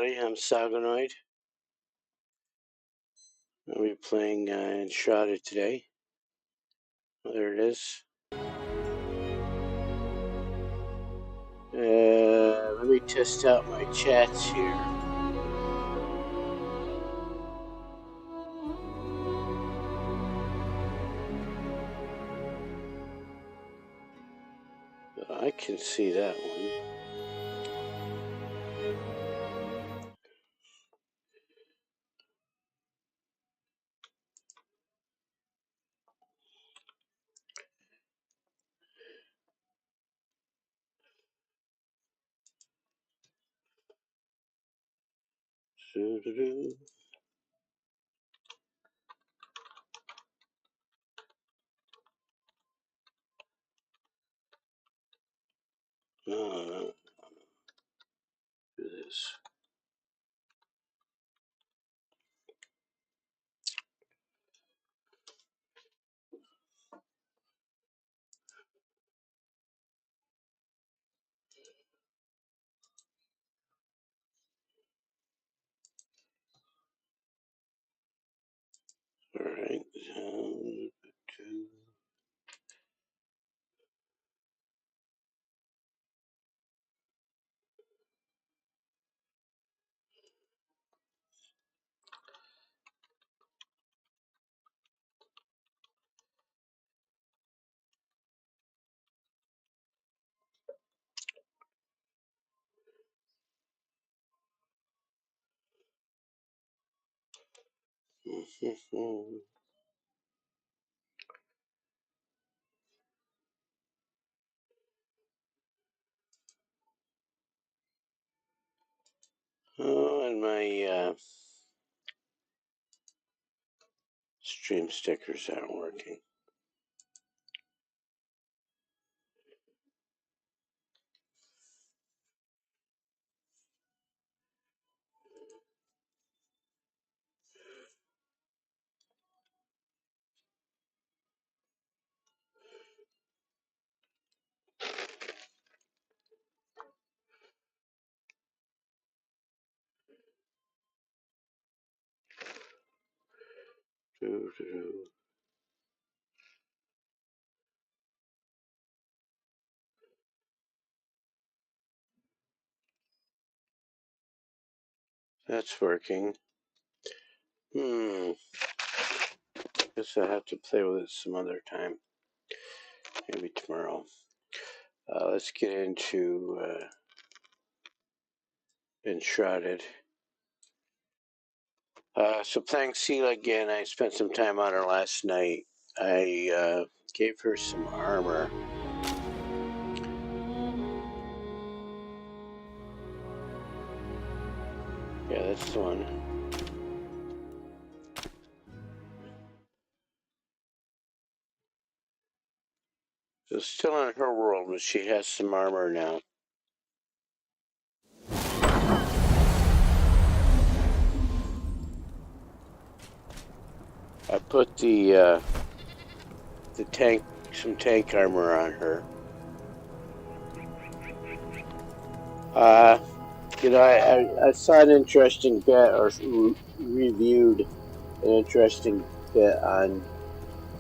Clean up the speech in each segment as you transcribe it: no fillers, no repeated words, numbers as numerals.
everybody. I'm Sagonoid. I'll be playing Enshrouded today. There it is. Let me test out my chats here. I can see that one. No. Do this. All right. Oh, and my stream stickers aren't working. That's working. Guess I'll have to play with it some other time. Maybe tomorrow. Let's get into Enshrouded. So playing Seela again, I spent some time on her last night. I gave her some armor. Yeah, that's the one. So still in her world, but she has some armor now. I put the tank, some tank armor on her. I saw an interesting bit, or reviewed an interesting bit on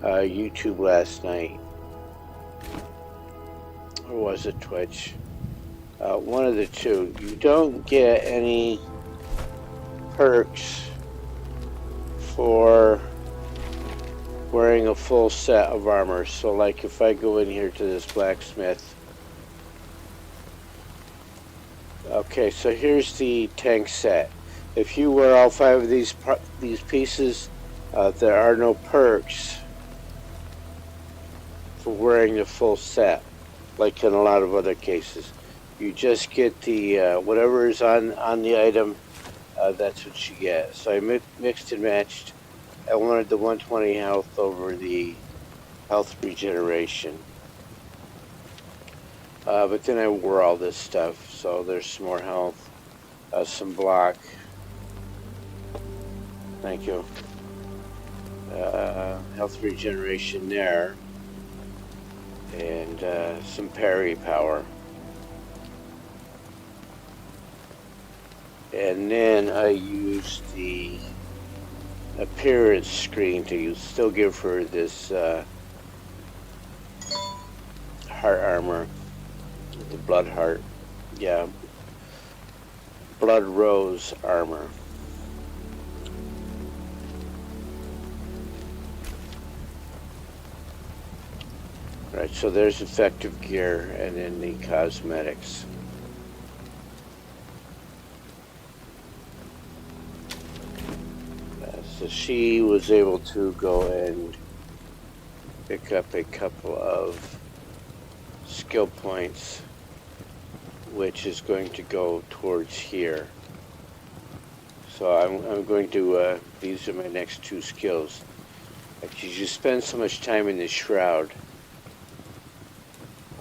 YouTube last night. Or was it Twitch? One of the two. You don't get any perks for wearing a full set of armor. So like if I go in here to this blacksmith. Okay, so here's the tank set. If you wear all 5 of these pieces, there are no perks for wearing the full set, like in a lot of other cases. You just get the whatever is on the item, that's what you get. So I mixed and matched. I wanted the 120 health over the health regeneration. But then I wore all this stuff, so there's some more health, some block. Thank you. Health regeneration there, and some parry power. And then I use the appearance screen to still give her this heart armor, the blood heart. Yeah, blood rose armor. Right, so there's effective gear and then the cosmetics. So she was able to go and pick up a couple of skill points, which is going to go towards here. So I'm going to, these are my next two skills. Because you spend so much time in the shroud,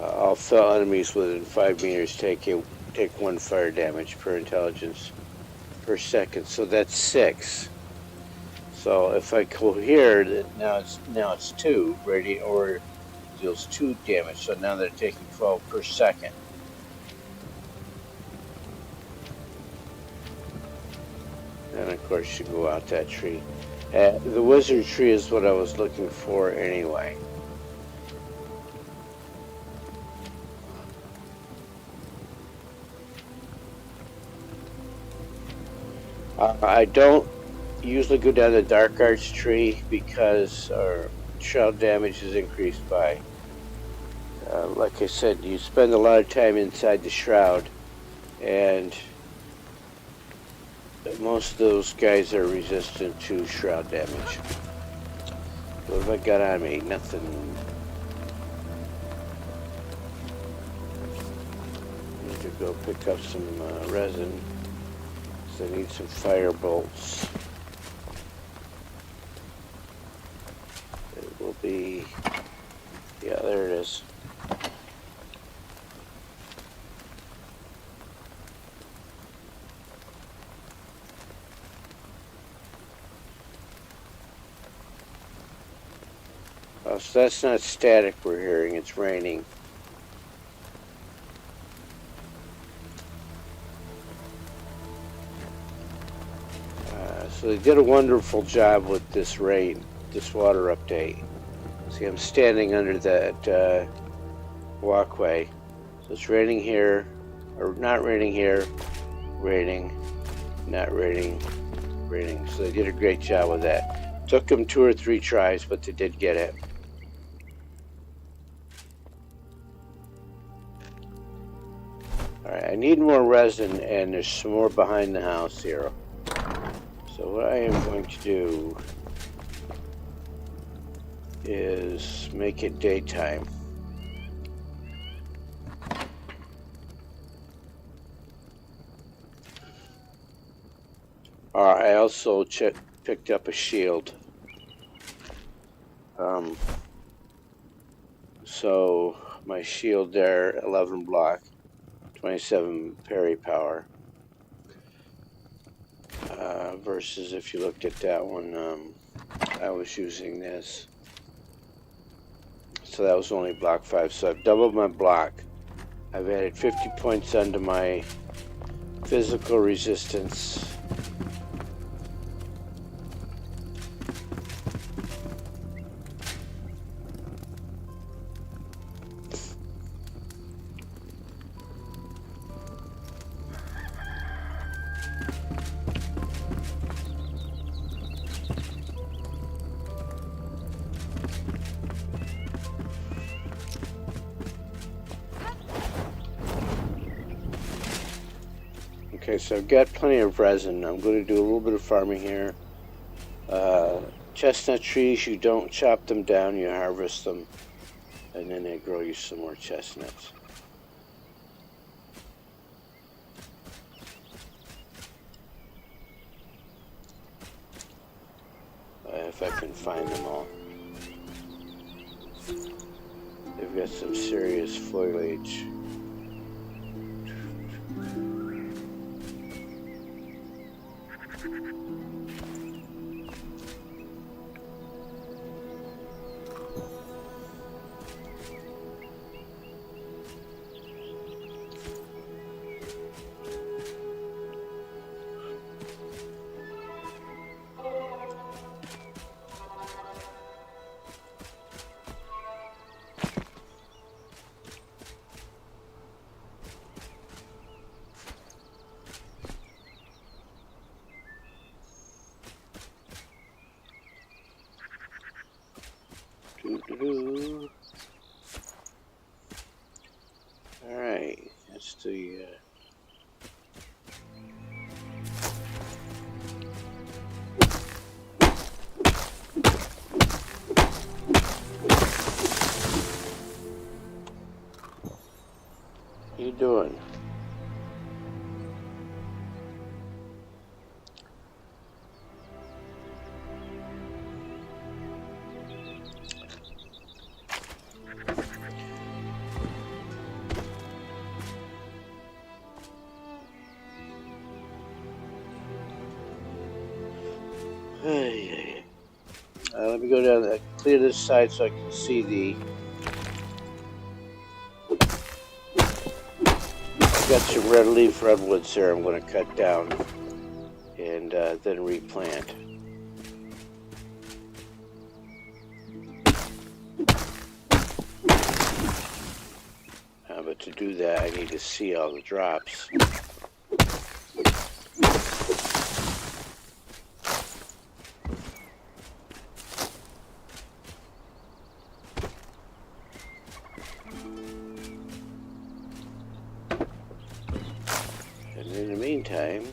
all fell enemies within 5 meters take 1 fire damage per intelligence per second. So that's 6. So if I go here, now it's 2 radiant, or deals 2 damage. So now they're taking 12 per second. And of course you go out that tree. The wizard tree is what I was looking for anyway. I don't usually go down the dark arts tree because our shroud damage is increased by, like I said, you spend a lot of time inside the shroud, and most of those guys are resistant to shroud damage. What have I got on me? Nothing. Need to go pick up some resin. So I need some fire bolts. It will be, yeah, there it is. Oh, so that's not static we're hearing, it's raining. So they did a wonderful job with this rain, this water update. See, I'm standing under that walkway. So it's raining here, or not raining here, raining, not raining, raining. So they did a great job with that. Took them 2 or 3 tries, but they did get it. Alright, I need more resin, and there's some more behind the house here. So what I am going to do is make it daytime. I also picked up a shield. So my shield there, 11 block, 27 parry power. Versus if you looked at that one, I was using this. So that was only block 5. So I've doubled my block. I've added 50 points onto my physical resistance. Okay, so I've got plenty of resin. I'm going to do a little bit of farming here. Chestnut trees, you don't chop them down, you harvest them, and then they grow you some more chestnuts. If I can find them all. They've got some serious foliage. Let me go down, clear this side so I can see the... I've got some red leaf redwoods there I'm going to cut down and then replant. But to do that, I need to see all the drops. And in the meantime,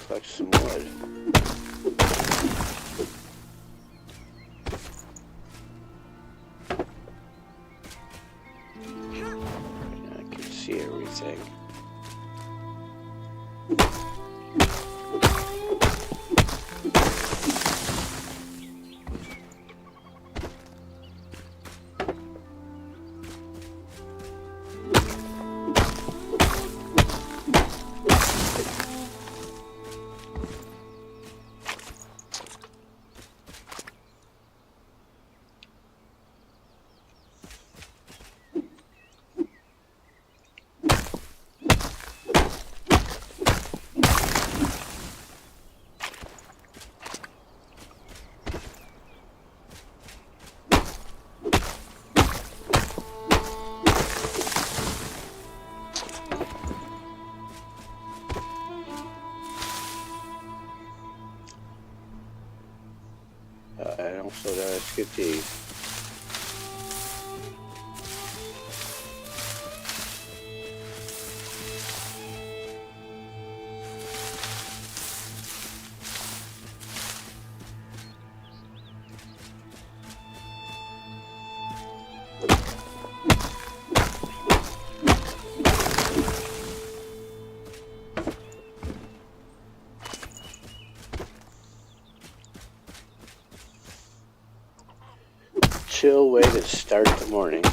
collect some wood. I can see everything. And also let's get the chill way to start the morning.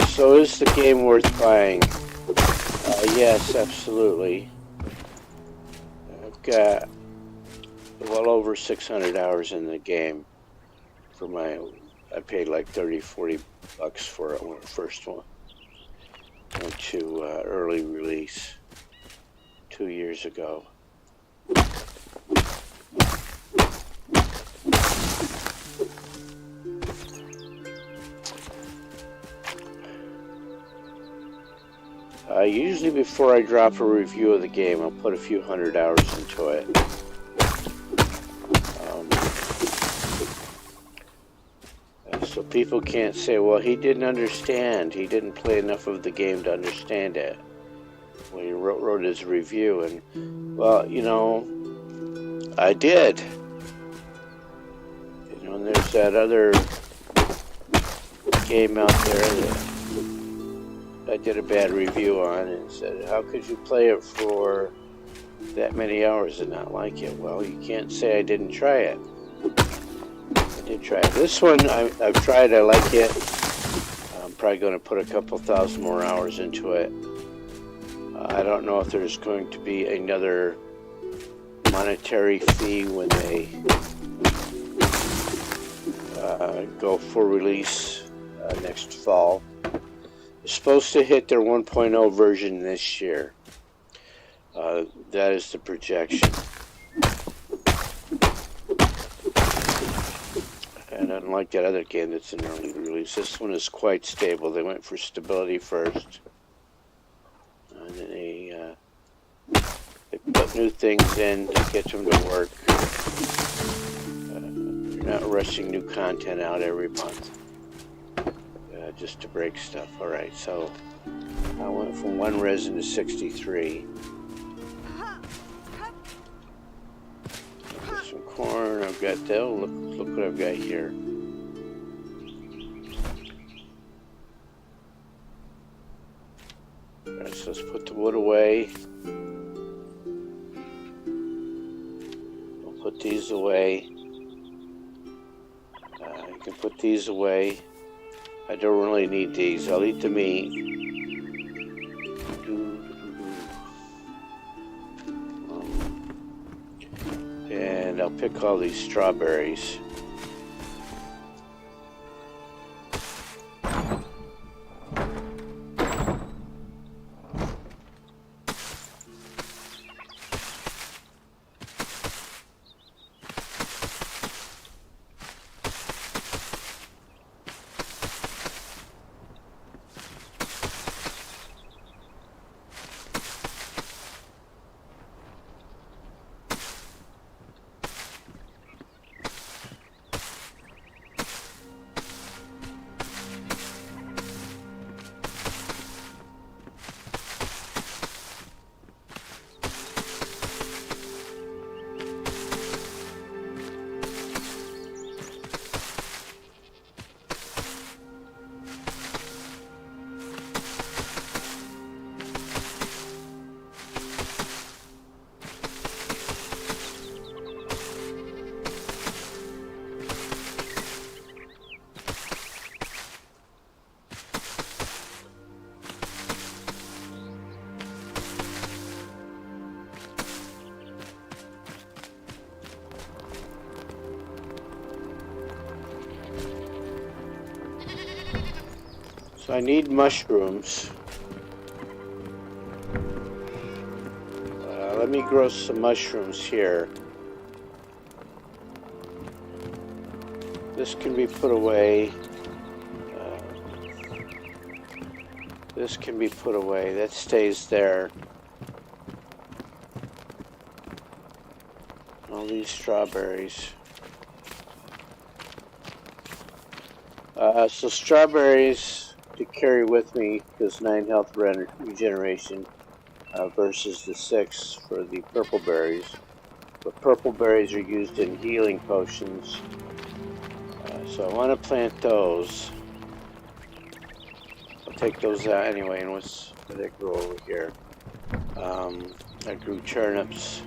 So is the game worth buying? Yes, absolutely. I've got well over 600 hours in the game for my, I paid like 30, 40 bucks for it when it first went to early release 2 years ago. Usually before I drop a review of the game, I'll put a few hundred hours into it. So people can't say, well, he didn't understand. He didn't play enough of the game to understand it when he wrote his review. And, well, you know, I did. You know, and there's that other game out there that I did a bad review on and said, how could you play it for that many hours and not like it? Well, you can't say I didn't try it. I did try it. This one, I've tried, I like it. I'm probably going to put a couple thousand more hours into it. I don't know if there's going to be another monetary fee when they go for release next fall. They're supposed to hit their 1.0 version this year. That is the projection. And unlike that other game that's an early release, this one is quite stable. They went for stability first. And then they put new things in to get them to work. They're not rushing new content out every month. Just to break stuff. Alright, so I went from 1 resin to 63. Got some corn. I've got that. Oh, look what I've got here. Alright, so let's put the wood away. We'll put these away. You can put these away. I don't really need these. I'll eat the meat. And I'll pick all these strawberries. So I need mushrooms. Let me grow some mushrooms here. This can be put away. This can be put away. That stays there. All these strawberries. So strawberries to carry with me, because 9 health regeneration versus the 6 for the purple berries. But purple berries are used in healing potions. So I want to plant those. I'll take those out anyway, and what's they grow over here? I grew turnips.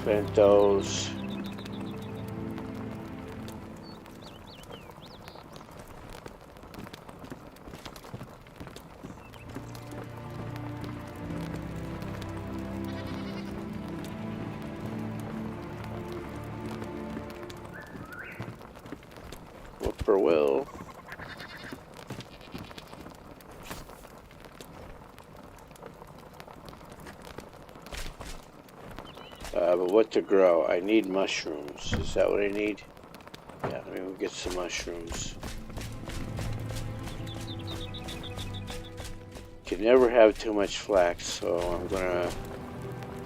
Plant those. Whippoorwill. But what to grow? I need mushrooms. Is that what I need? Yeah, let me get some mushrooms. Can never have too much flax, so I'm gonna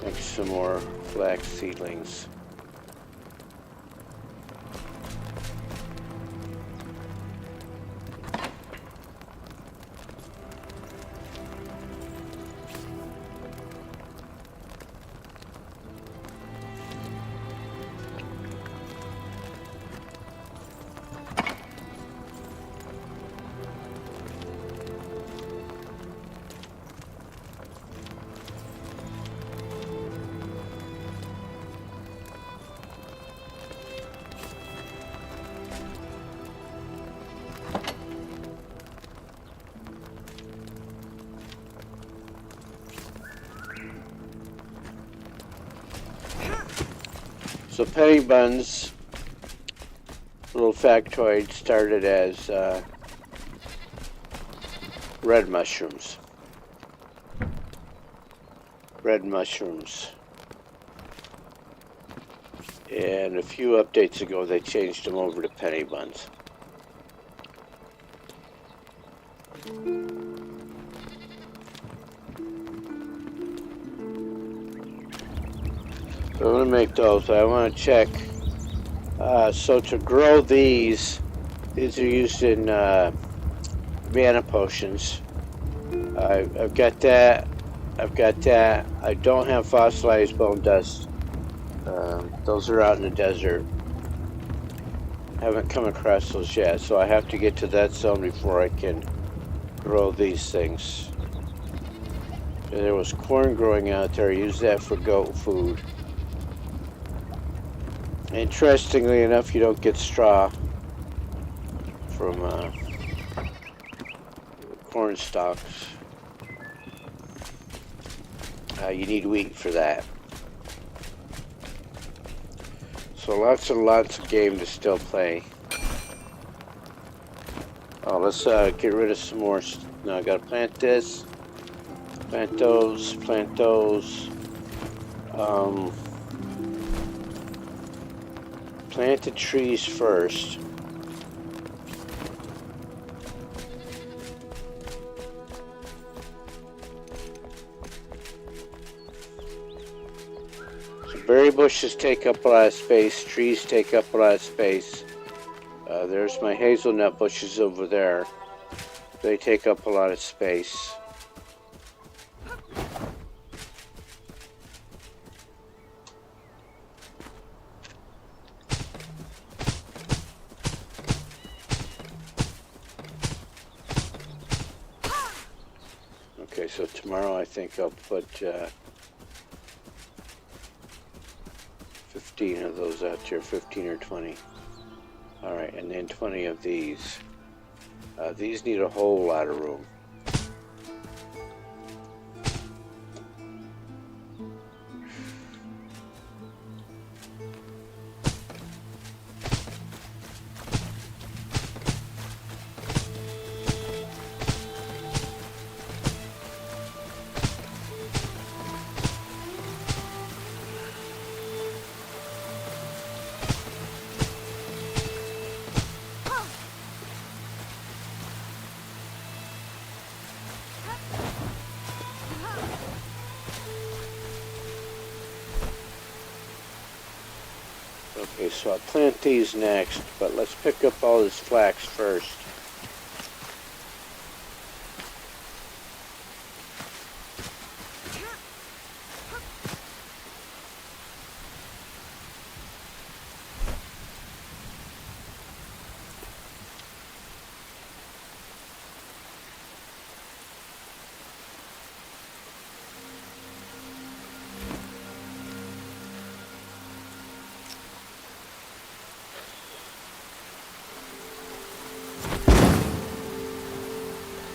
make some more flax seedlings. So penny buns, little factoid, started as red mushrooms. Red mushrooms. And a few updates ago, they changed them over to penny buns. So I'm going to make those, but I want to check. So to grow these are used in mana potions. I've got that. I've got that. I don't have fossilized bone dust. Those are out in the desert. Haven't come across those yet, so I have to get to that zone before I can grow these things. And there was corn growing out there. I used that for goat food. Interestingly enough, you don't get straw from corn stalks. You need wheat for that. So lots and lots of game to still play. Oh, let's get rid of some more. Now I gotta plant this, plant those, plant those. Plant the trees first. Berry bushes take up a lot of space, trees take up a lot of space. There's my hazelnut bushes over there. They take up a lot of space. Okay, so tomorrow I think I'll put 15 of those out here, 15 or 20. All right, and then 20 of these. These need a whole lot of room. Okay, so I'll plant these next, but let's pick up all this flax first.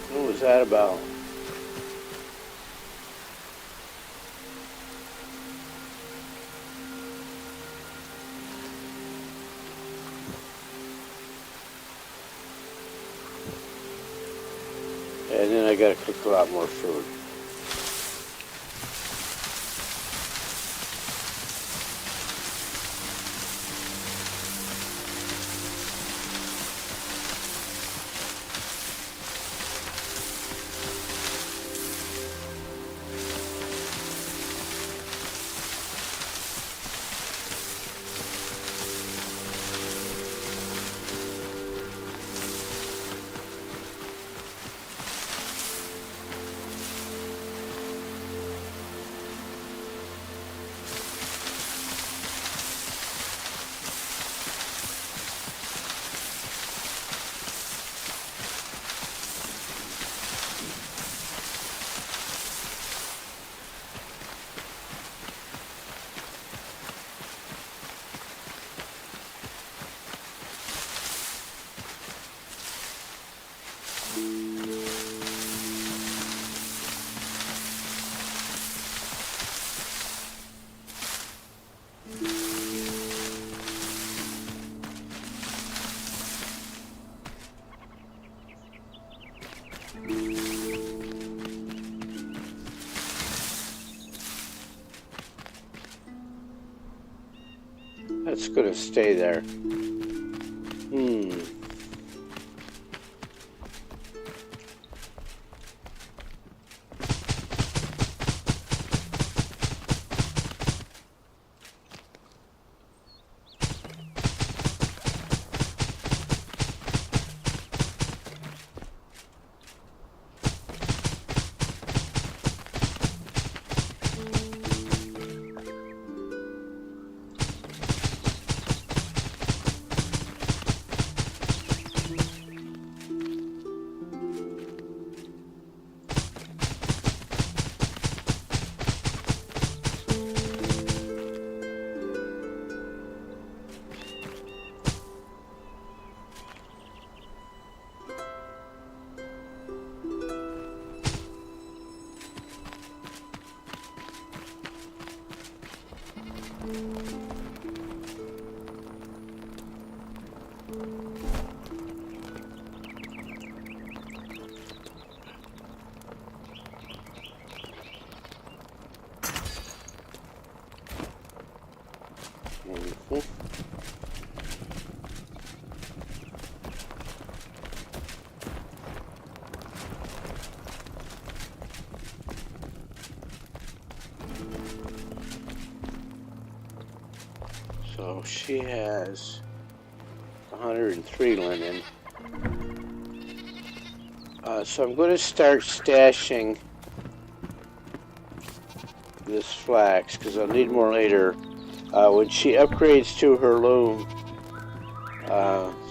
What was that about? And then I gotta cook a lot more food. That's gonna stay there. So she has 103 linen. So I'm going to start stashing this flax because I'll need more later. When she upgrades to her loom,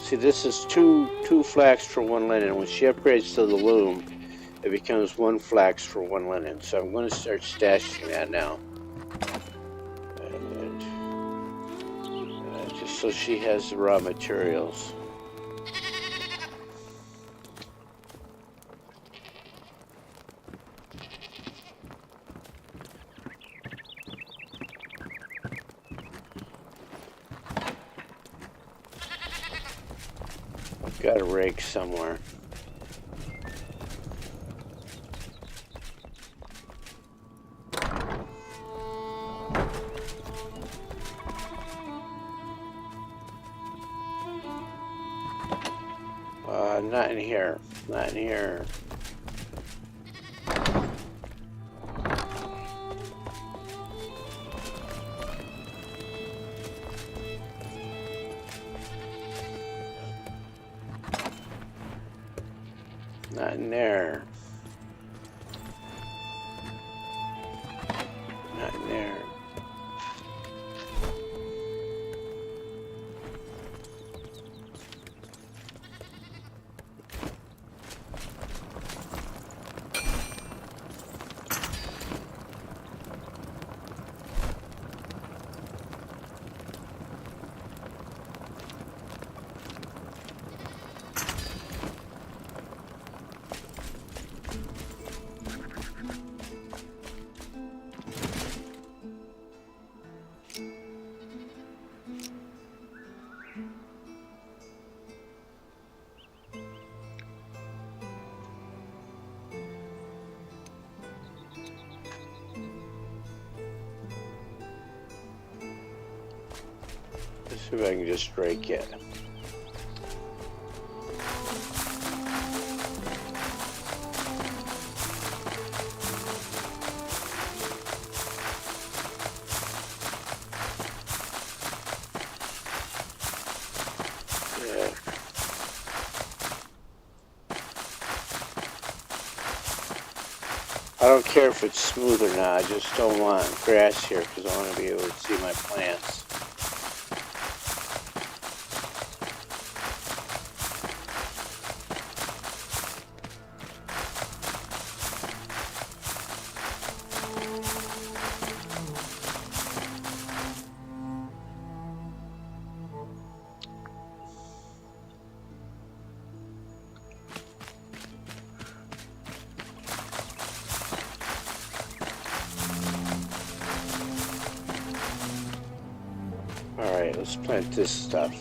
see, this is two flax for one linen. When she upgrades to the loom, it becomes one flax for one linen. So I'm going to start stashing that now. And, just so she has the raw materials. I've got a rake somewhere. Not in here. Not in here. Not in there. Not in there. Let's see if I can just rake it. I don't care if it's smooth or not, I just don't want grass here because I want to be able to see my plants. Alright, let's plant this stuff.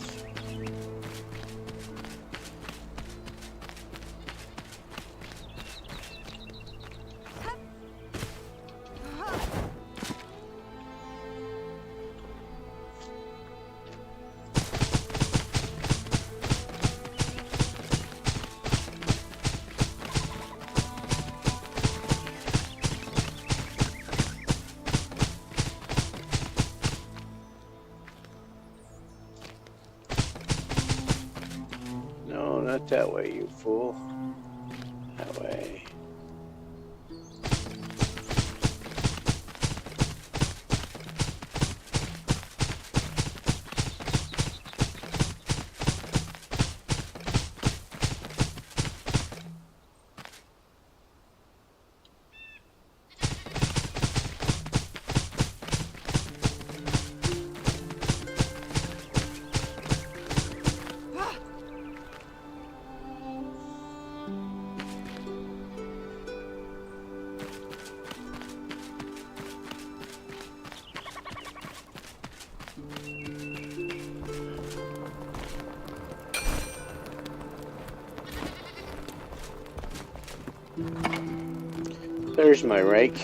Not that way, you fool. That way. There's my rake.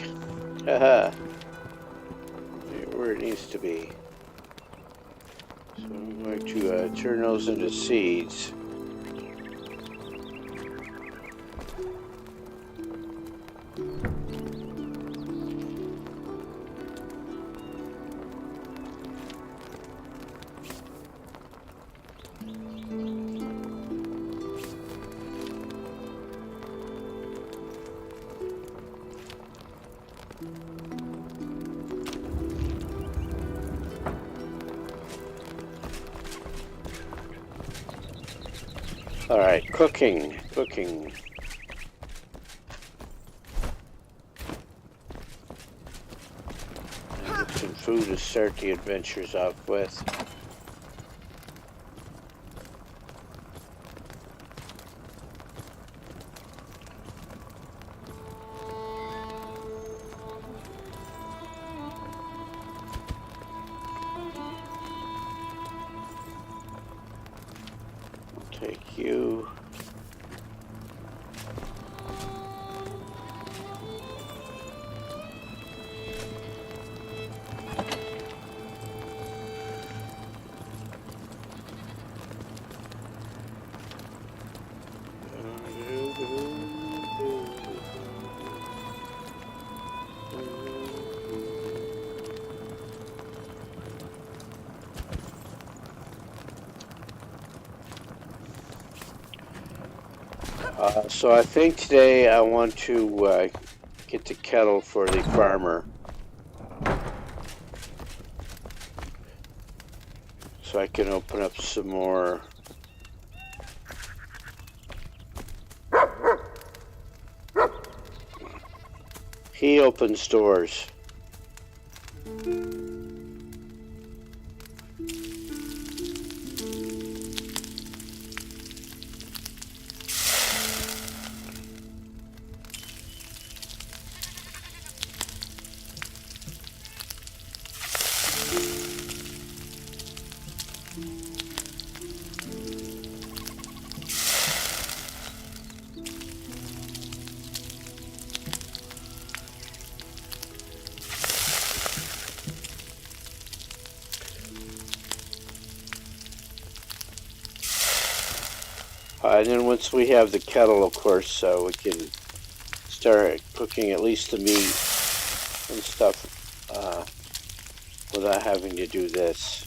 Haha. Where it needs to be. So I'm going to turn those into seeds. All right, cooking. Get some food to start the adventures off with. Take you. So I think today I want to get the kettle for the farmer. So I can open up some more. He opens doors. And then once we have the kettle, of course, we can start cooking at least the meat and stuff without having to do this.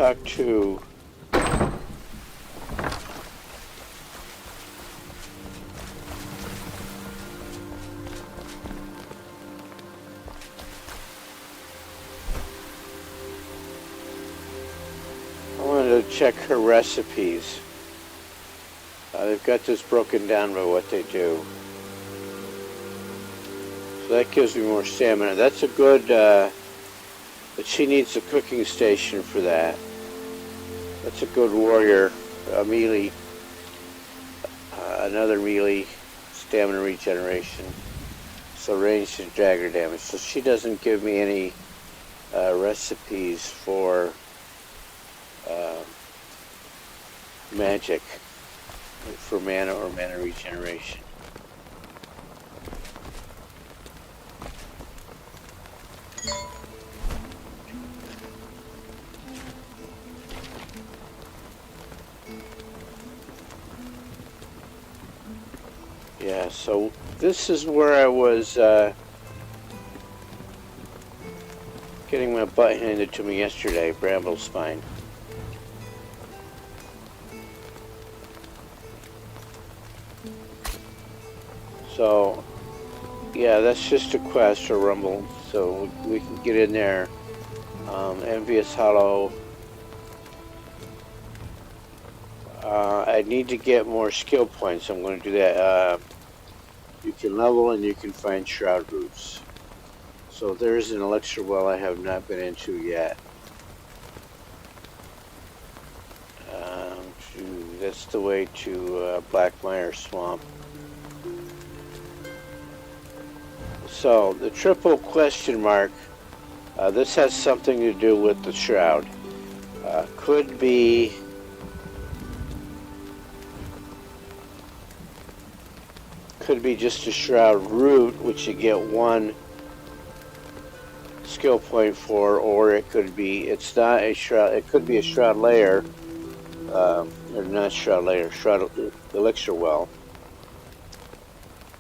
talk to... I wanted to check her recipes. They've got this broken down by what they do. So that gives me more stamina. That's a good, but she needs a cooking station for that. That's a good warrior, a melee, another melee stamina regeneration. So ranged and dagger damage. So she doesn't give me any recipes for magic, for mana or mana regeneration. Yeah, so this is where I was getting my butt handed to me yesterday, Bramble Spine. So, yeah, that's just a quest or rumble, so we can get in there. Envious Hollow. I need to get more skill points. I'm going to do that. You can level and you can find shroud roots. So there's an elixir well I have not been into yet. That's the way to Blackmire Swamp. So the triple question mark. This has something to do with the shroud. Could be just a shroud root, which you get one skill point for, or it could be, it's not a shroud, it could be a shroud layer, or not shroud layer, shroud elixir well.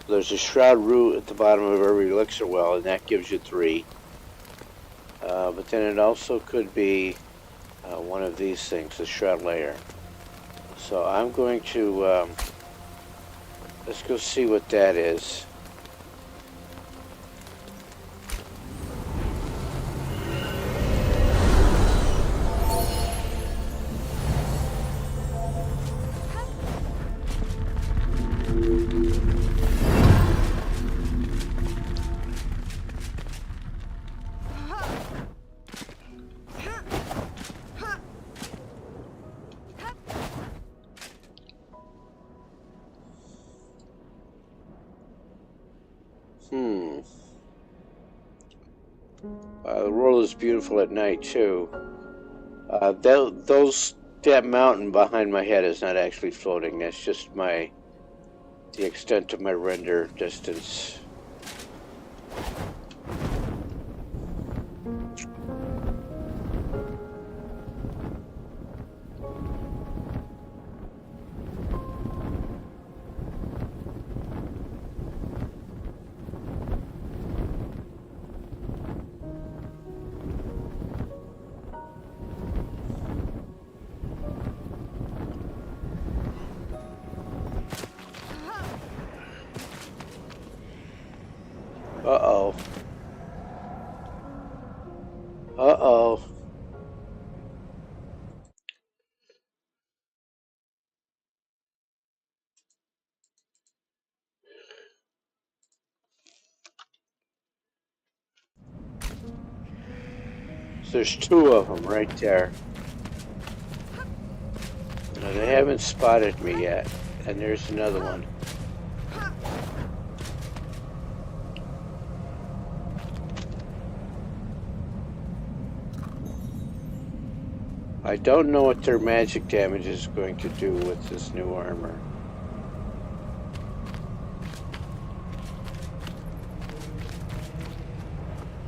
There's a shroud root at the bottom of every elixir well, and that gives you 3. But then it also could be one of these things, the shroud layer. So I'm going to let's go see what that is. The world is beautiful at night too. That mountain behind my head is not actually floating. That's just the extent of my render distance. Uh-oh. Uh-oh. So there's 2 of them right there. Now, they haven't spotted me yet. And there's another one. I don't know what their magic damage is going to do with this new armor.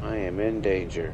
I am in danger.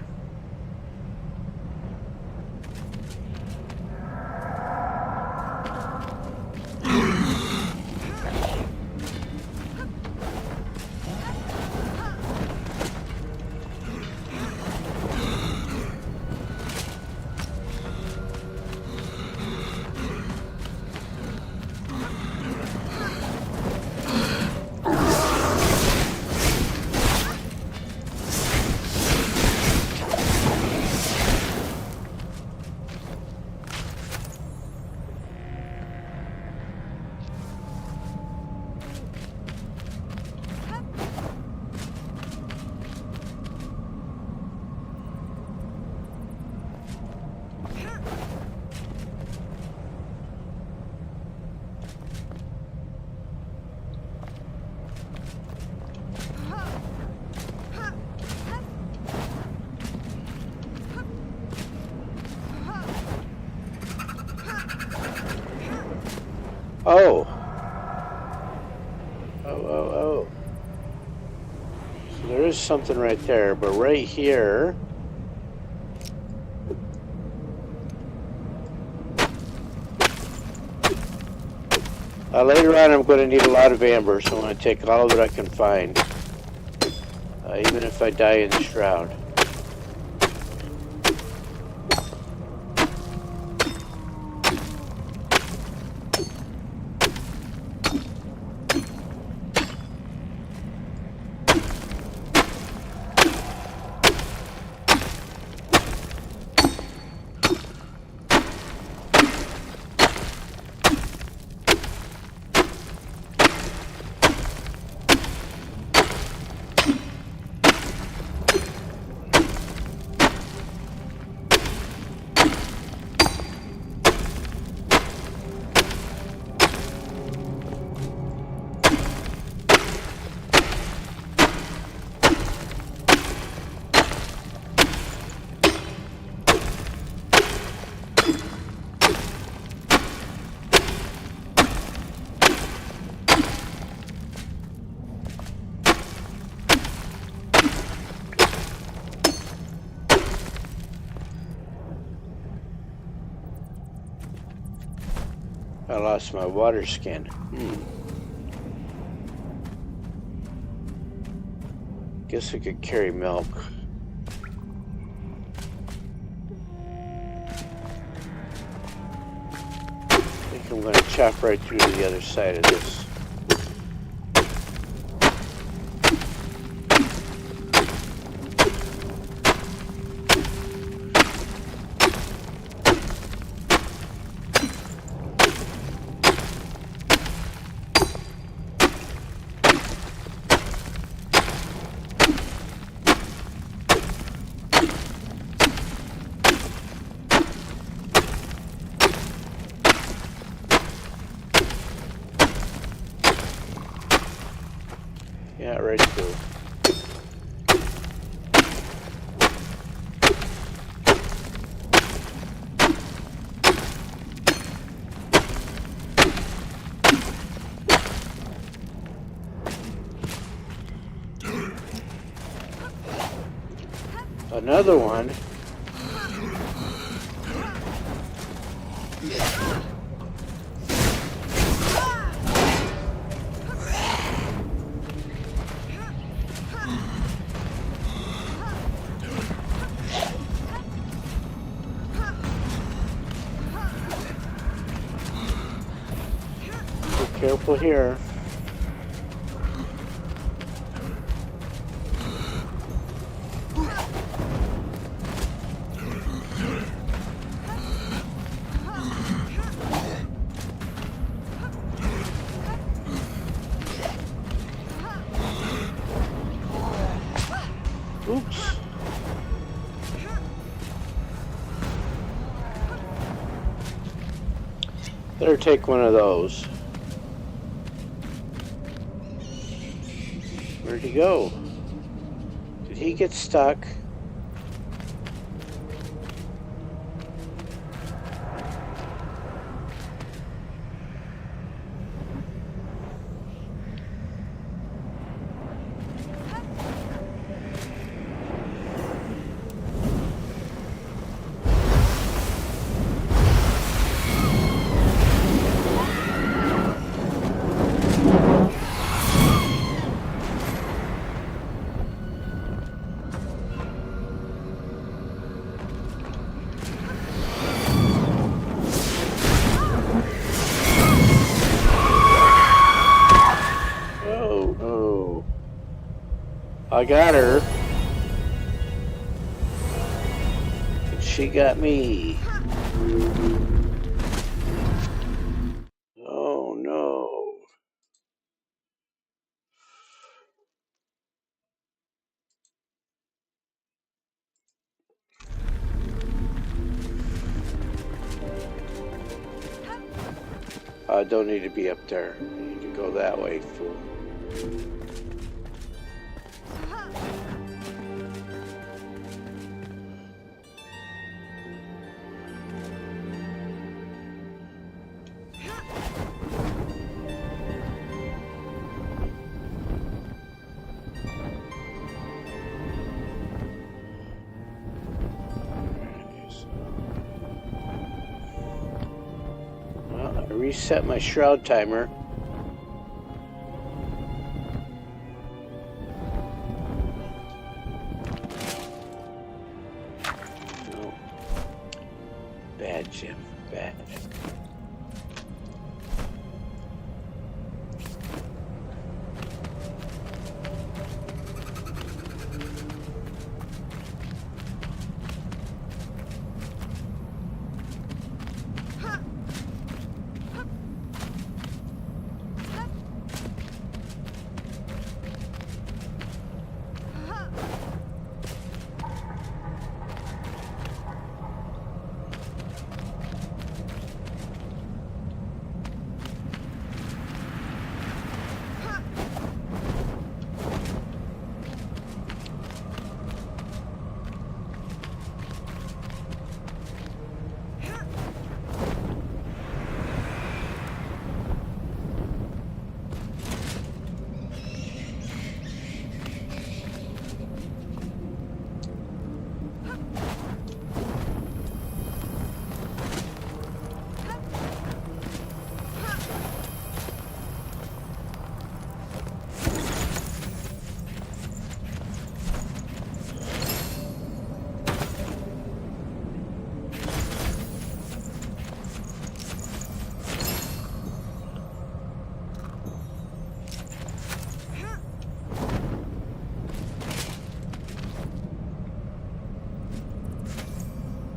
Oh. Oh. So there is something right there, but right here. Later on, I'm going to need a lot of amber, so I'm going to take all of it I can find, even if I die in the shroud. I lost my water skin. Guess I could carry milk. I think I'm going to chop right through to the other side of this. Yeah, right through. Another one. Be careful here. Oops. Better take one of those. Where'd he go? Did he get stuck? I got her. And she got me. Oh no. I don't need to be up there. I need to go that way, fool. I reset my shroud timer. No. Bad, Jim. Bad.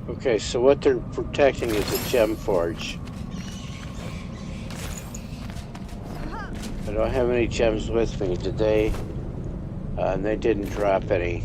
Okay, so what they're protecting is a gem forge. I don't have any gems with me today, and they didn't drop any.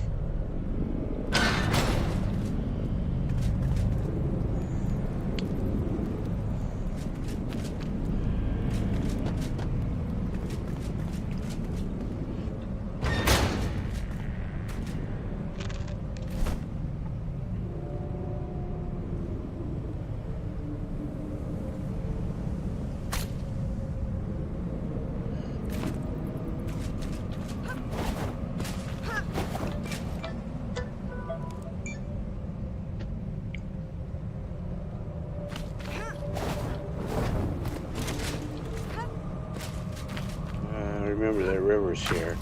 Remember there are rivers here.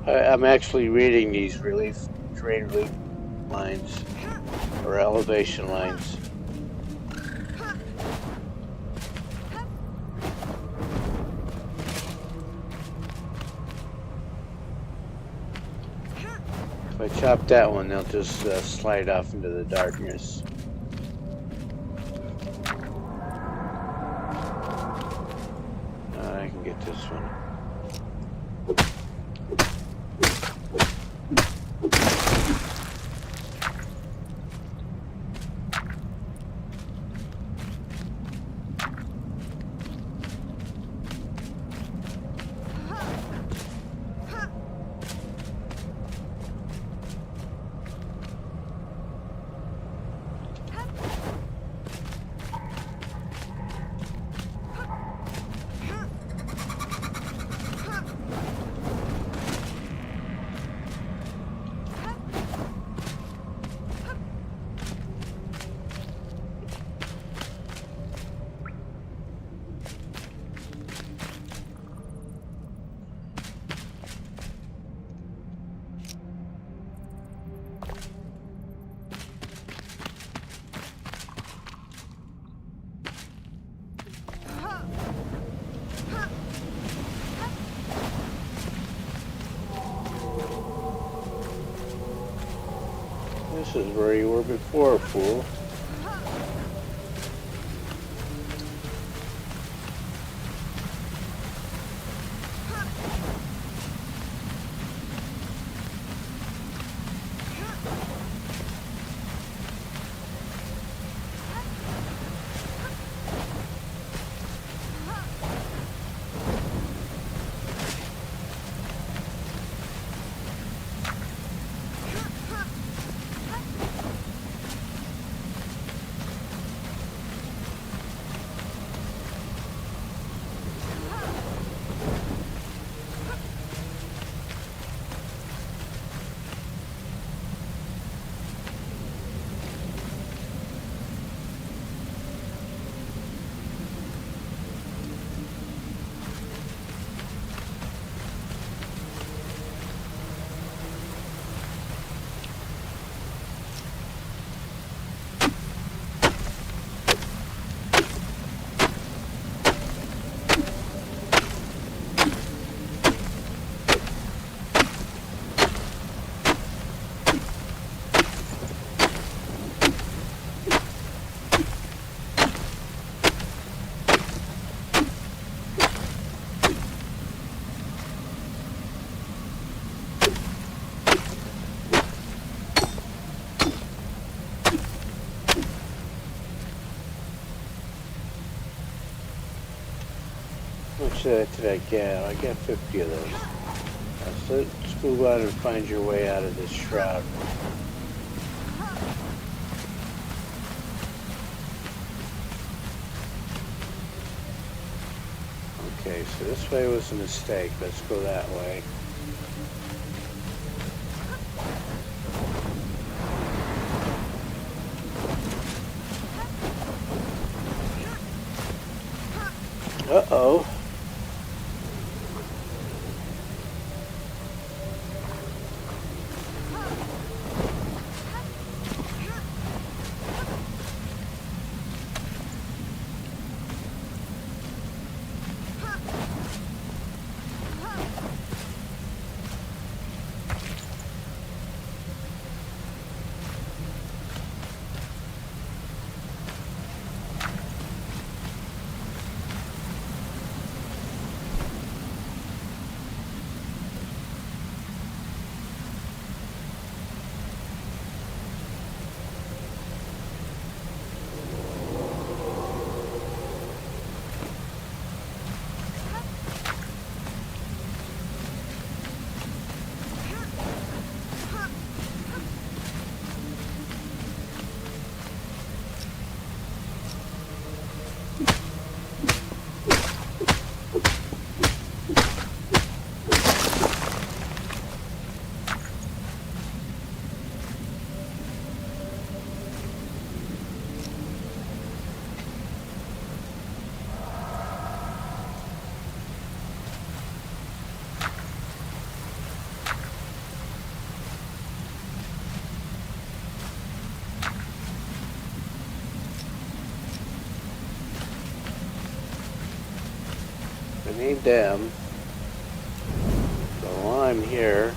I'm actually reading these terrain relief lines, or elevation lines. If I chop that one, they'll just slide off into the darkness. I can get this one. This is where you were before, fool. much of that did I get? I got 50 of those. So let's move on and find your way out of this shroud. Okay, so this way was a mistake. Let's go that way. Uh-oh. I need them. So while I'm here,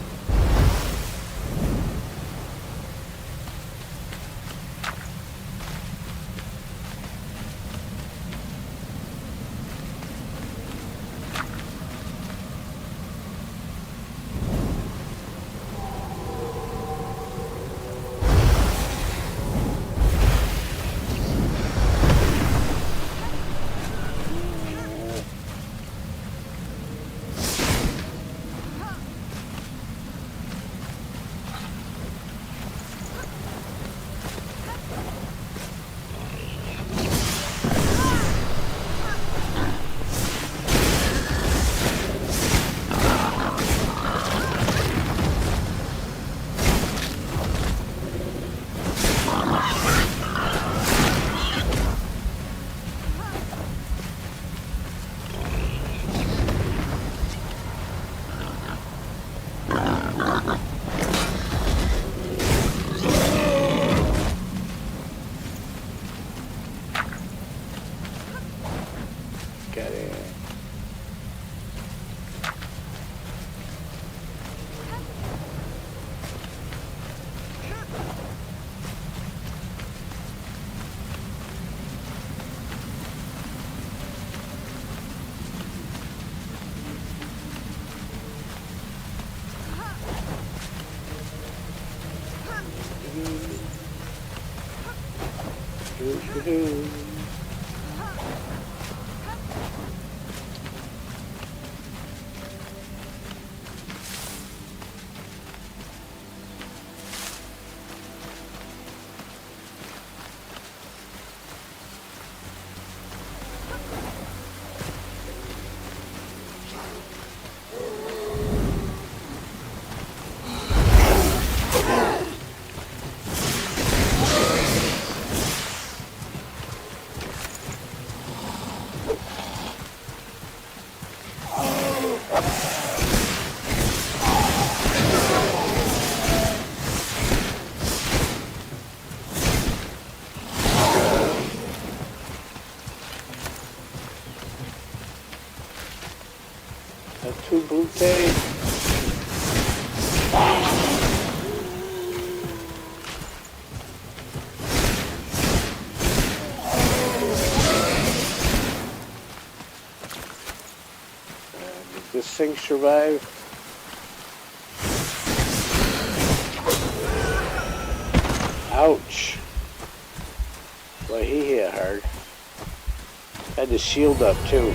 got it. Two bouquets. Did this thing survive? Ouch. Boy, he hit hard. Had the shield up too.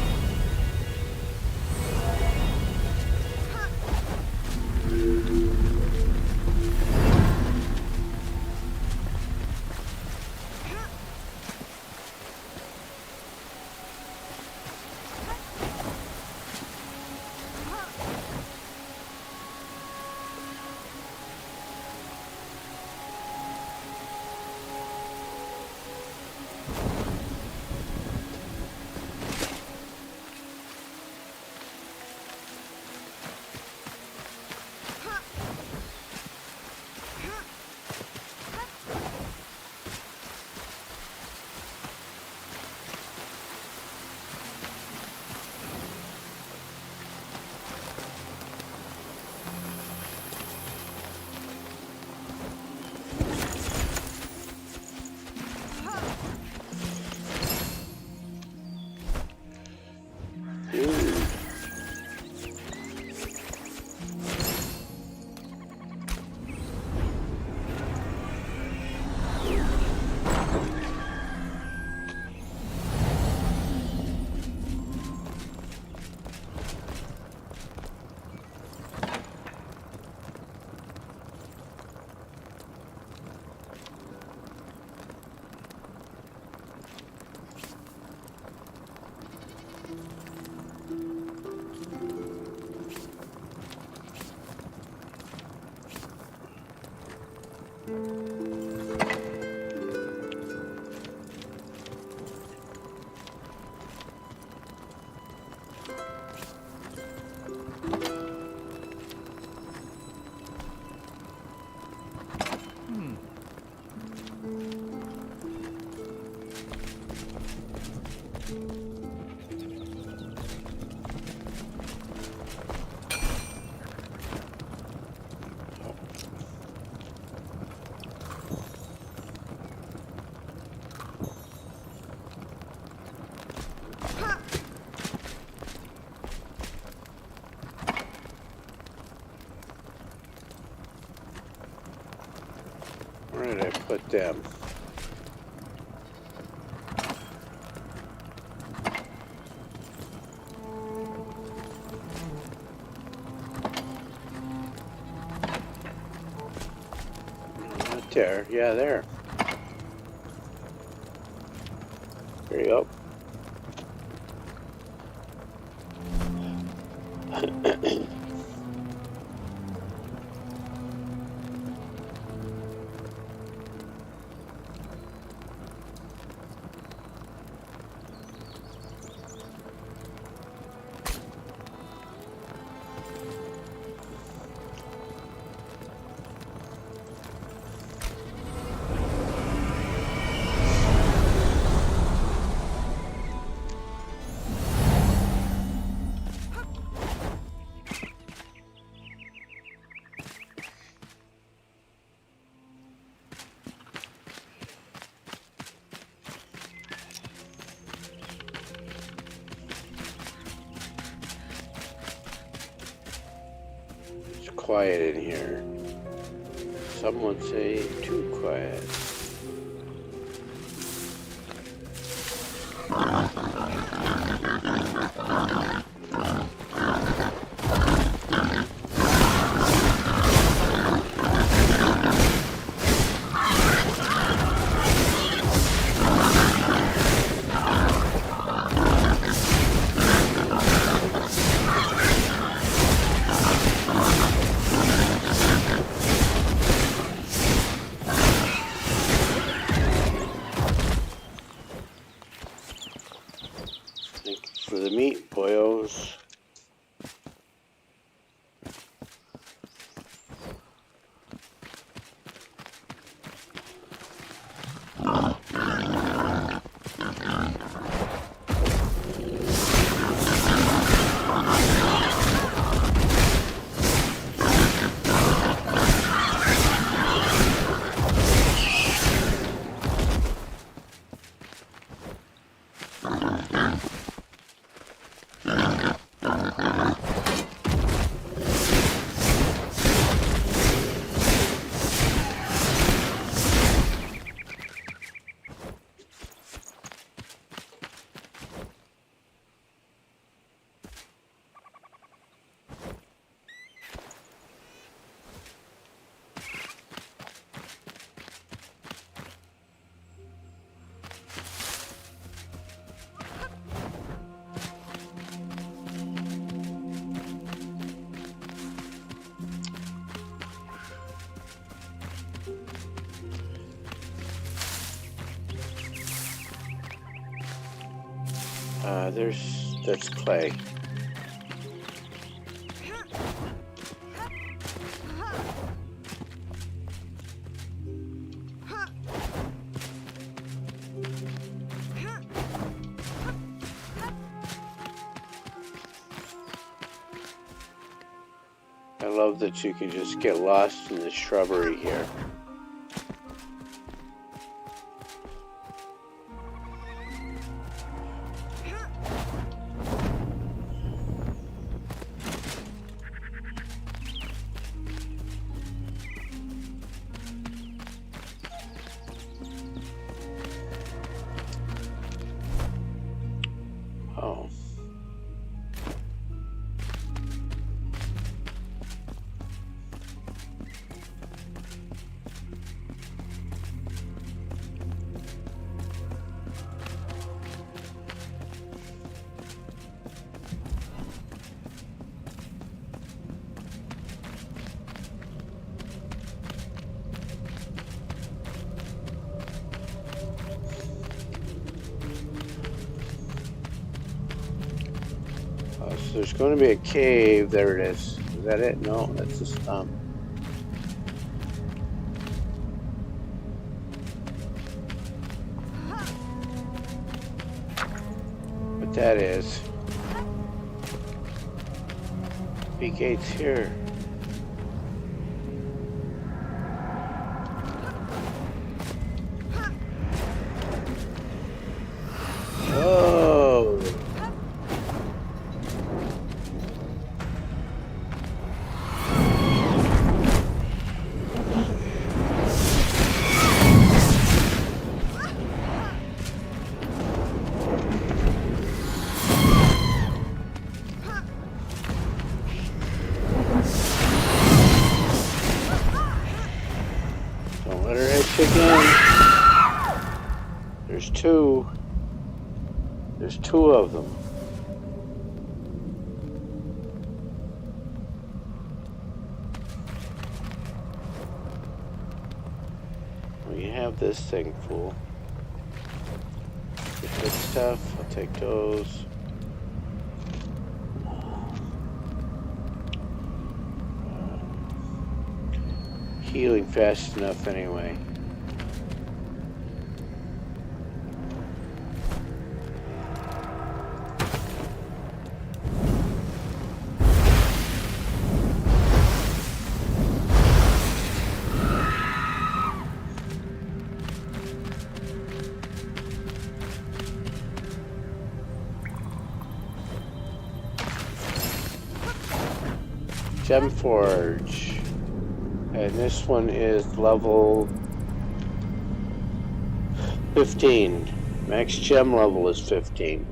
Where did I put them? Not there. Yeah, there. There you go. Quiet in here. Some would say too quiet. For the meat, boyos. That's clay. I love that you can just get lost in the shrubbery here. Oh. there's going to be a cave. There it is. Is that it? No, that's a stump. But that is. Be gates here. Whoa! Don't let her hit you again. There's two. There's two of them. We have this thing, fool. The good stuff, I'll take those. Healing fast enough anyway. Gem Forge. And this one is level 15. Max gem level is 15.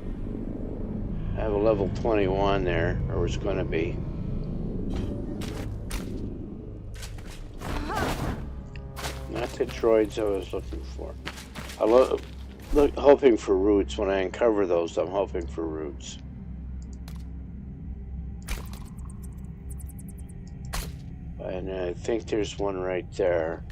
I have a level 21 there, or it's going to be. Not the droids I was looking for. Hoping for roots. When I uncover those, I'm hoping for roots. And I think there's one right there.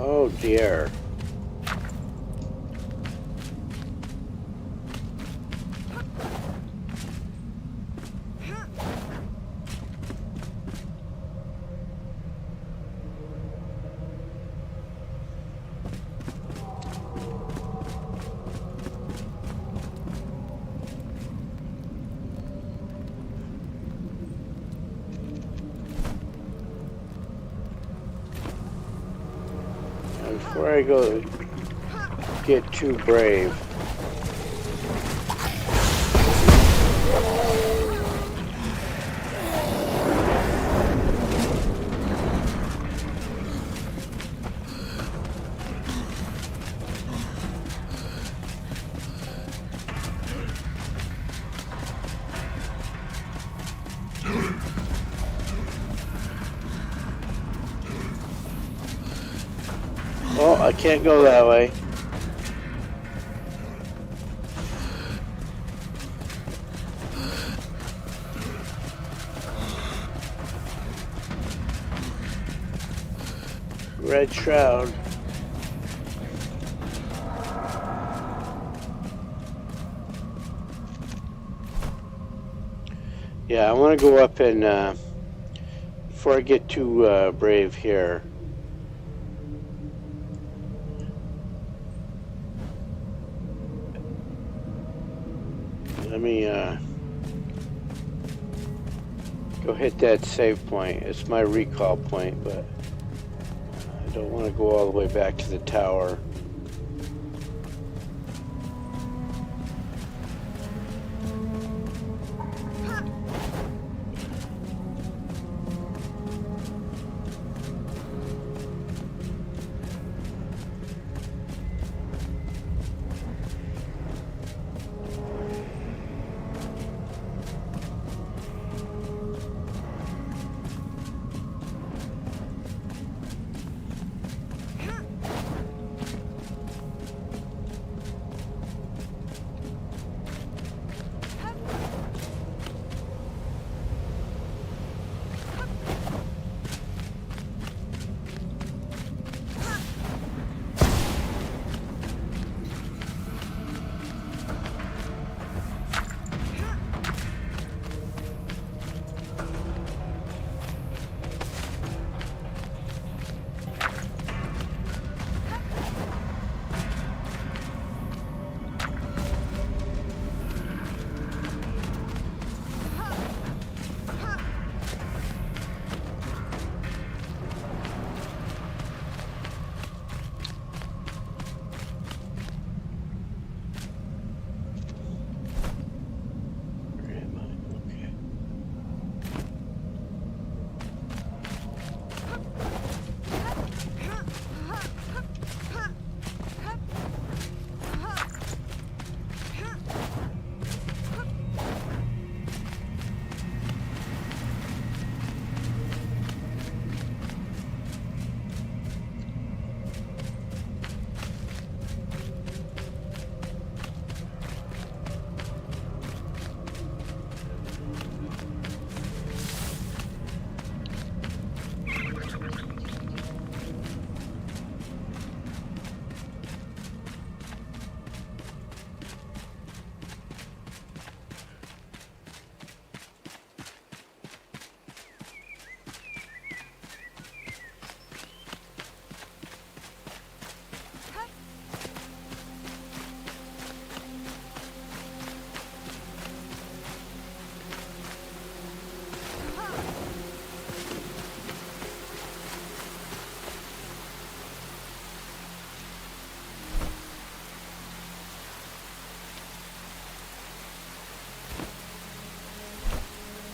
Oh dear. Before I go get too brave. Oh, I can't go that way. Red Shroud. Yeah, I want to go up and before I get too brave here. Let me go hit that save point. It's my recall point, but I don't want to go all the way back to the tower.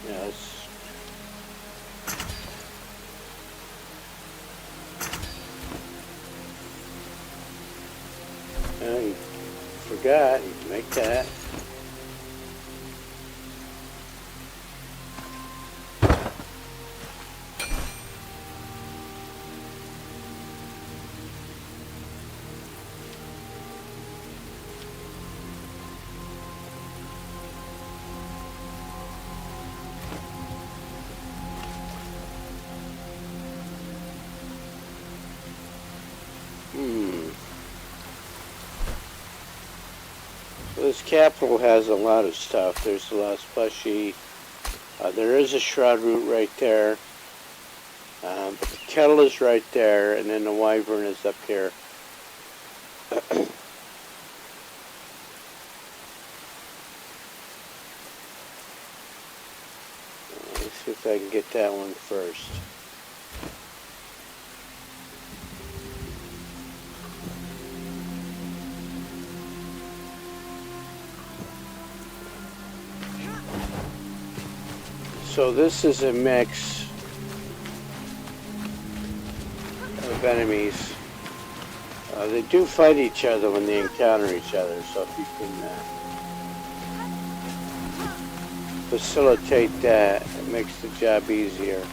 Yes. I forgot, you can make that. So this capital has a lot of stuff. There's a lot of slushy. There is a shroud root right there. But the kettle is right there, and then the wyvern is up here. Let's see if I can get that one first. So this is a mix of enemies. They do fight each other when they encounter each other, so if you can facilitate that, it makes the job easier.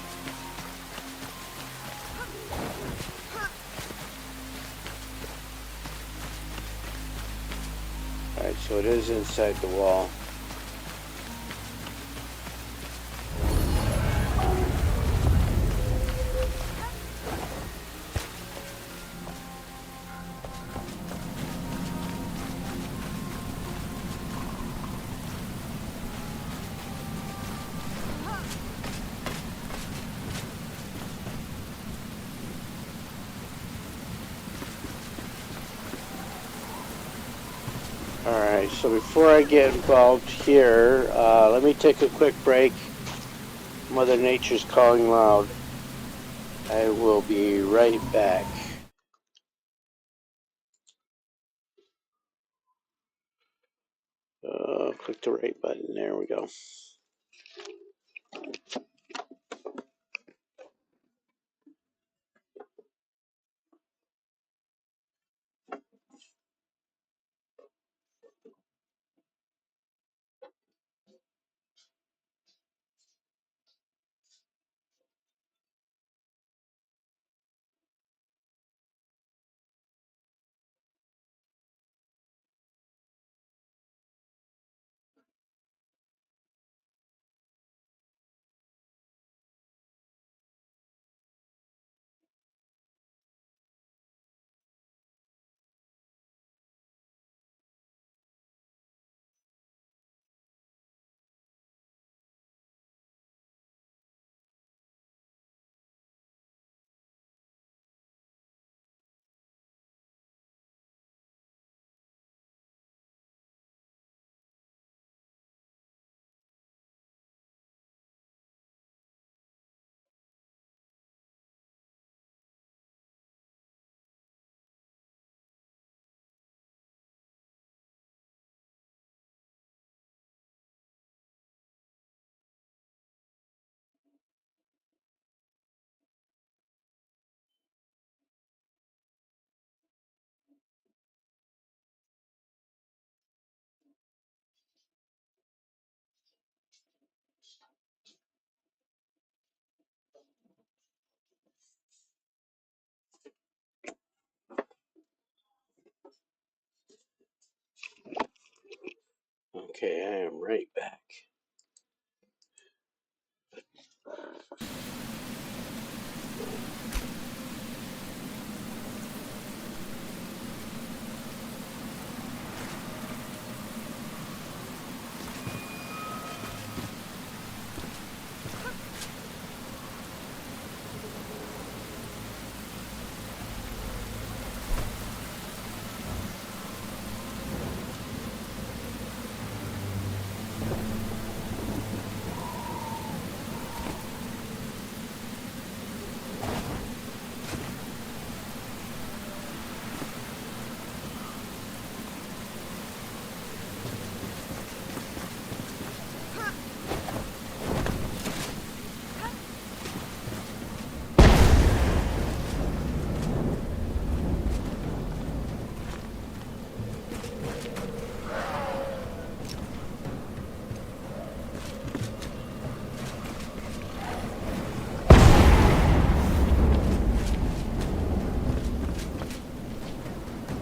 Alright, so it is inside the wall. Alright, so before I get involved here, let me take a quick break. Mother Nature's calling loud. I will be right back. Click the right button. There we go. Okay, I am right back.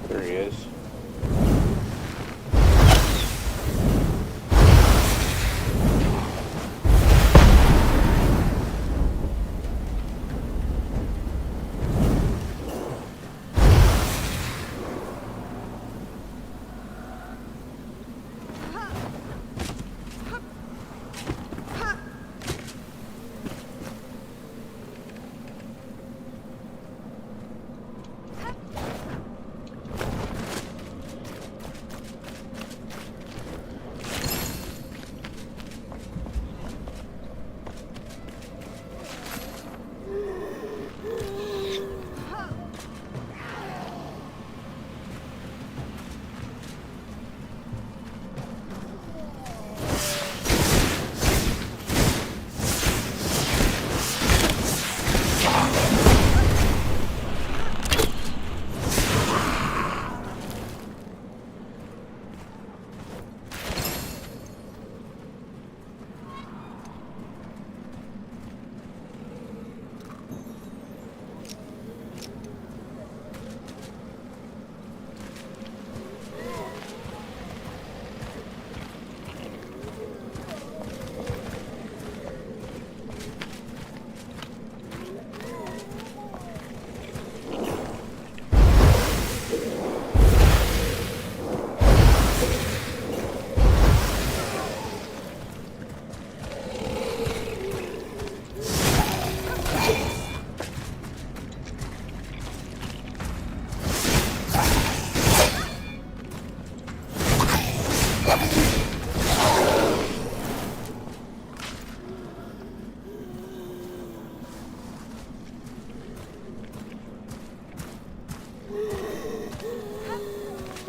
There he is.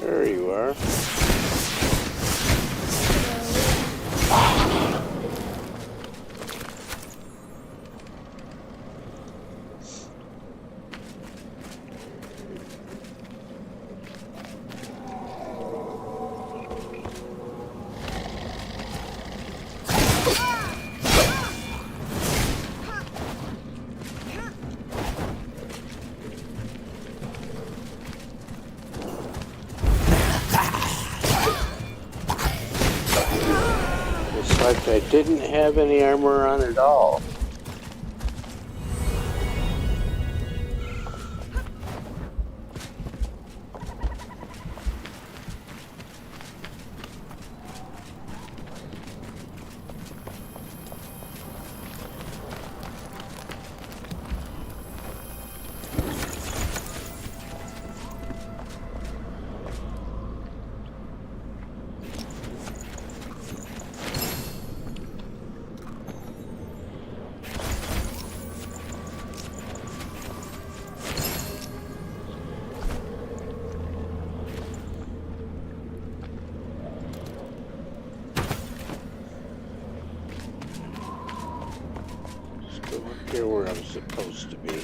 There you are. Like I didn't have any armor on at all. Here where I'm supposed to be.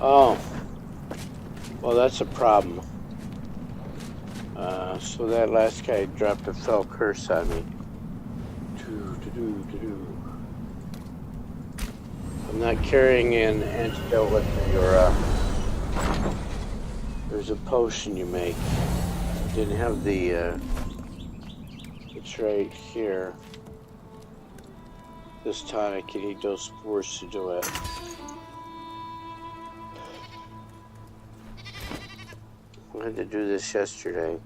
Oh, well, that's a problem. So that last guy dropped a fell curse on me. I'm not carrying an antidote with me, or there's a potion you make. Didn't have the. It's right here. This tonic, you need those spores to do it. I had to do this yesterday.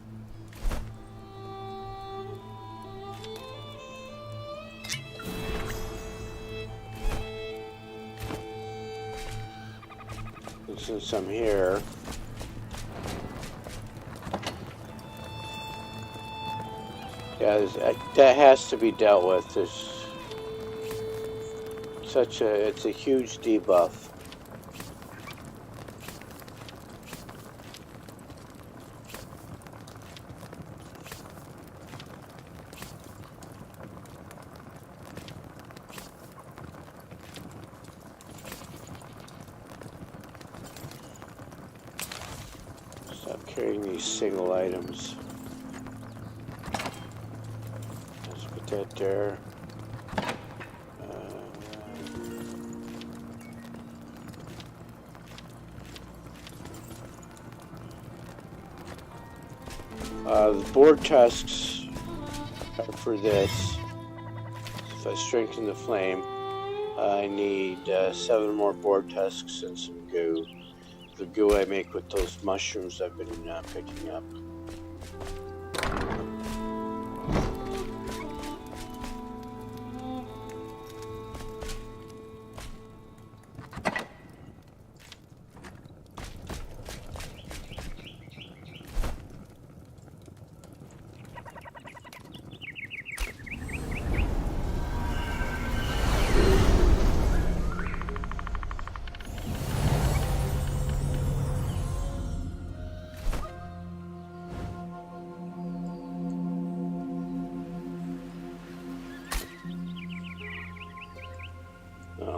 And since I'm here, yeah, that has to be dealt with. There's it's a huge debuff. Stop carrying these single items. Let's put that there. The board tusks are for this. If I strengthen the flame, I need 7 more board tusks and some goo. The goo I make with those mushrooms I've been picking up.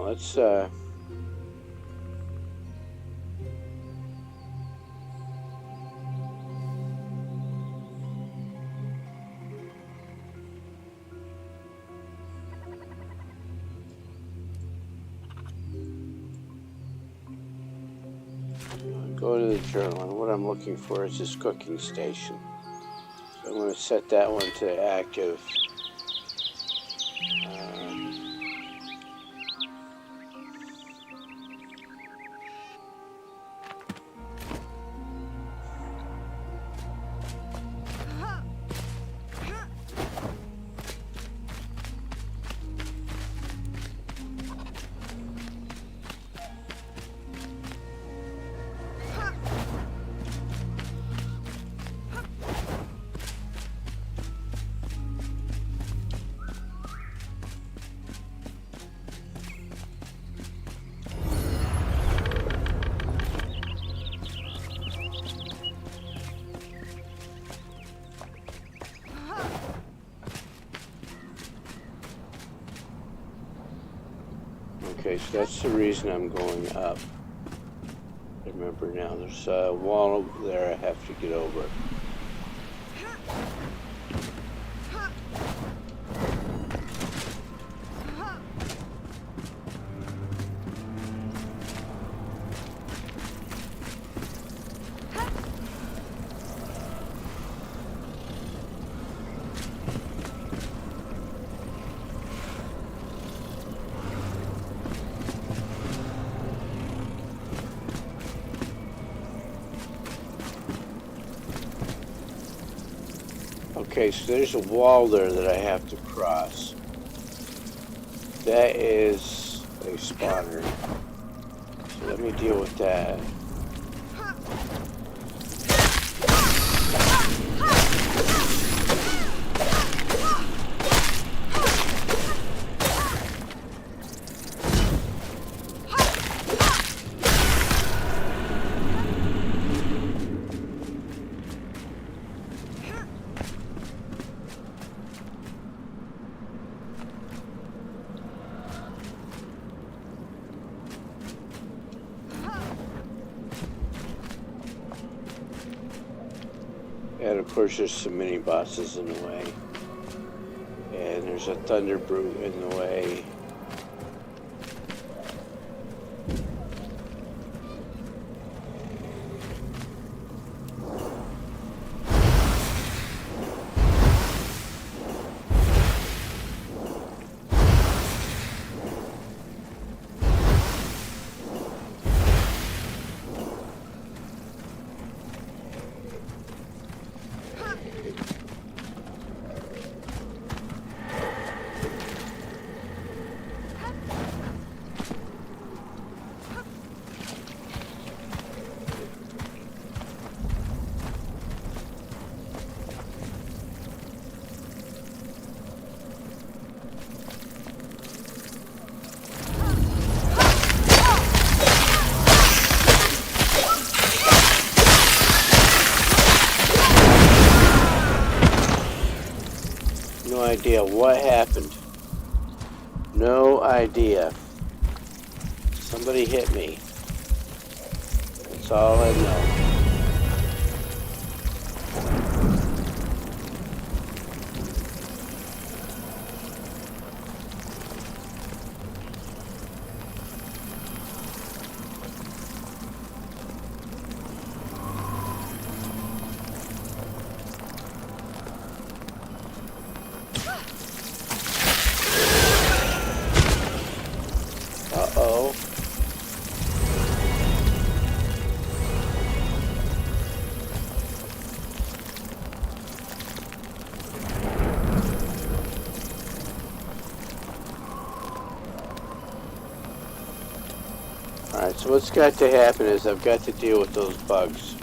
let's go to the journal, and what I'm looking for is this cooking station. So I'm going to set that one to active. Okay, so that's the reason I'm going up. I remember now, there's a wall over there I have to get over. Okay, so there's a wall there that I have to cross. That is a spawner. So let me deal with that. And of course there's some mini bosses in the way. And there's a thunder brute in the way. No idea what happened. No idea. Somebody hit me. That's all I know. Uh-oh. Alright, so what's got to happen is I've got to deal with those bugs.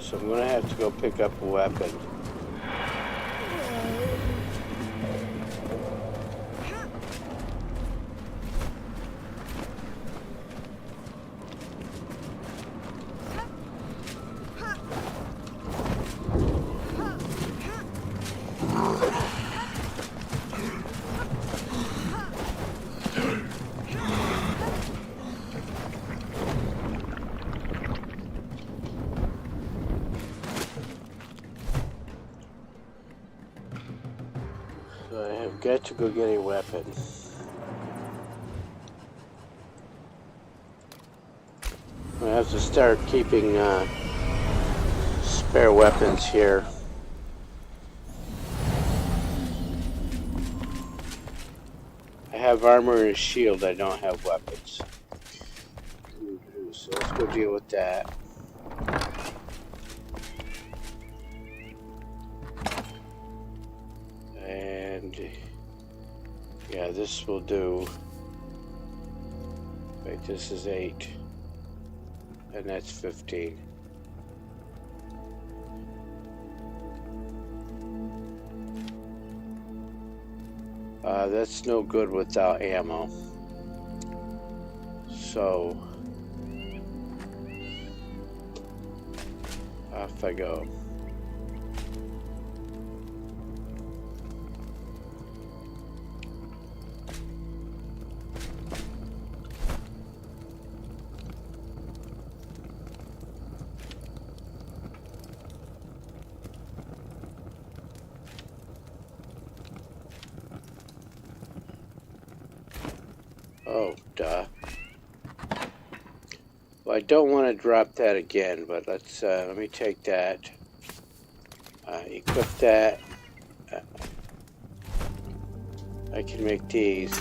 So I'm gonna have to go pick up a weapon. So I have got to go get a weapon. I have to start keeping spare weapons here. I have armor and a shield, I don't have weapons. So let's go deal with that. And yeah, this will do. Wait, this is 8. And that's 15. That's no good without ammo. So off I go. Oh, duh. Well, I don't want to drop that again, but let's, let me take that. Equip that. I can make these.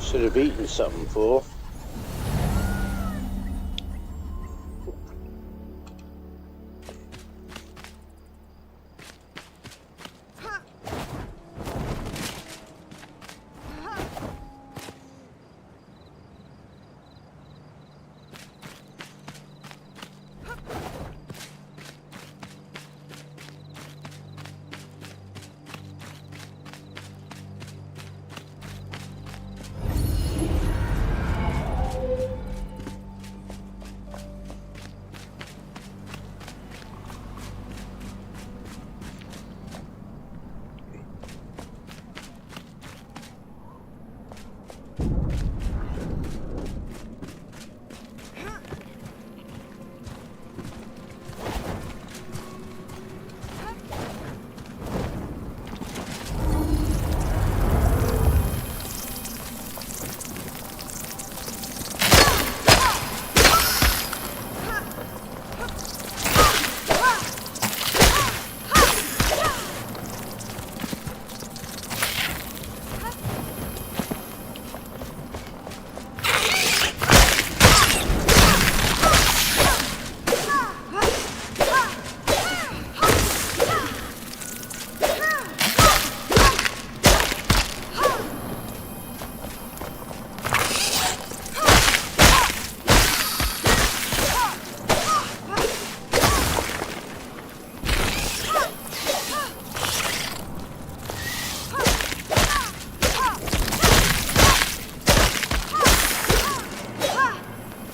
Should have eaten something, fool.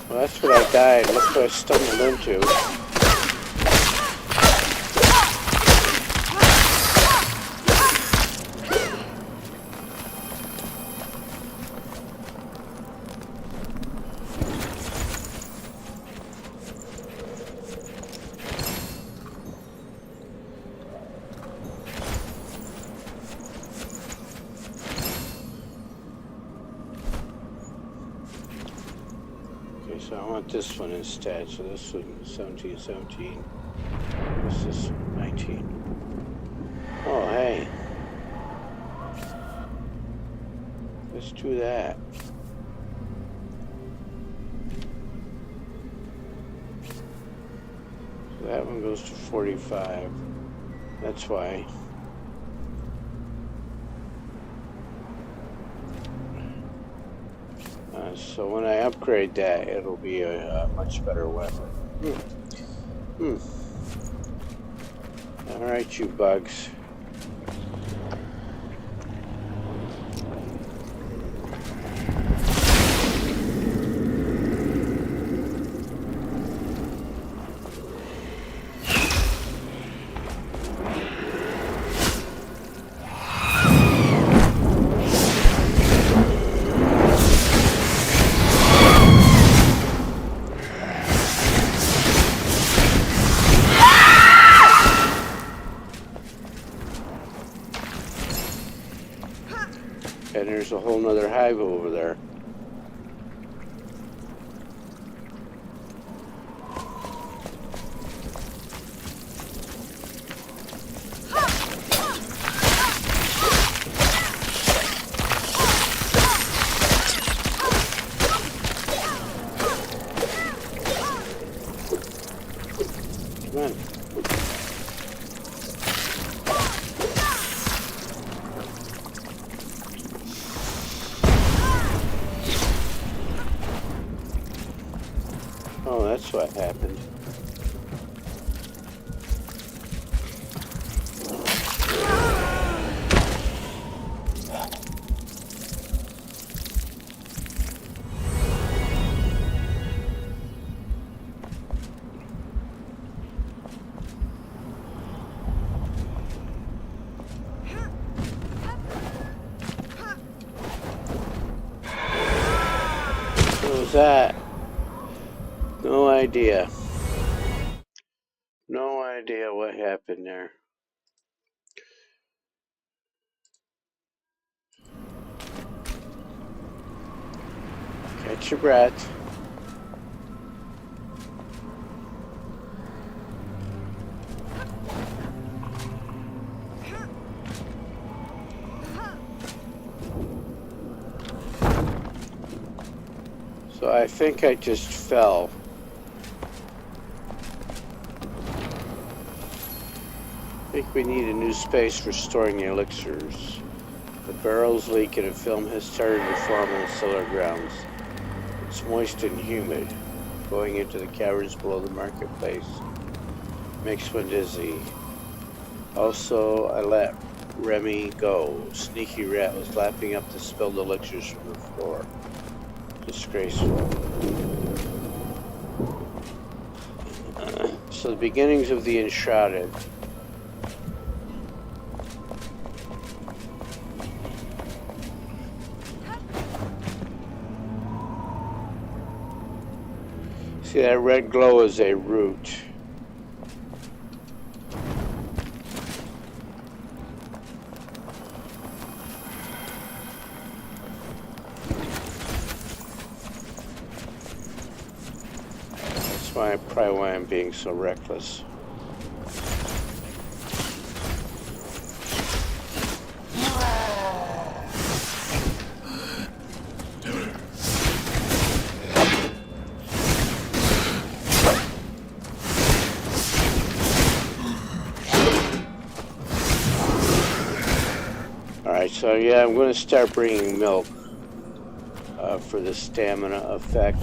Well, that's what I died. Look what I stumbled into. So I want this one instead. So this one is 17, 17. What's this one? 19. Oh, hey. let's do that. So that one goes to 45. That's why. So when I upgrade that, it'll be a much better weapon. All right, you bugs. And there's a whole nother hive over there. Come on. Oh, that's what happened. What was that? No idea. No idea what happened there. Catch your breath. So I think I just fell. I think we need a new space for storing the elixirs. The barrels leak and a film has started to form on the cellar grounds. It's moist and humid. Going into the caverns below the marketplace makes one dizzy. Also, I let Remy go. Sneaky rat was lapping up the spilled elixirs from the floor. Disgraceful. So the beginnings of the Enshrouded. See, that red glow is a root. That's probably why I'm being so reckless. Alright, so yeah, I'm going to start bringing milk for the stamina effect.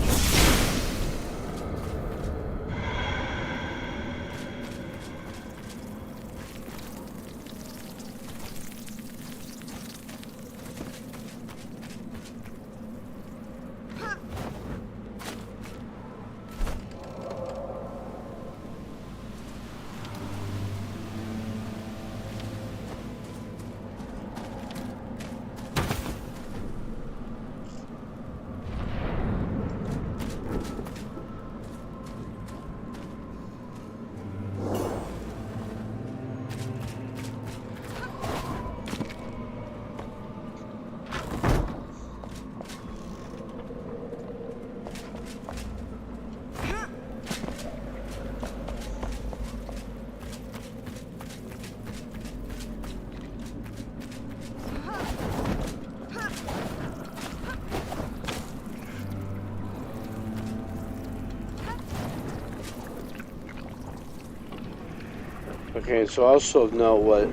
Okay, so also note what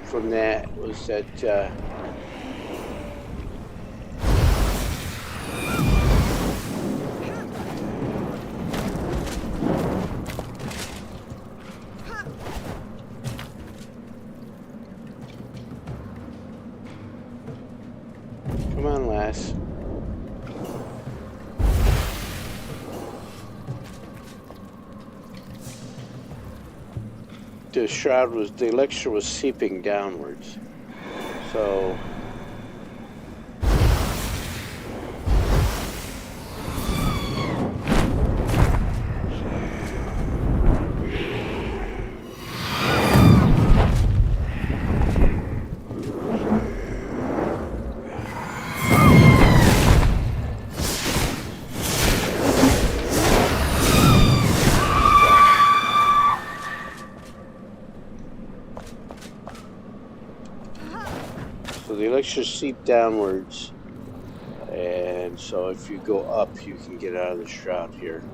from that was that come on, lass. The elixir was seeping downwards. So the elixir seep downwards, and so if you go up, you can get out of the shroud here.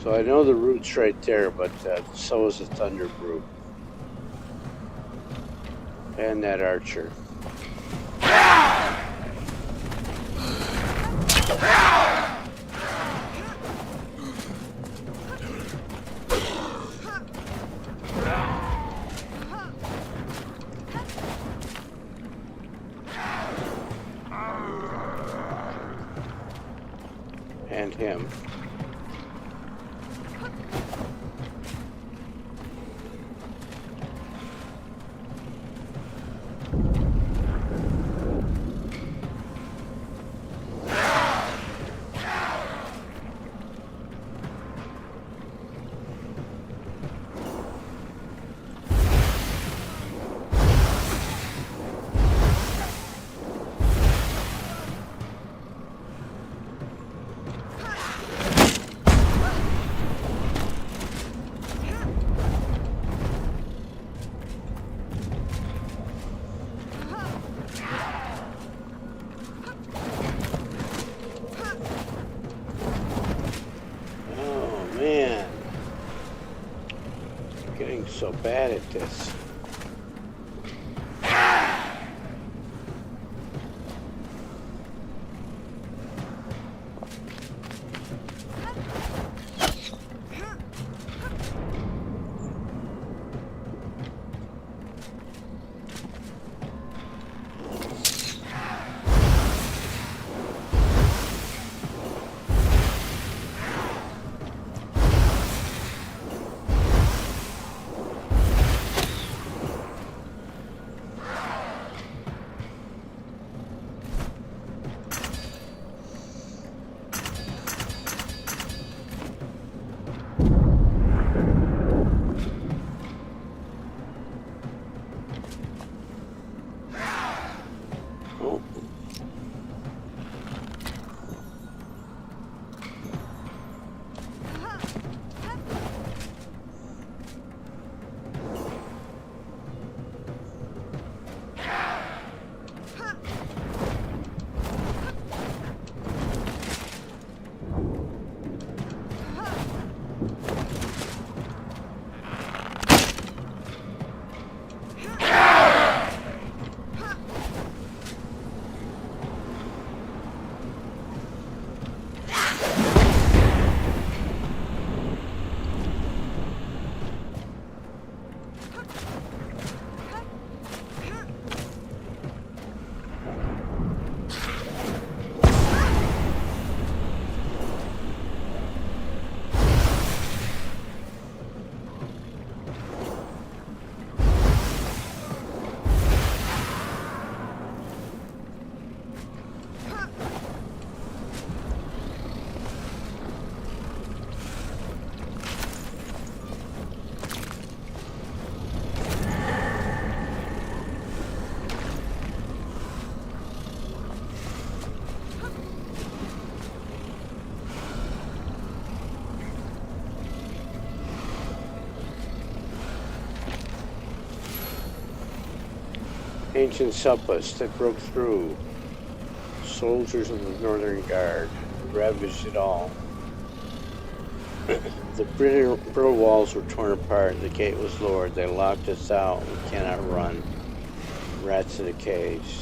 So I know the route's right there, but so is the Thunder Brew. And that archer. And him. So bad at this. ancient suppus that broke through. Soldiers of the Northern Guard ravaged it all. The brittle walls were torn apart. The gate was lowered. They locked us out. We cannot run. Rats in a cage.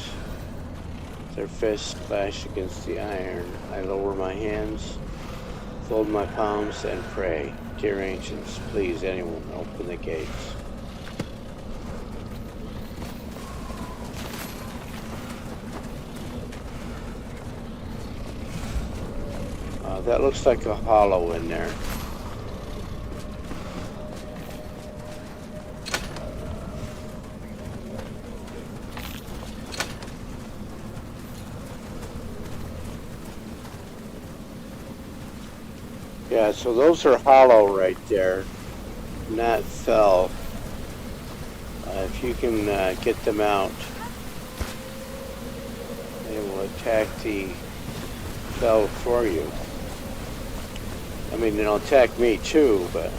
Their fists clash against the iron. I lower my hands, fold my palms, and pray. Dear ancients, please, anyone, open the gates. That looks like a hollow in there. Yeah, so those are hollow right there, not fell. If you can get them out, they will attack the fell for you. I mean, they'll attack me too, but...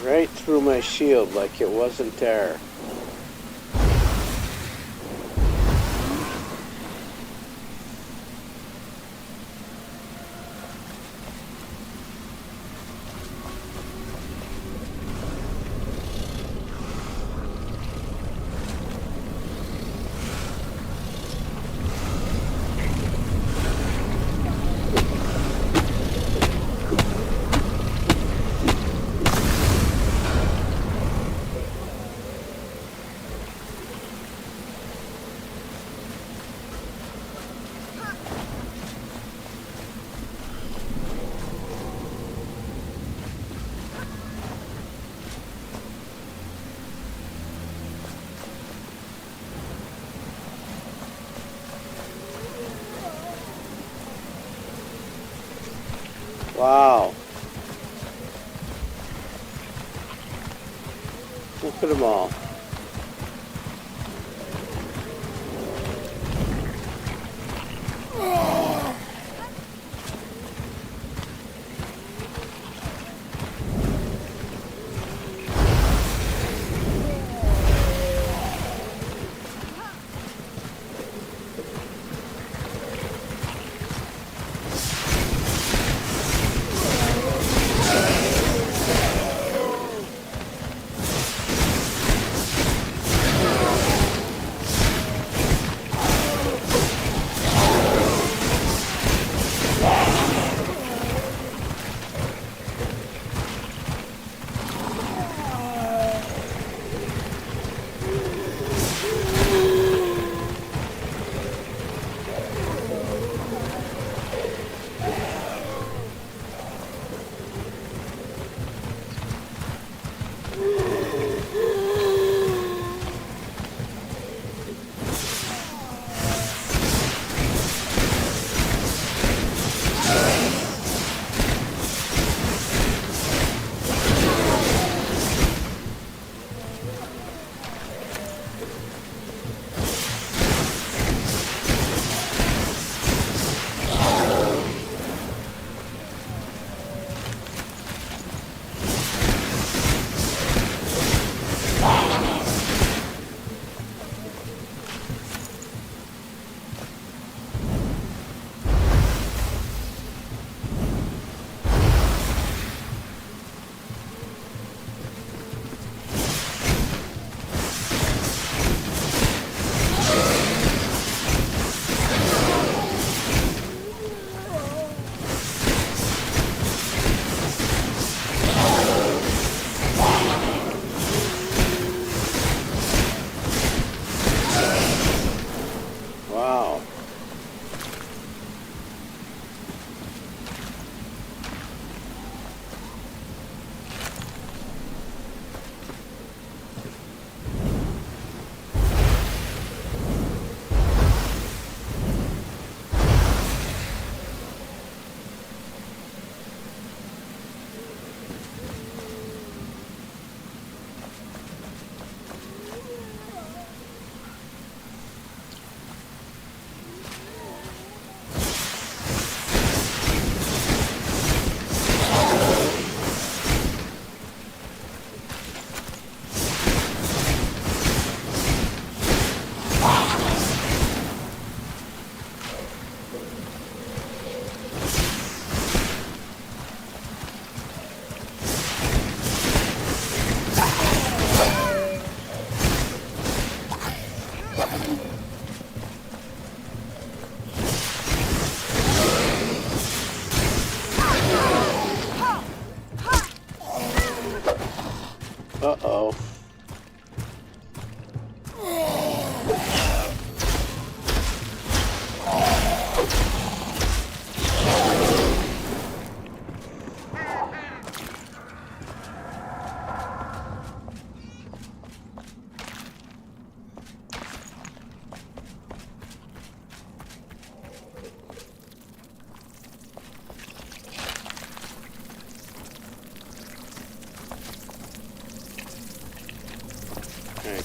right through my shield like it wasn't there. Wow. Look at them all.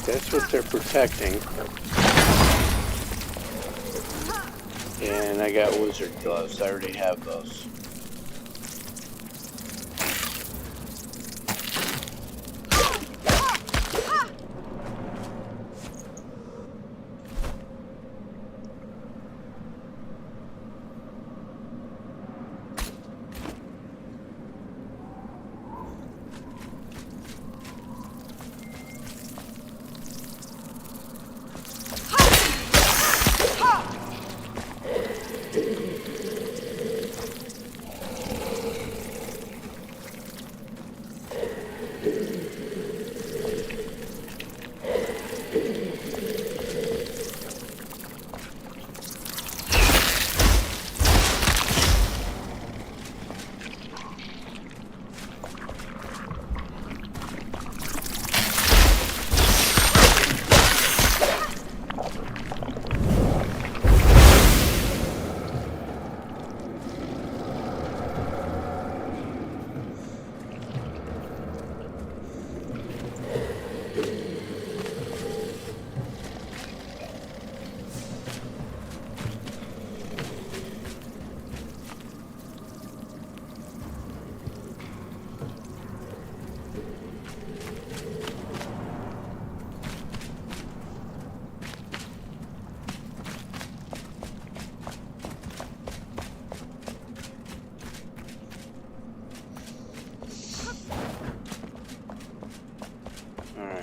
That's what they're protecting. And I got wizard gloves. I already have those.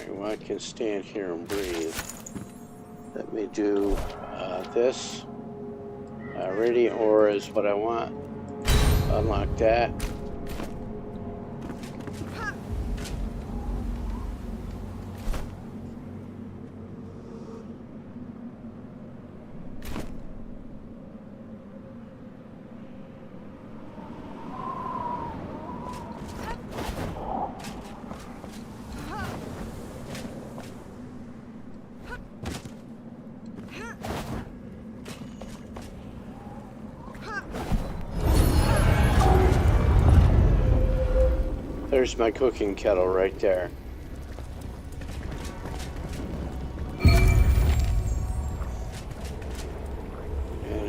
Well, I can stand here and breathe. Let me do this. Radiant aura is what I want. Unlock that. There's my cooking kettle right there. And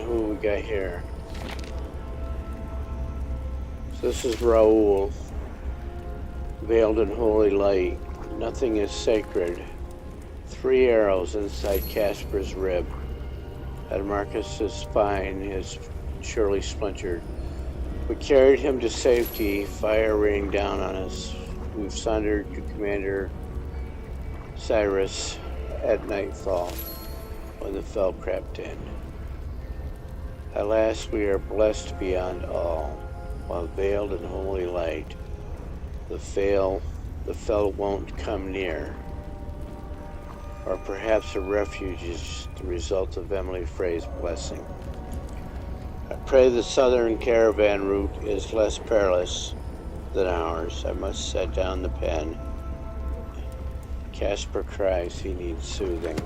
who we got here? So this is Raoul, veiled in holy light. Nothing is sacred. 3 arrows inside Casper's rib. At Marcus's spine is surely splintered. We carried him to safety, fire raining down on us. We've sundered to Commander Cyrus at nightfall when the fell crept in. At last we are blessed beyond all, while veiled in holy light. The fell won't come near. Or perhaps a refuge is the result of Emily Frey's blessing. I pray the southern caravan route is less perilous than ours. I must set down the pen. Casper cries he needs soothing.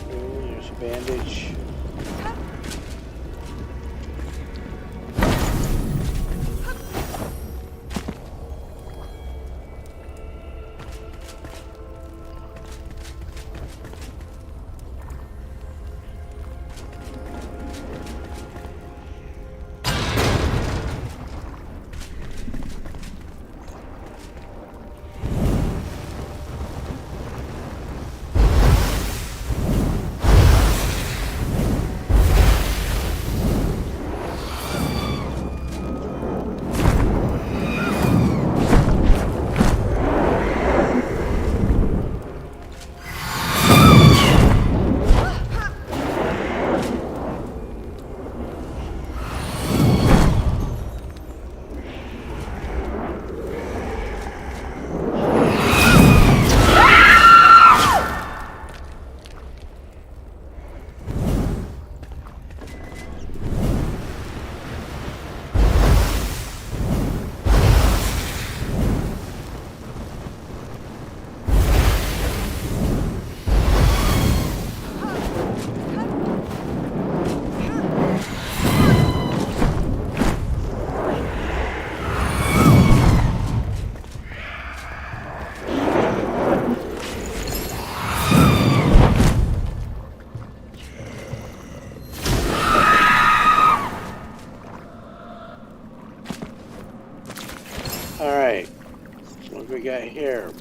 There's a bandage.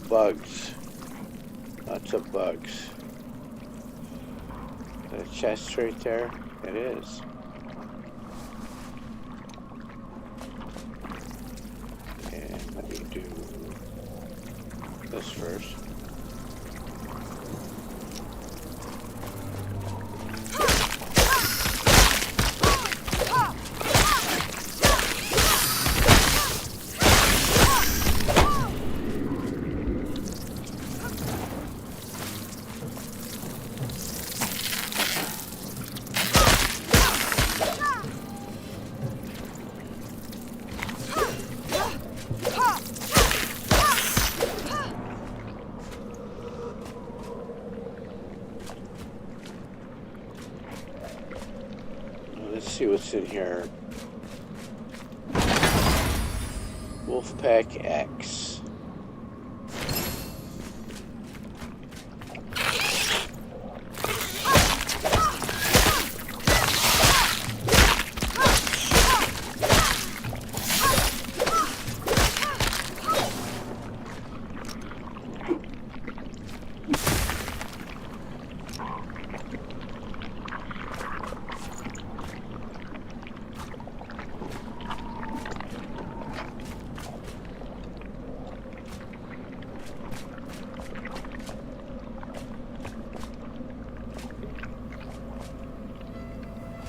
bugs. Lots of bugs. The chest right there? It is. And let me do this first. Let's see what's in here. Wolfpack X.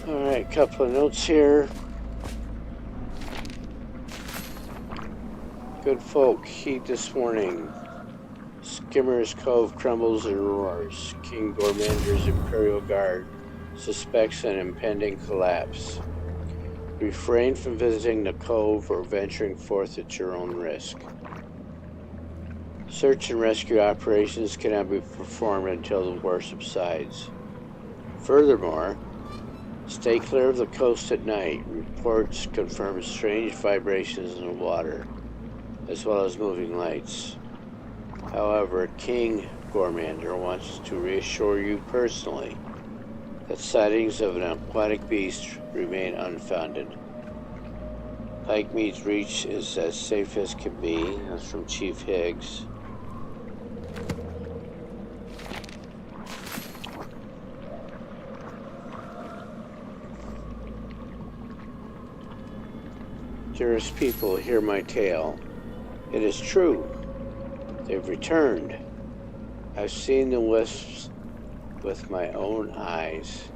Alright, couple of notes here. Good folk, heed this warning. Skimmer's Cove crumbles and roars. King Gormander's Imperial Guard suspects an impending collapse. Refrain from visiting the cove or venturing forth at your own risk. Search and rescue operations cannot be performed until the war subsides. Furthermore, stay clear of the coast at night. Reports confirm strange vibrations in the water, as well as moving lights. However, King Gormander wants to reassure you personally that sightings of an aquatic beast remain unfounded. Pike Mead's Reach is as safe as can be. That's from Chief Higgs. Dearest people, hear my tale. It is true. They've returned. I've seen the wisps with my own eyes.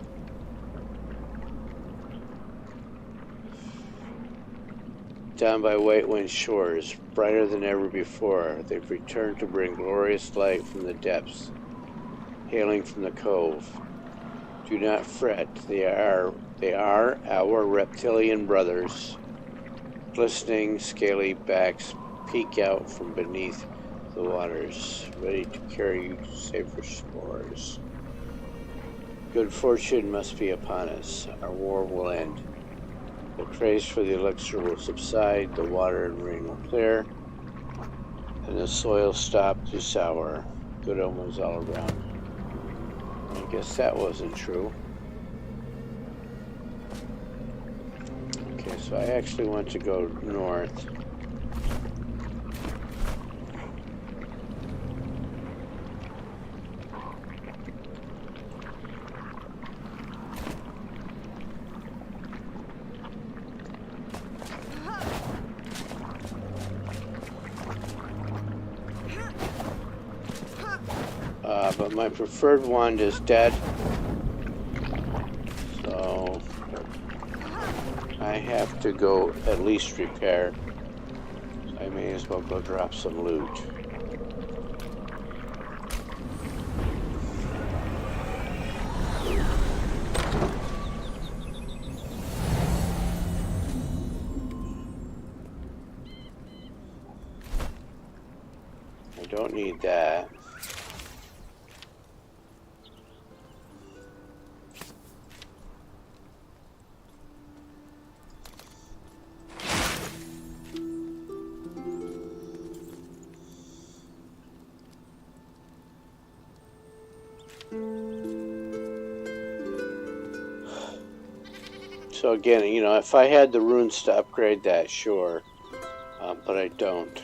Down by White Wind shores, brighter than ever before, they've returned to bring glorious light from the depths, hailing from the cove. Do not fret, they are our reptilian brothers. Glistening, scaly backs peek out from beneath the waters, ready to carry you to safer shores. Good fortune must be upon us. Our war will end. The craze for the elixir will subside, the water and rain will clear, and the soil stop to sour. Good omens all around. I guess that wasn't true. Okay, so I actually want to go north. But my preferred wand is dead, so I have to go at least repair. I may as well go drop some loot. I don't need that. So again, you know, if I had the runes to upgrade that, sure, but I don't.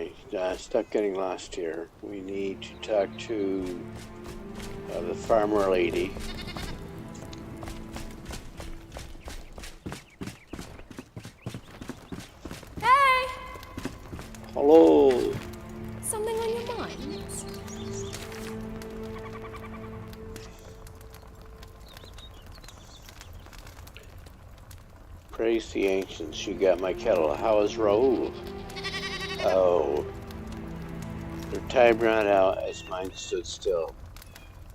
Alright, stop getting lost here. We need to talk to the farmer lady. Hey! Hello! Something on your mind? Praise the ancients, you got my kettle. How is Raoul? Oh. Their time ran out as mine stood still.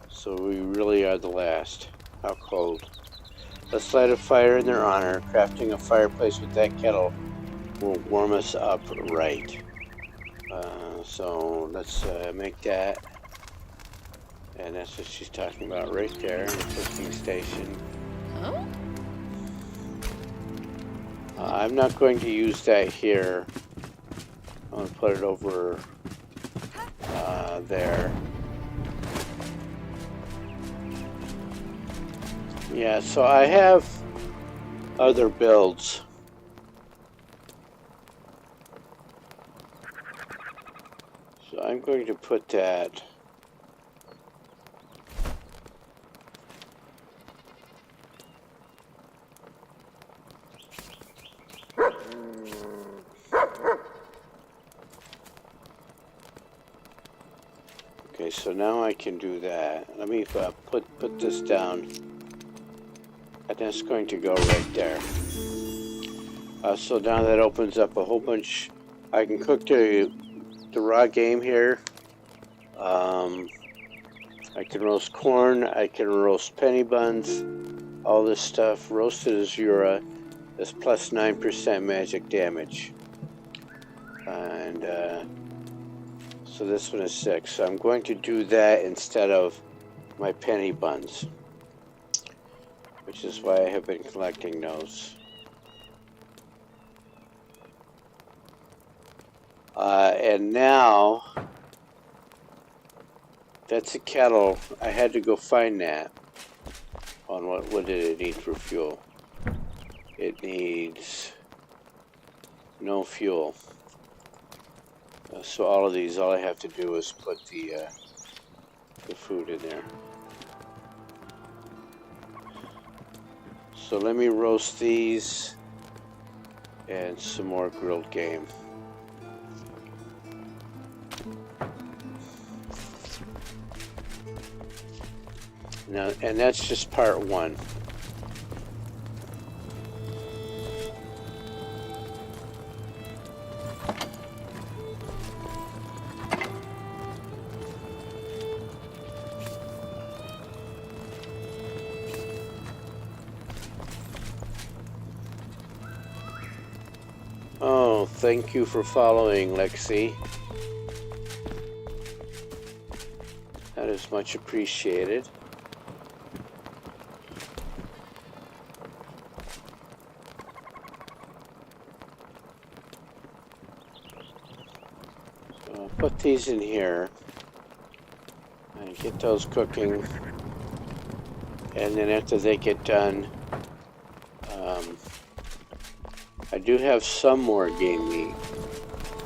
So we really are the last. How cold. Let's light a fire in their honor. Crafting a fireplace with that kettle will warm us up right. So let's make that. And that's what she's talking about right there in the cooking station. Huh? I'm not going to use that here. I'm going to put it over there. Yeah, so I have other builds. So I'm going to put that okay, so now I can do that. Let me put this down. And that's going to go right there. So now that opens up a whole bunch. I can cook the raw game here. I can roast corn. I can roast penny buns. All this stuff. Roasted Azura is plus 9% magic damage. And so this one is 6. So I'm going to do that instead of my penny buns, which is why I have been collecting those. And now, that's a kettle. I had to go find that. On what did it need for fuel? It needs no fuel. So all of these, all I have to do is put the food in there. So let me roast these and some more grilled game. Now, and that's just part 1. Oh, thank you for following, Lexi. That is much appreciated. So I'll put these in here and get those cooking. And then after they get done, I do have some more game meat,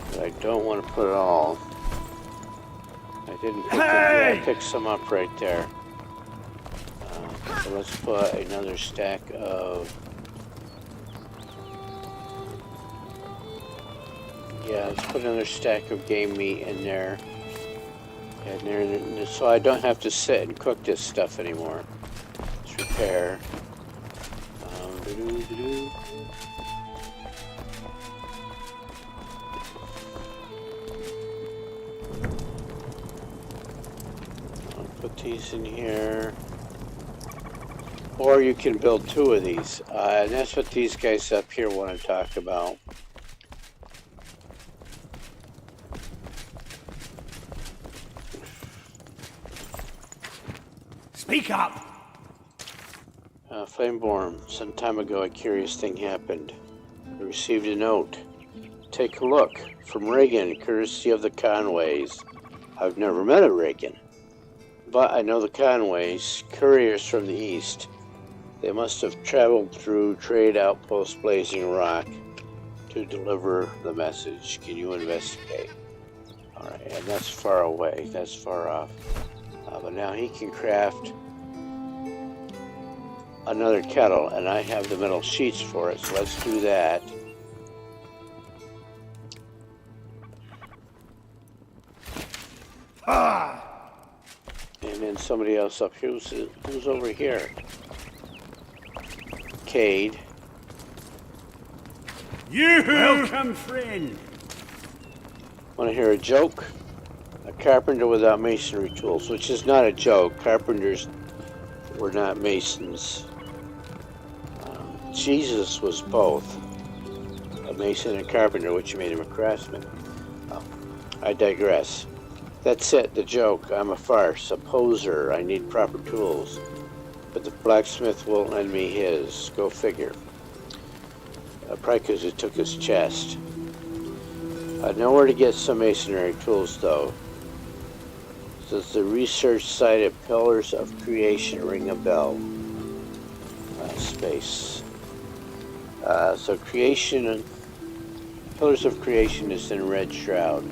but I don't want to put it all. I didn't pick it. Yeah, I picked some up right there. So let's put another stack of... Yeah, let's put another stack of game meat in there. And there, so I don't have to sit and cook this stuff anymore. Let's repair. Put these in here, or you can build 2 of these, and that's what these guys up here want to talk about. Speak up! Flameborn, some time ago a curious thing happened. I received a note. Take a look, from Reagan, courtesy of the Conways. I've never met a Reagan. But I know the Conways, couriers from the east. They must have traveled through trade outpost Blazing Rock to deliver the message. Can you investigate? Alright, and that's far away. That's far off. But now he can craft another kettle, and I have the metal sheets for it, so let's do that. And then somebody else up here. Who's over here? Cade. You welcome, friend. Want to hear a joke? A carpenter without masonry tools, which is not a joke. Carpenters were not masons. Jesus was both a mason and a carpenter, which made him a craftsman. I digress. That's it, the joke. I'm a farce, a poser. I need proper tools. But the blacksmith won't lend me his. Go figure. Probably because it took his chest. I know where to get some masonry tools, though. Does the research site at Pillars of Creation ring a bell? Space. So creation, Pillars of Creation is in Red Shroud.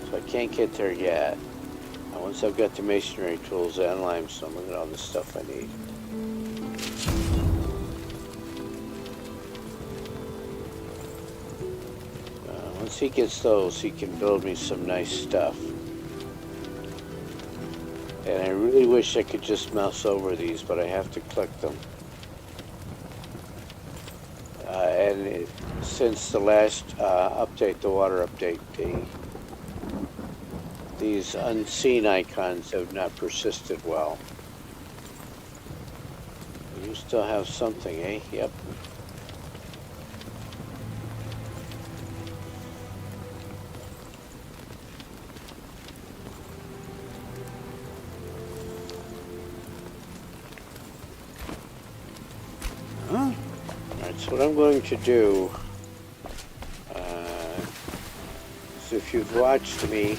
So I can't get there yet. Once I've got the masonry tools and limestone, look at all the stuff I need. Once he gets those, he can build me some nice stuff. And I really wish I could just mouse over these, but I have to click them. Since the last update, the water update, these unseen icons have not persisted well. You still have something, eh? Yep. Alright, so what I'm going to do is, if you've watched me,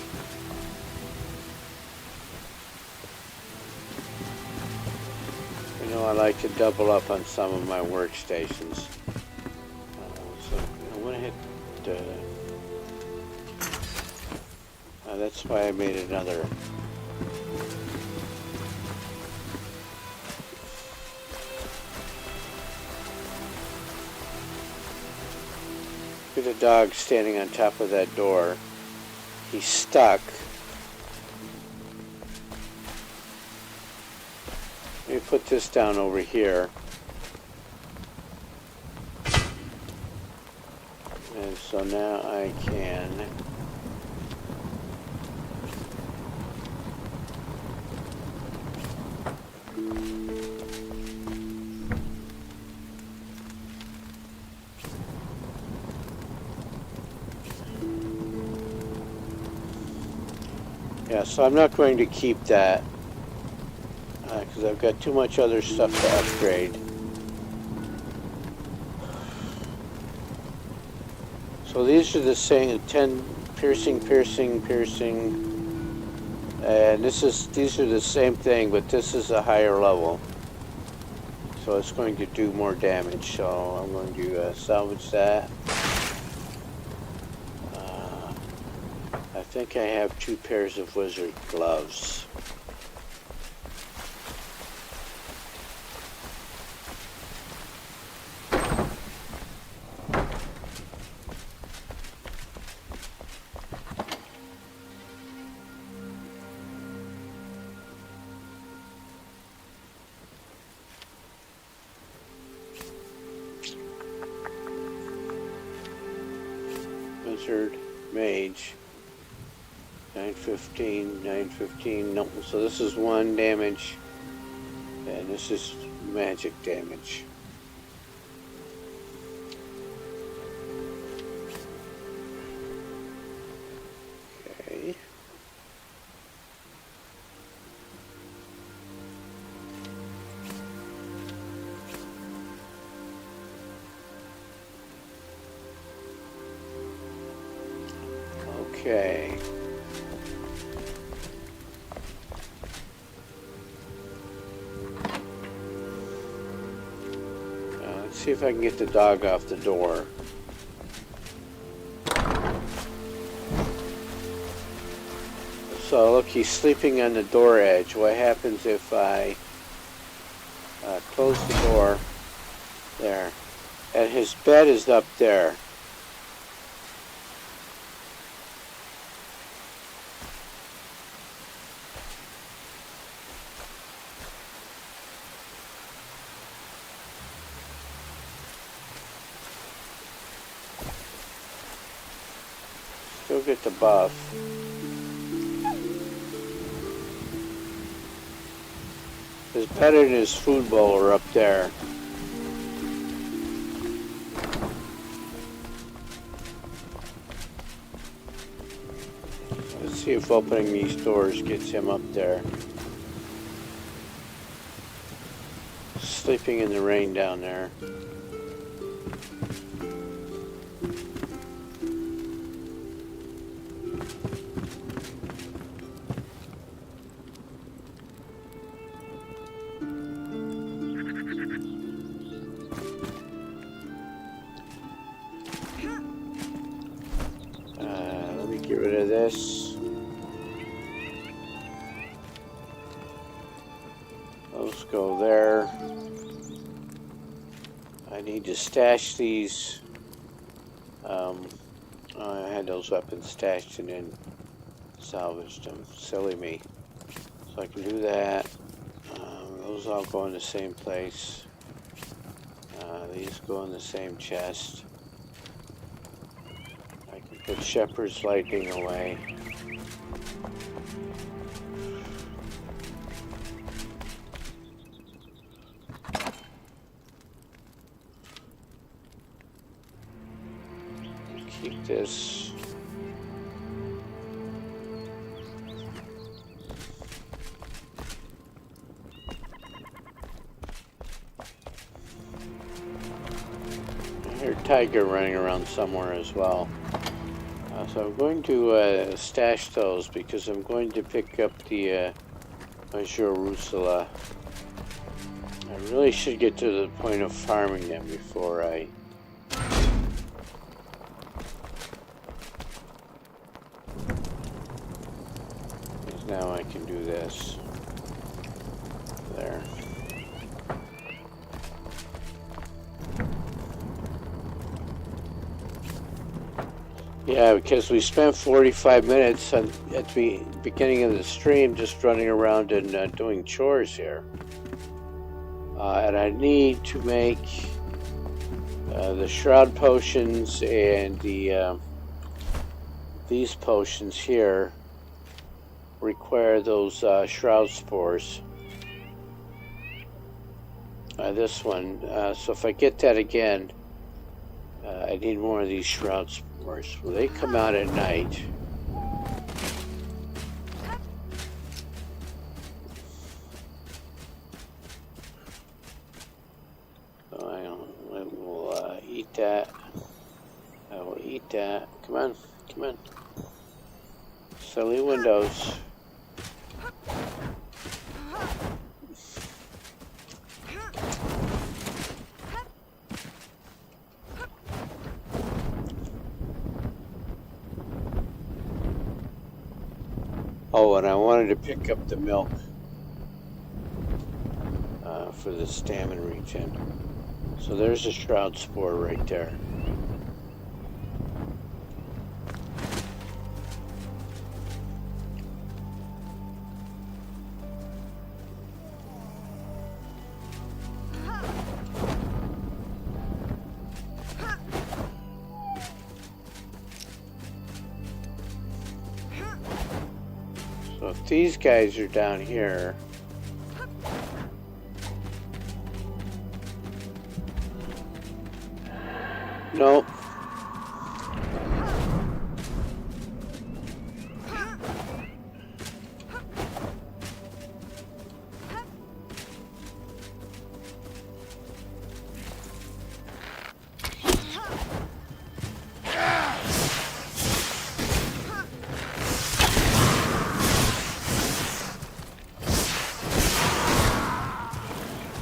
you know I like to double up on some of my workstations. So I went ahead. That's why I made another. Look at the dog standing on top of that door. He's stuck. Let me put this down over here. And so now I can so I'm not going to keep that because I've got too much other stuff to upgrade. So these are the same 10 piercing, and these are the same thing, but this is a higher level. So it's going to do more damage. So I'm going to salvage that. I think I have 2 pairs of wizard gloves. Wizard, mage. 915, no, so this is 1 damage, and this is magic damage. Okay. Okay. See if I can get the dog off the door. So look, he's sleeping on the door edge. What happens if I close the door there, and his bed is up there? Still get the buff. His bed and his food bowl are up there. Let's see if opening these doors gets him up there. Sleeping in the rain down there. Let me get rid of this. Those go there. I need to stash these. I had those weapons stashed and then salvaged them. Silly me. So I can do that. Those all go in the same place. These go in the same chest. I can put Shepherd's Lightning away. Keep this. I hear Tiger running around somewhere as well. So I'm going to stash those because I'm going to pick up the Monsieur Rusula. I really should get to the point of farming them before I... Because now I can do this. There. Yeah, because we spent 45 minutes at the beginning of the stream just running around and doing chores here. And I need to make the Shroud potions and the these potions here require those Shroud spores. This one. So if I get that again, I need more of these Shroud spores. Well, they come out at night. So I will eat that. I will eat that. Come on, come on. Silly windows. Oh, and I wanted to pick up the milk for the stamina regen. So there's a Shroud spore right there. So if these guys are down here, nope.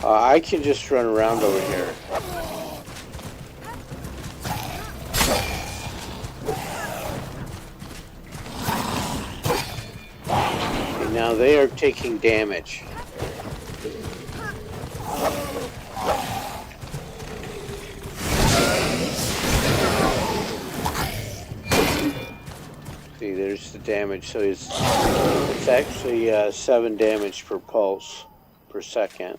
I can just run around over here. now they are taking damage. See, there's the damage. So it's actually 7 damage per pulse per second.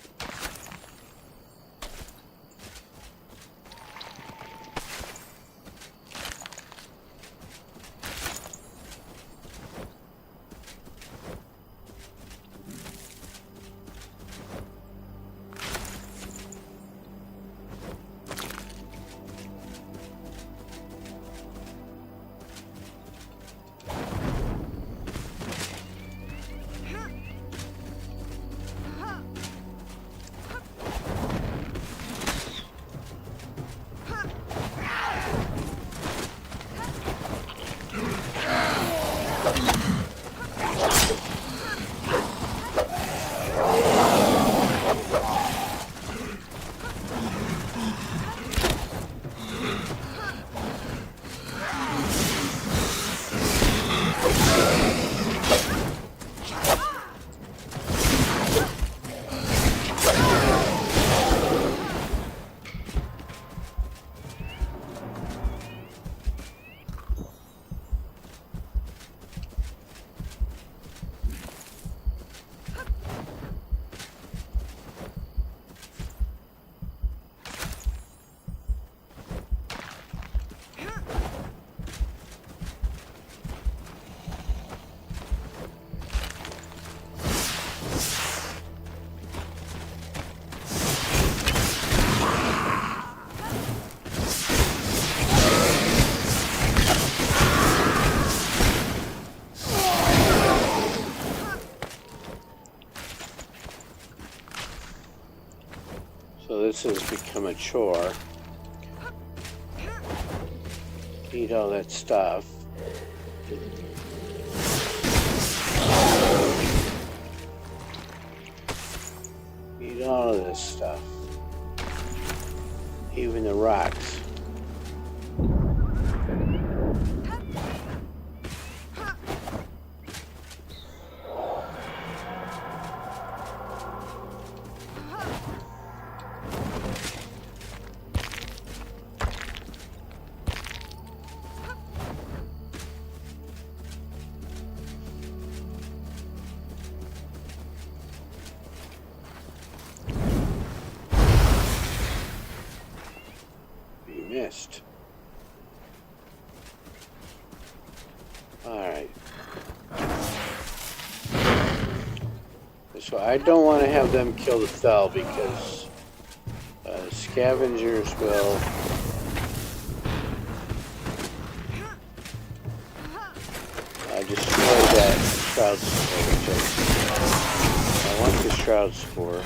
So this has become a chore. Eat all that stuff. Eat all of this stuff. Even the rocks. Missed. Alright. So I don't want to have them kill the fell because scavengers will destroy that shroud spore, which I want the shroud spore.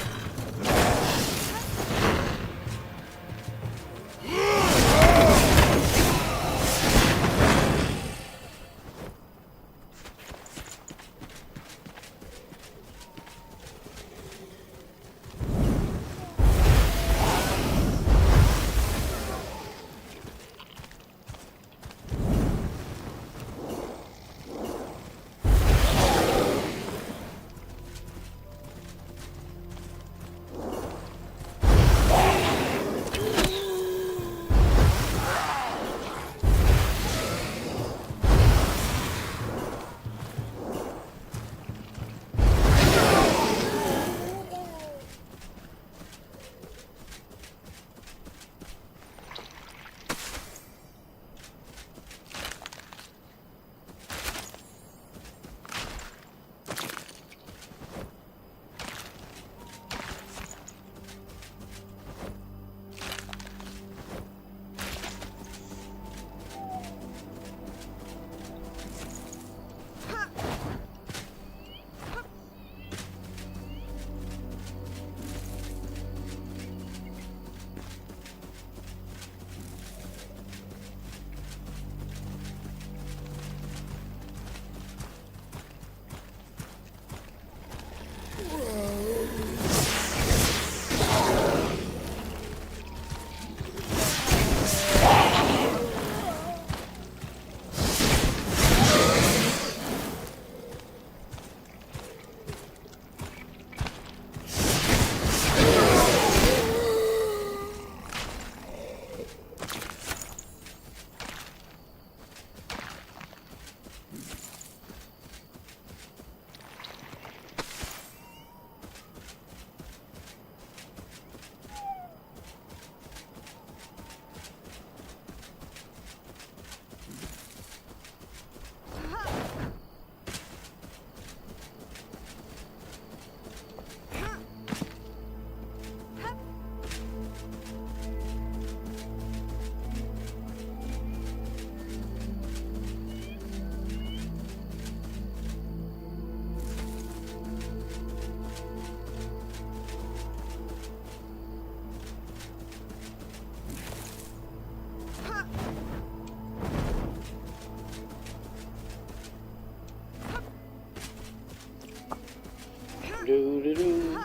Doo-doo-doo.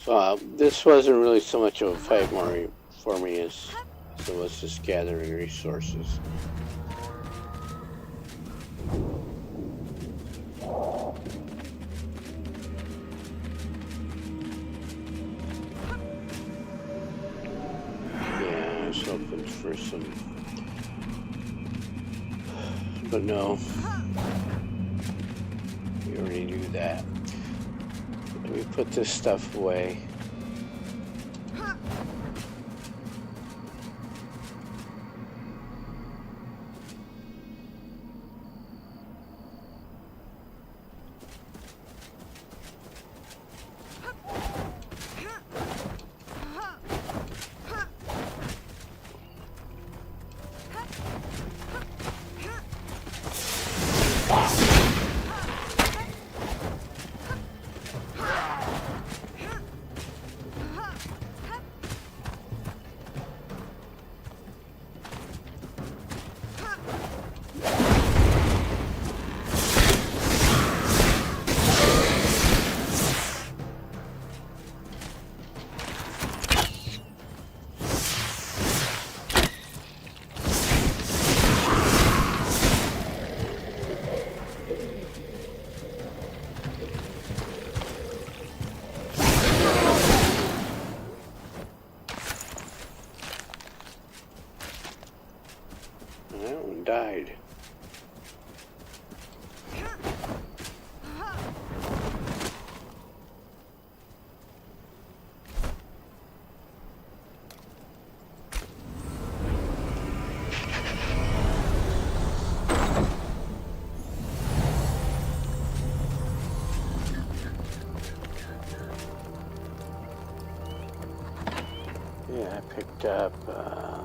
So this wasn't really so much of a fight for me as it was just gathering resources. Yeah, I was hoping for some, but no. We already knew that. Let me put this stuff away. That one died. Yeah, I picked up that.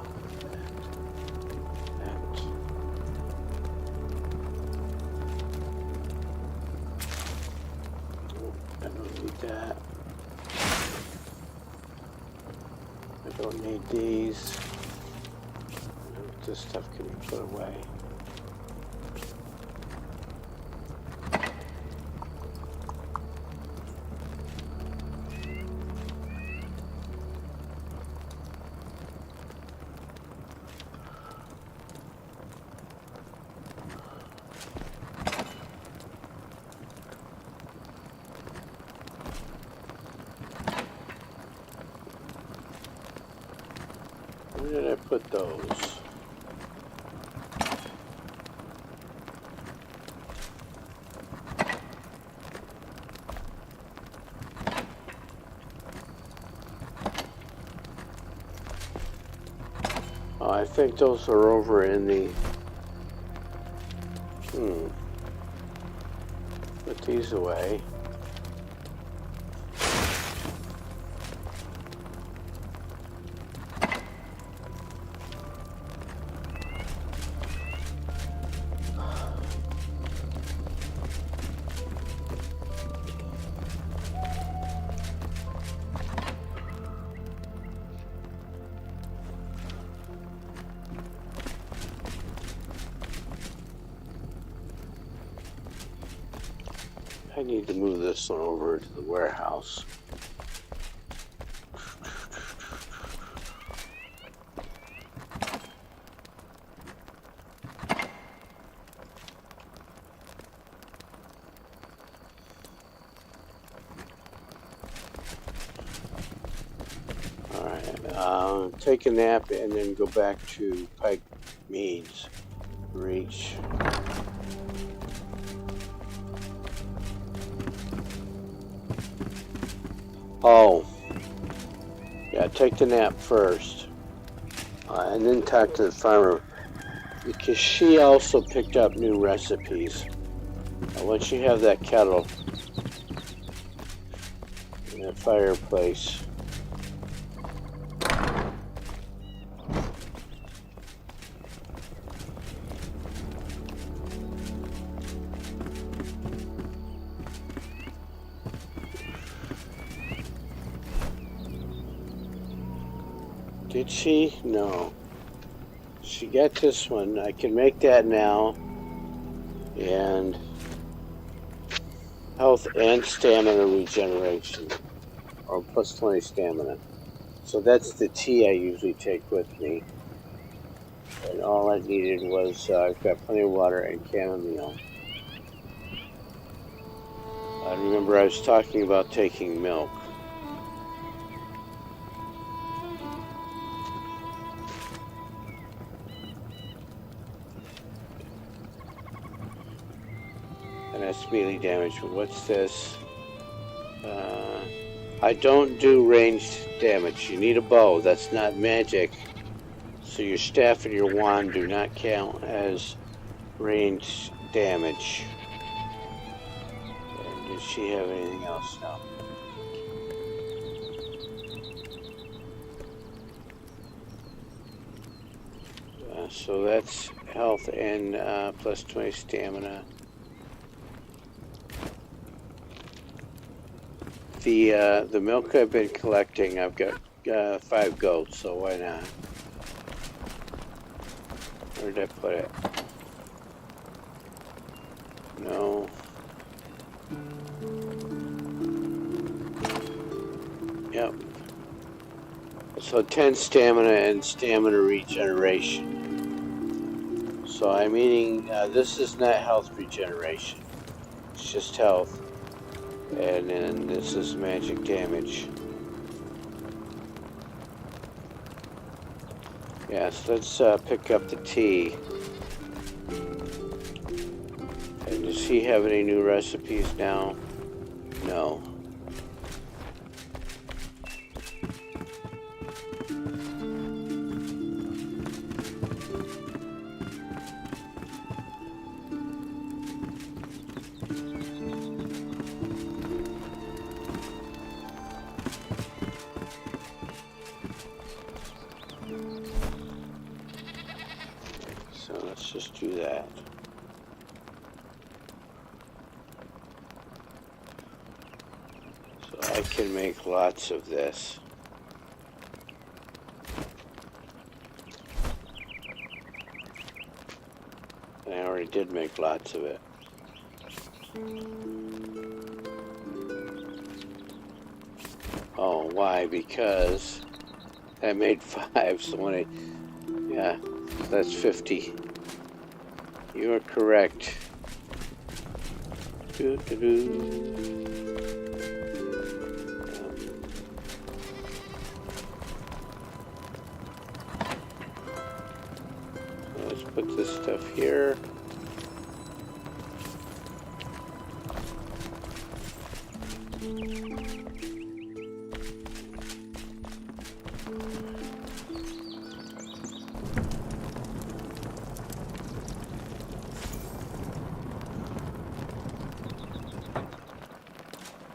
I don't need that. I don't need these. This stuff can be put away. put those? Oh, I think those are over in the... Put these away. I need to move this one over to the warehouse. Alright, take a nap and then go back to Pike Meads Reach. Oh, yeah, take the nap first, and then talk to the farmer, because she also picked up new recipes. Once you have that kettle, and that fireplace, did she? No. She got this one. I can make that now. And health and stamina regeneration. Or plus 20 stamina. So that's the tea I usually take with me. And all I needed was, I've got plenty of water and chamomile. I remember I was talking about taking milk. And that's melee damage, but what's this? I don't do ranged damage. You need a bow. That's not magic. So your staff and your wand do not count as ranged damage. And does she have anything else? No. So that's health and plus 20 stamina. The milk I've been collecting, I've got 5 goats, so why not? Where did I put it? No. Yep. So 10 stamina and stamina regeneration. So I'm eating, this is not health regeneration. It's just health. And then this is magic damage. Yes, let's pick up the tea. And does he have any new recipes now? No. So let's just do that. So I can make lots of this. And I already did make lots of it. Oh, why? Because I made 5, so when I, yeah, that's 50. You are correct. Let's put this stuff here.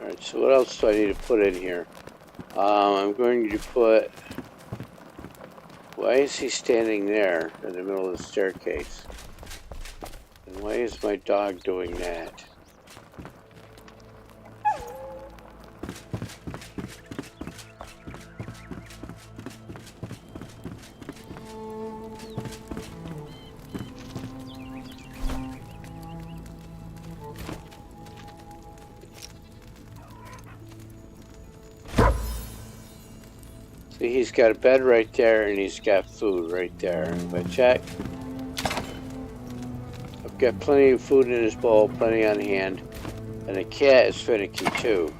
Alright, so what else do I need to put in here? I'm going to put... Why is he standing there in the middle of the staircase? And why is my dog doing that? See, he's got a bed right there and he's got food right there. But check. I've got plenty of food in his bowl, plenty on hand. And the cat is finicky too.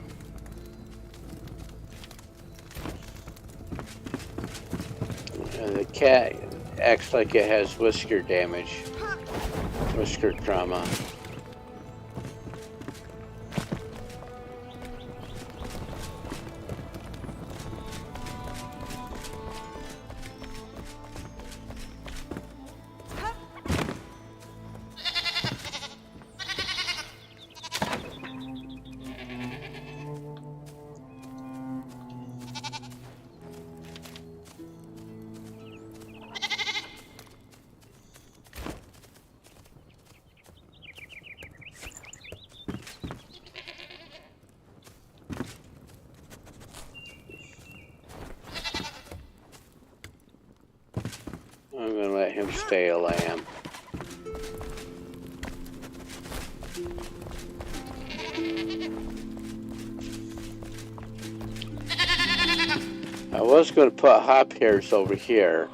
And the cat acts like it has whisker damage. Whisker trauma. I'm gonna let him stay a lamb. I was gonna put hop hairs over here.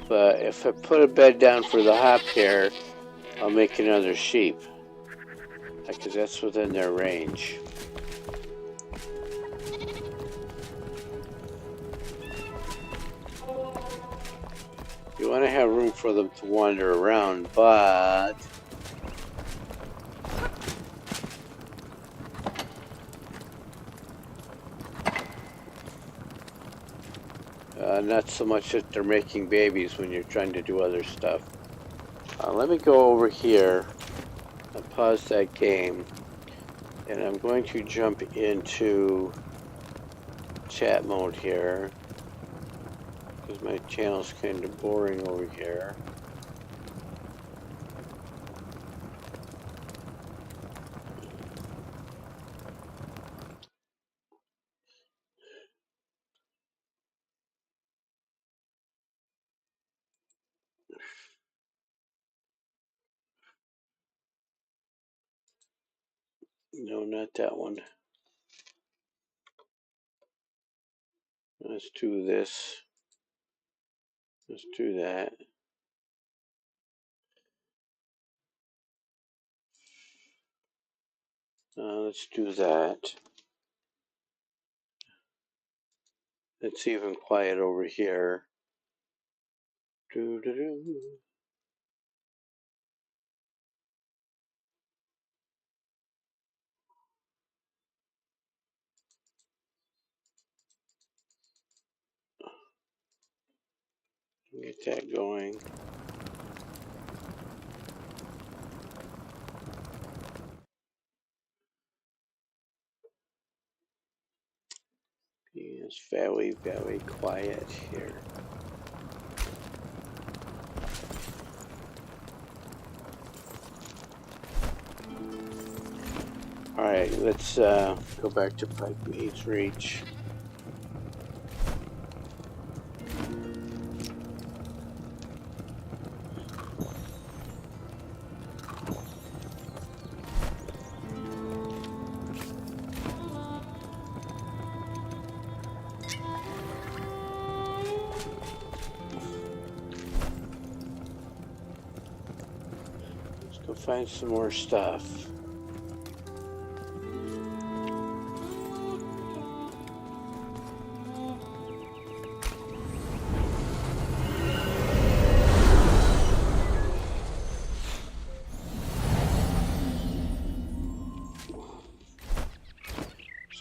But if I put a bed down for the hop hair, I'll make another sheep. Because that's within their range. You want to have room for them to wander around, but not so much that they're making babies when you're trying to do other stuff. Let me go over here and pause that game, and I'm going to jump into chat mode here because my channel's kind of boring over here. No, not that one. Let's do this. Let's do that. Let's do that. It's even quiet over here. Doo-doo-doo. Get that going. It's very, very quiet here. Alright, let's go back to Pipe Meets Reach. Go find some more stuff.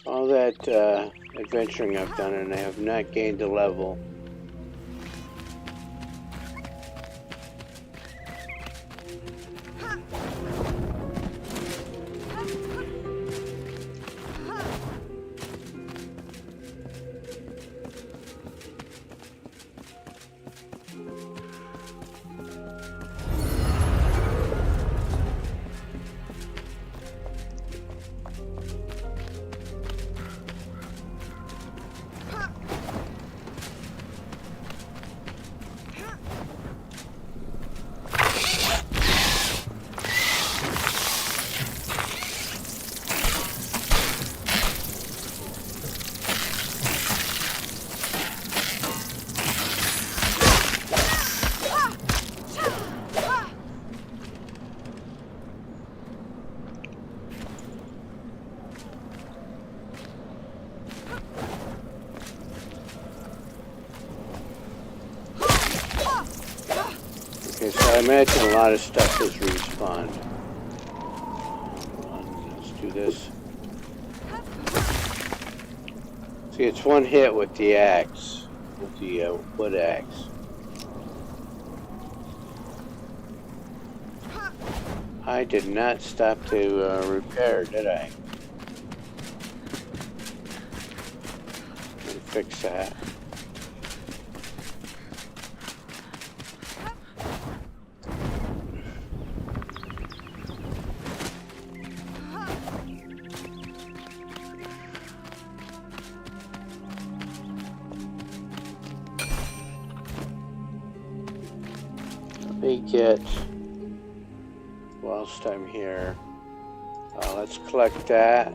all that adventuring I've done, and I have not gained a level. Okay, so I imagine a lot of stuff is respawned. Let's do this. See, it's one hit with the axe, with the wood axe. I did not stop to repair, did I? Let me fix that. Let me get, whilst I'm here, let's collect that.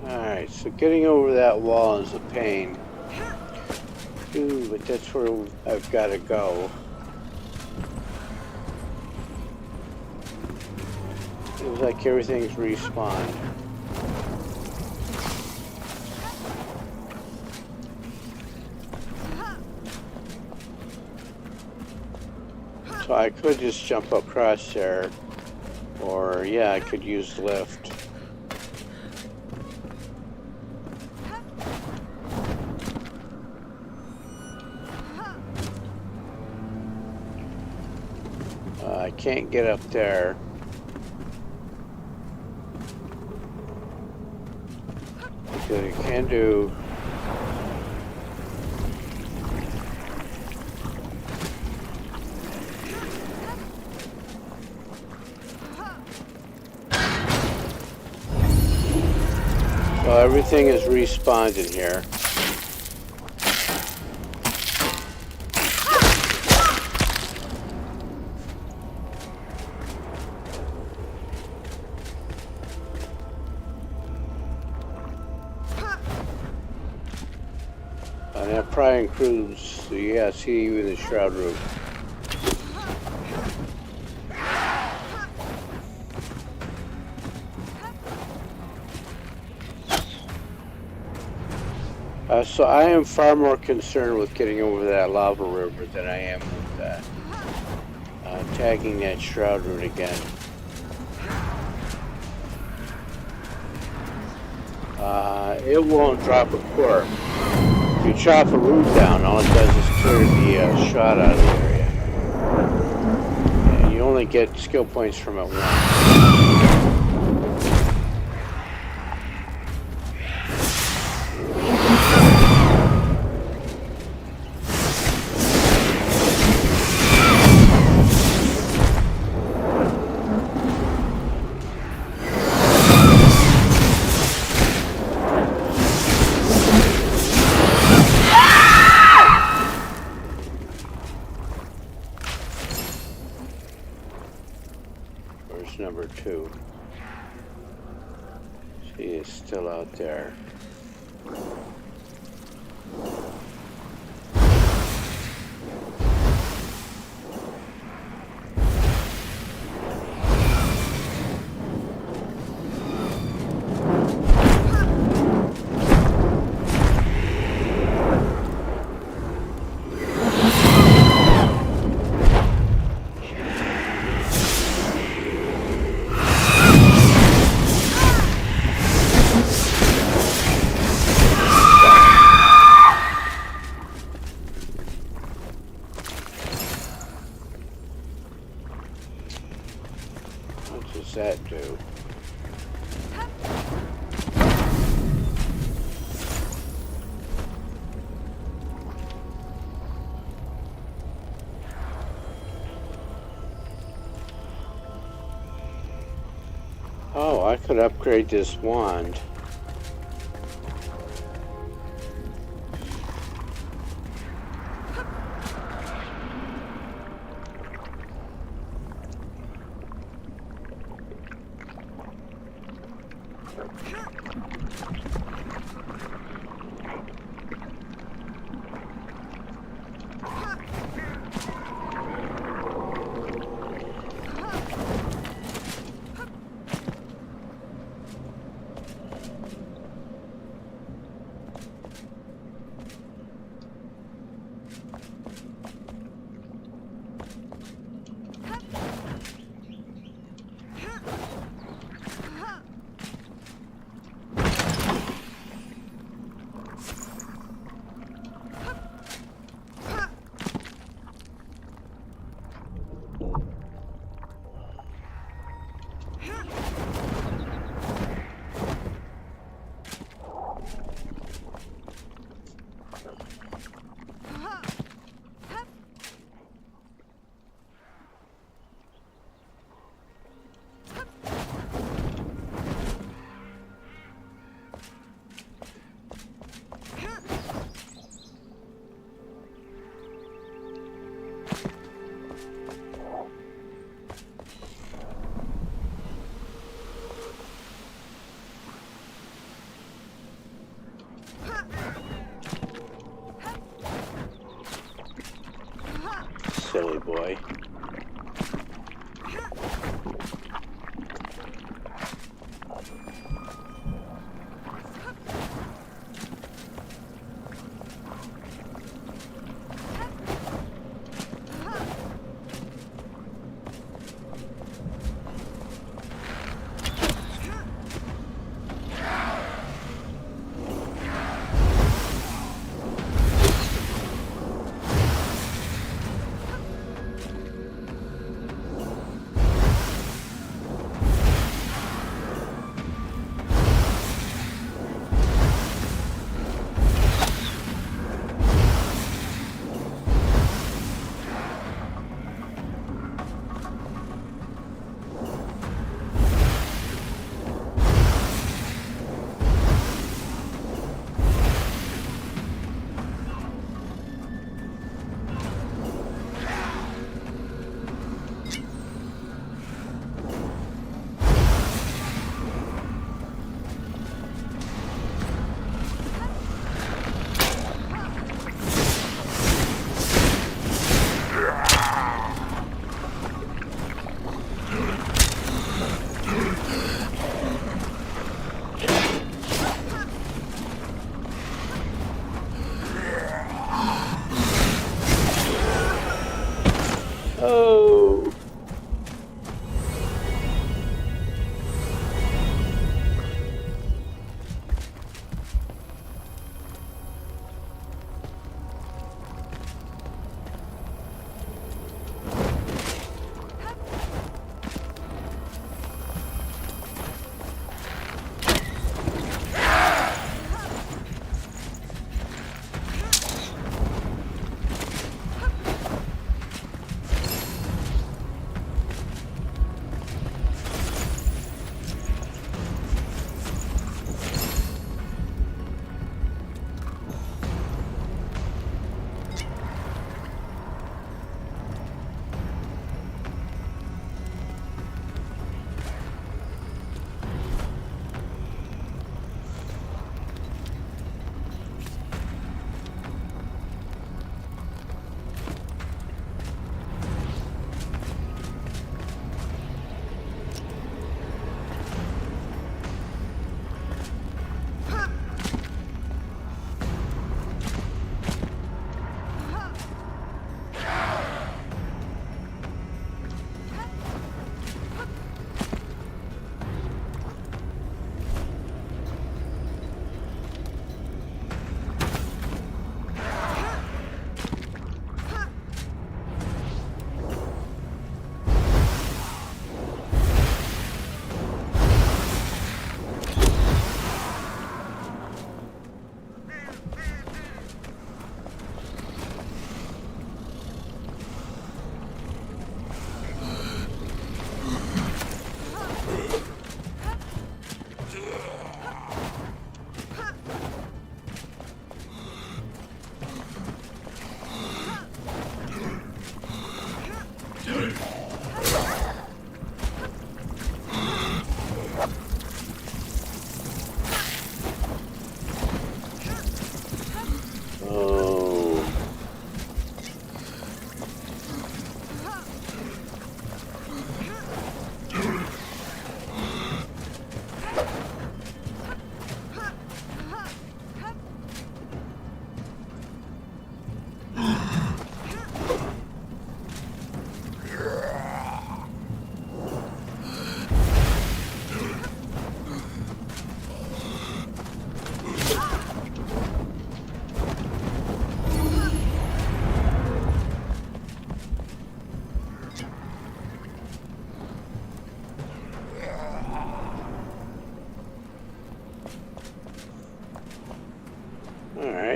Alright, so getting over that wall is a pain. Ooh, but that's where I've got to go. Seems like everything's respawned. So I could just jump across there, or yeah, I could use lift. can't get up there. Because you can do... Well, everything is respawned in here. And that prying cruise, so yeah, see you in the shroud room. So I am far more concerned with getting over that lava river than I am with tagging that shroud route again. It won't drop a corpse. If you chop a root down, all it does is clear the shot out of the area. And you only get skill points from it once. Number 2. She is still out there. What does that do? Oh, I could upgrade this wand. Silly boy.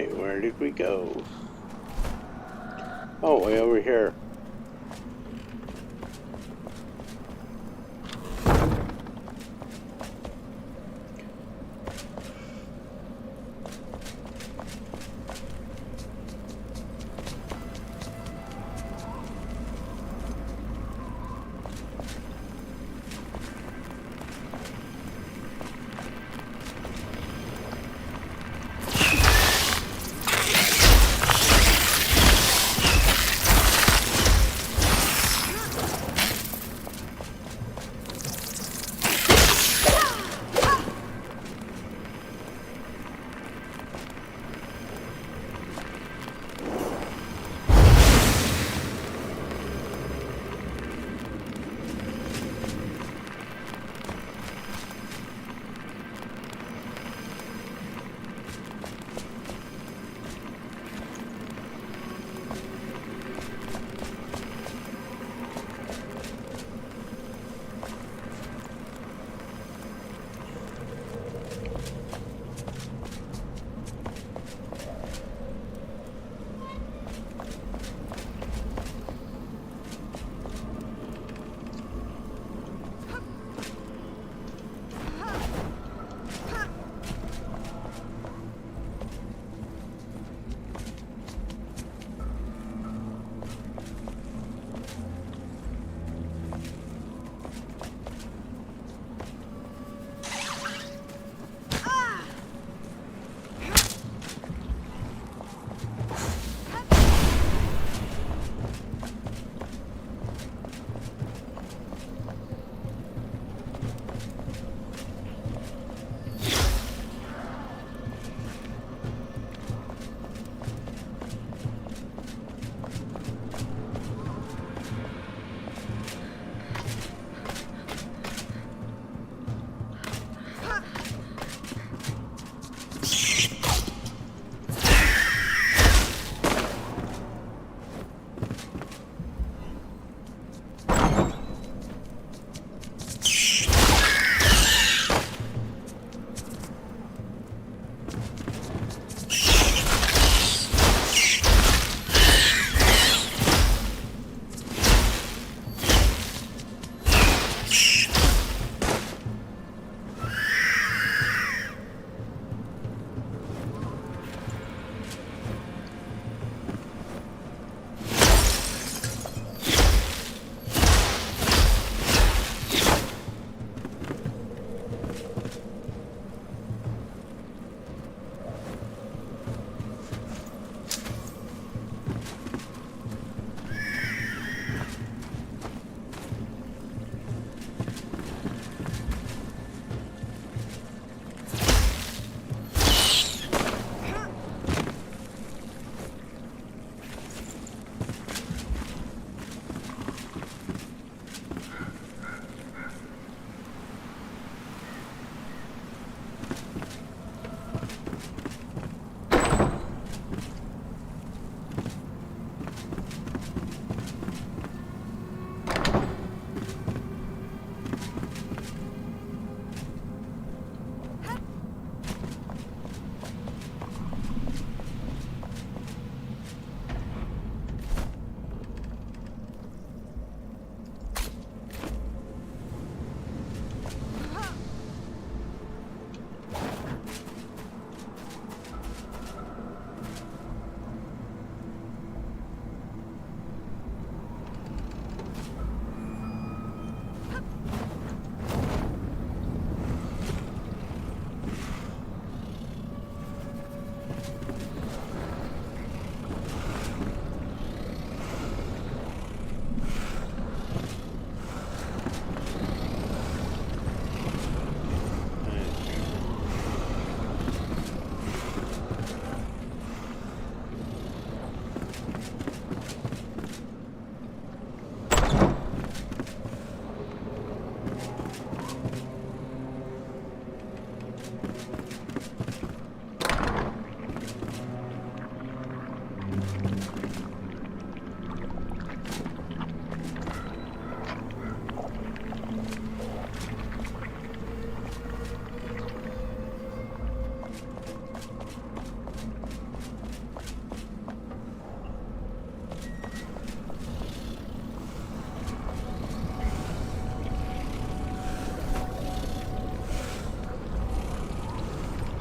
Alright, where did we go? Oh, way over here.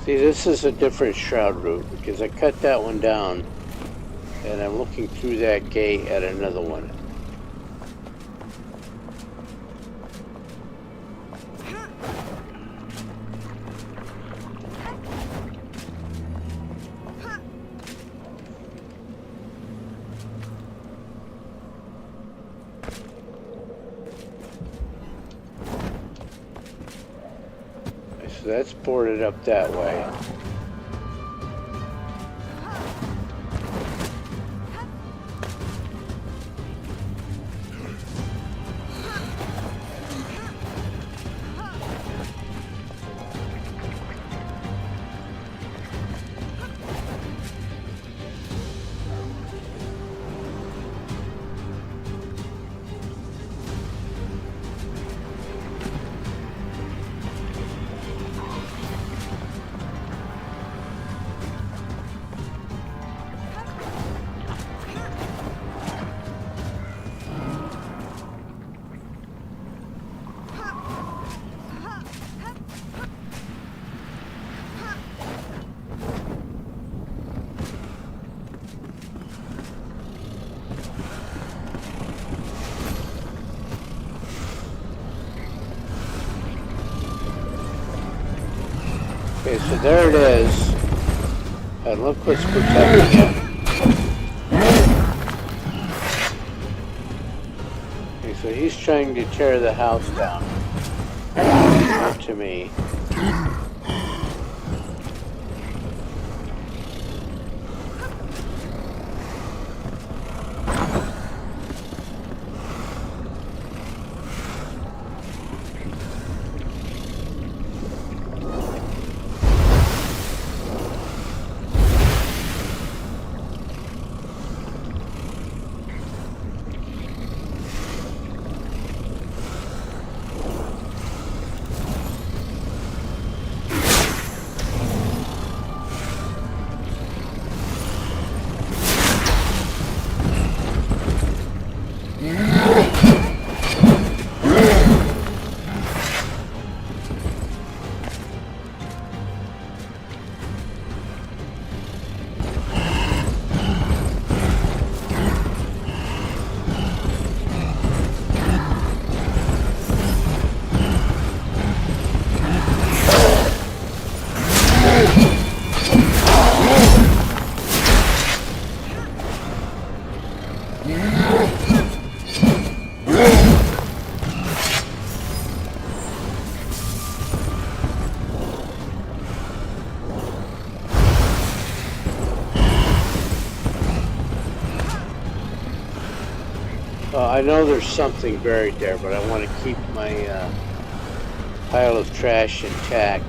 See, this is a different shroud route because I cut that one down and I'm looking through that gate at another one. So that's boarded up that way. Okay, so there it is. And look what's protecting it. Okay, so he's trying to tear the house down. Up to me. I know there's something buried there, but I want to keep my pile of trash intact.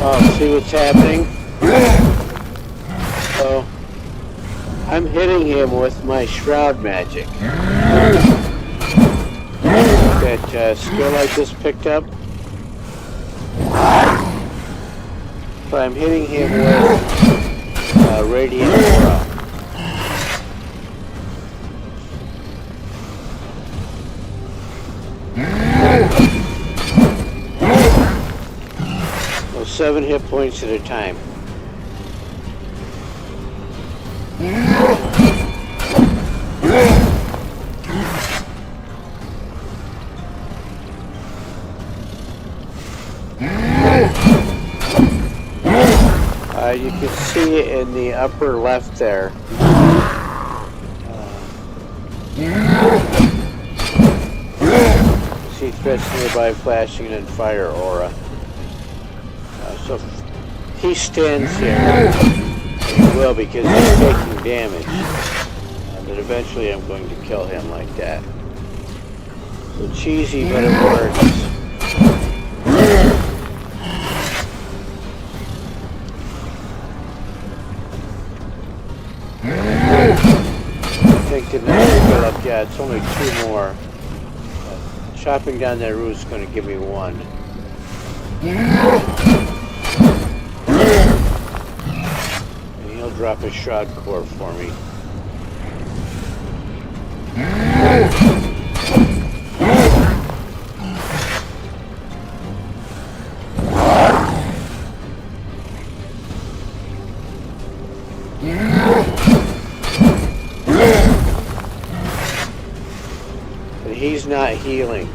Oh, see what's happening? So, I'm hitting him with my shroud magic. That skill I just picked up. So I'm hitting him with radiant aura. So 7 hit points at a time. You can see it in the upper left there. See threats nearby flashing and fire aura. So he stands here. He will because he's taking damage. But eventually I'm going to kill him like that. So cheesy, but it works. I think the next fill up, yeah, it's only 2 more. Chopping down that root is going to give me 1. And he'll drop a shroud core for me. But he's not healing.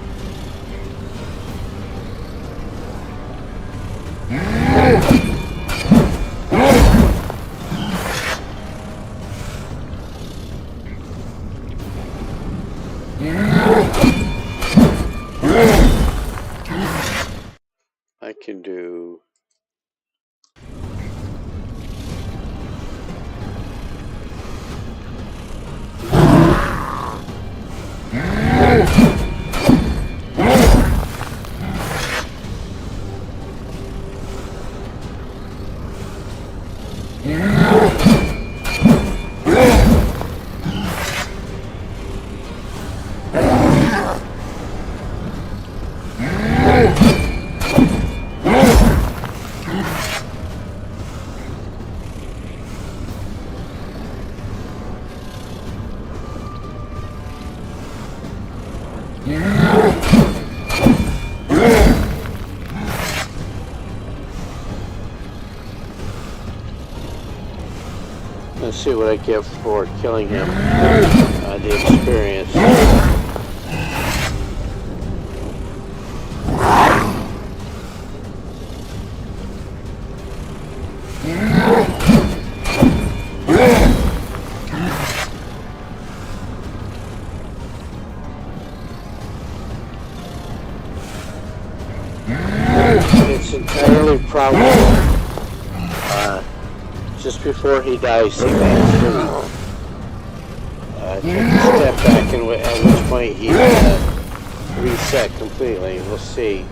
I can do... Let's see what I get for killing him. The experience. It's entirely probable. Just before he dies, he makes take a step back, and at which point he reset completely. We'll see.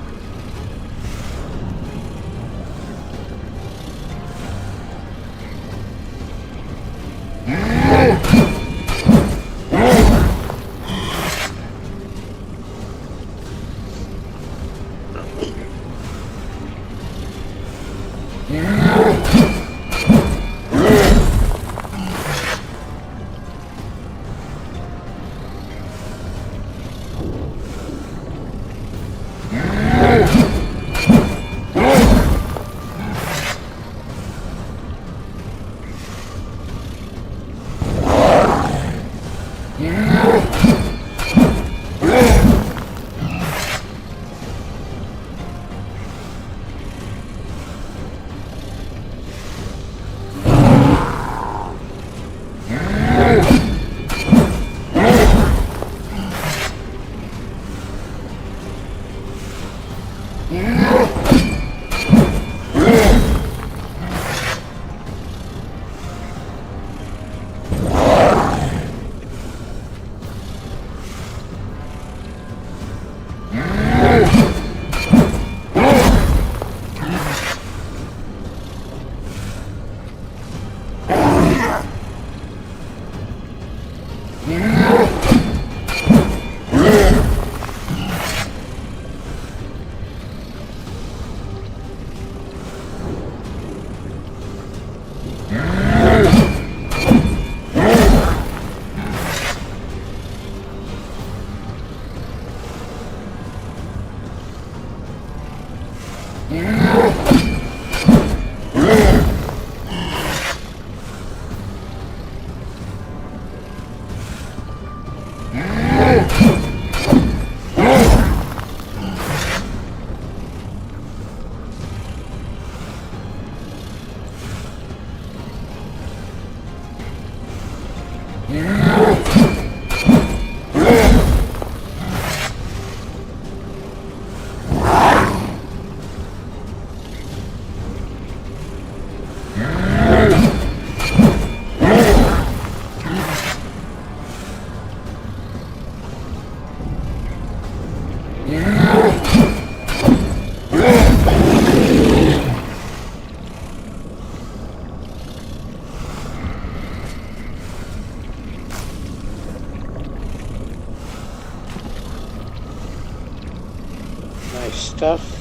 Nice stuff.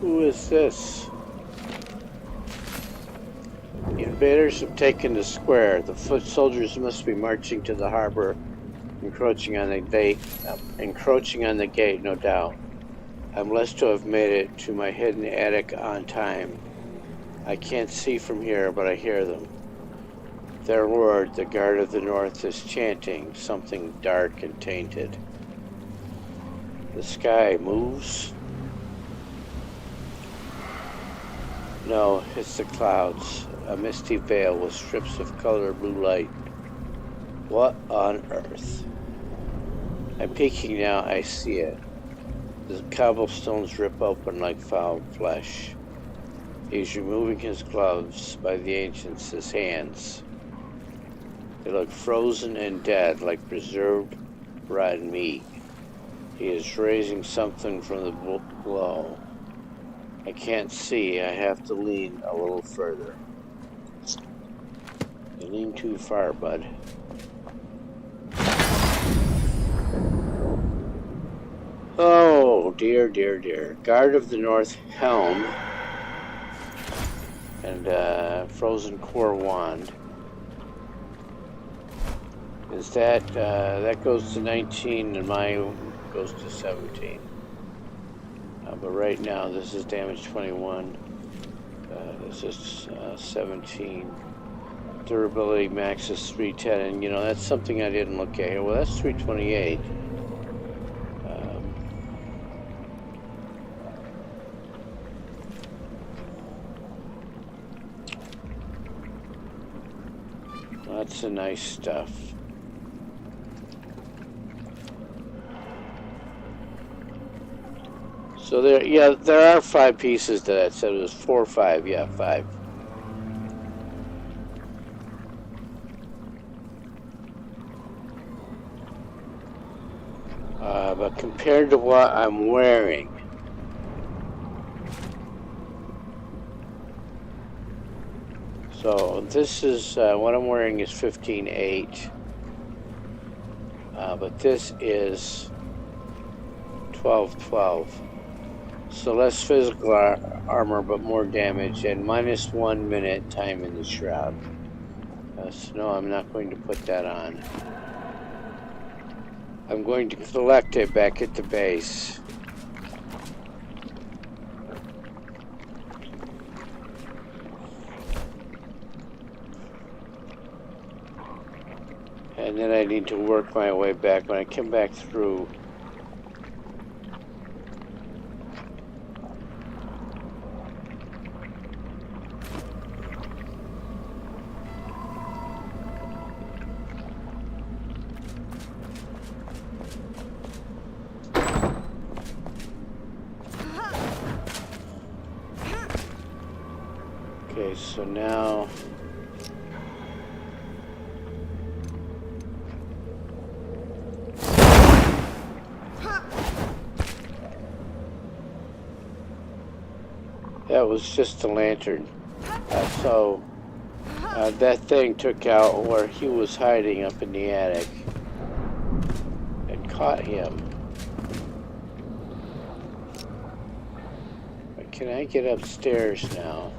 Who is this? The invaders have taken the square. The foot soldiers must be marching to the harbor, encroaching on the gate, no doubt. I'm blessed to have made it to my hidden attic on time. I can't see from here, but I hear them. Their lord, the guard of the north, is chanting something dark and tainted. The sky moves. No, it's the clouds. A misty veil with strips of color blue light. What on earth? I'm peeking now, I see it. The cobblestones rip open like foul flesh. He's removing his gloves by the ancients, his hands. They look frozen and dead, like preserved rotten meat. He is raising something from the below. I can't see. I have to lean a little further. You lean too far, bud. Oh, dear, dear, dear. Guard of the North Helm and Frozen Core Wand. Is that, that goes to 19 and mine goes to 17. But right now, this is damage 21. This is 17. Durability max is 310, and you know, that's something I didn't look at here. Well, that's 328. Lots of nice stuff. So there, yeah, there are 5 pieces to that. So it was 4 or 5, yeah, 5. But compared to what I'm wearing, so this is what I'm wearing is 15.8, but this is 12.12. So less physical armor, but more damage, and minus 1 minute time in the shroud. So no, I'm not going to put that on. I'm going to collect it back at the base. And then I need to work my way back. When I come back through, okay, so now that was just a lantern. So that thing took out where he was hiding up in the attic and caught him. But can I get upstairs now?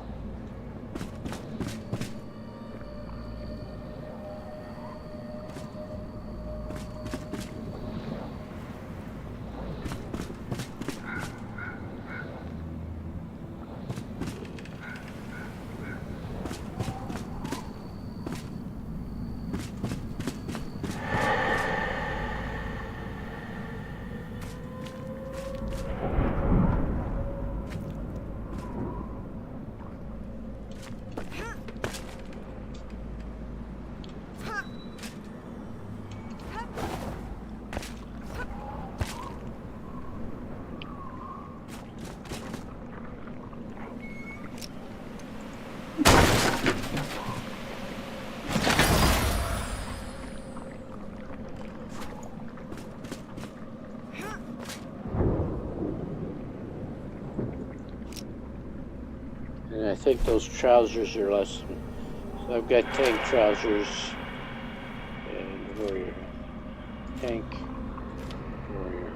And I think those trousers are less. So I've got tank trousers and warrior. Tank, warrior.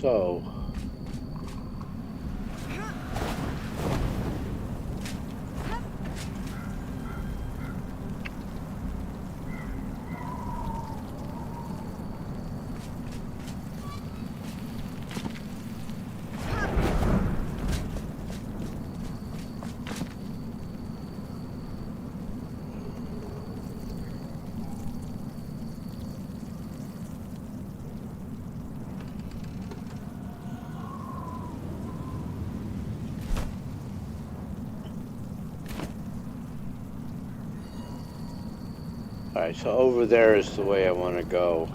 So, alright, so over there is the way I want to go.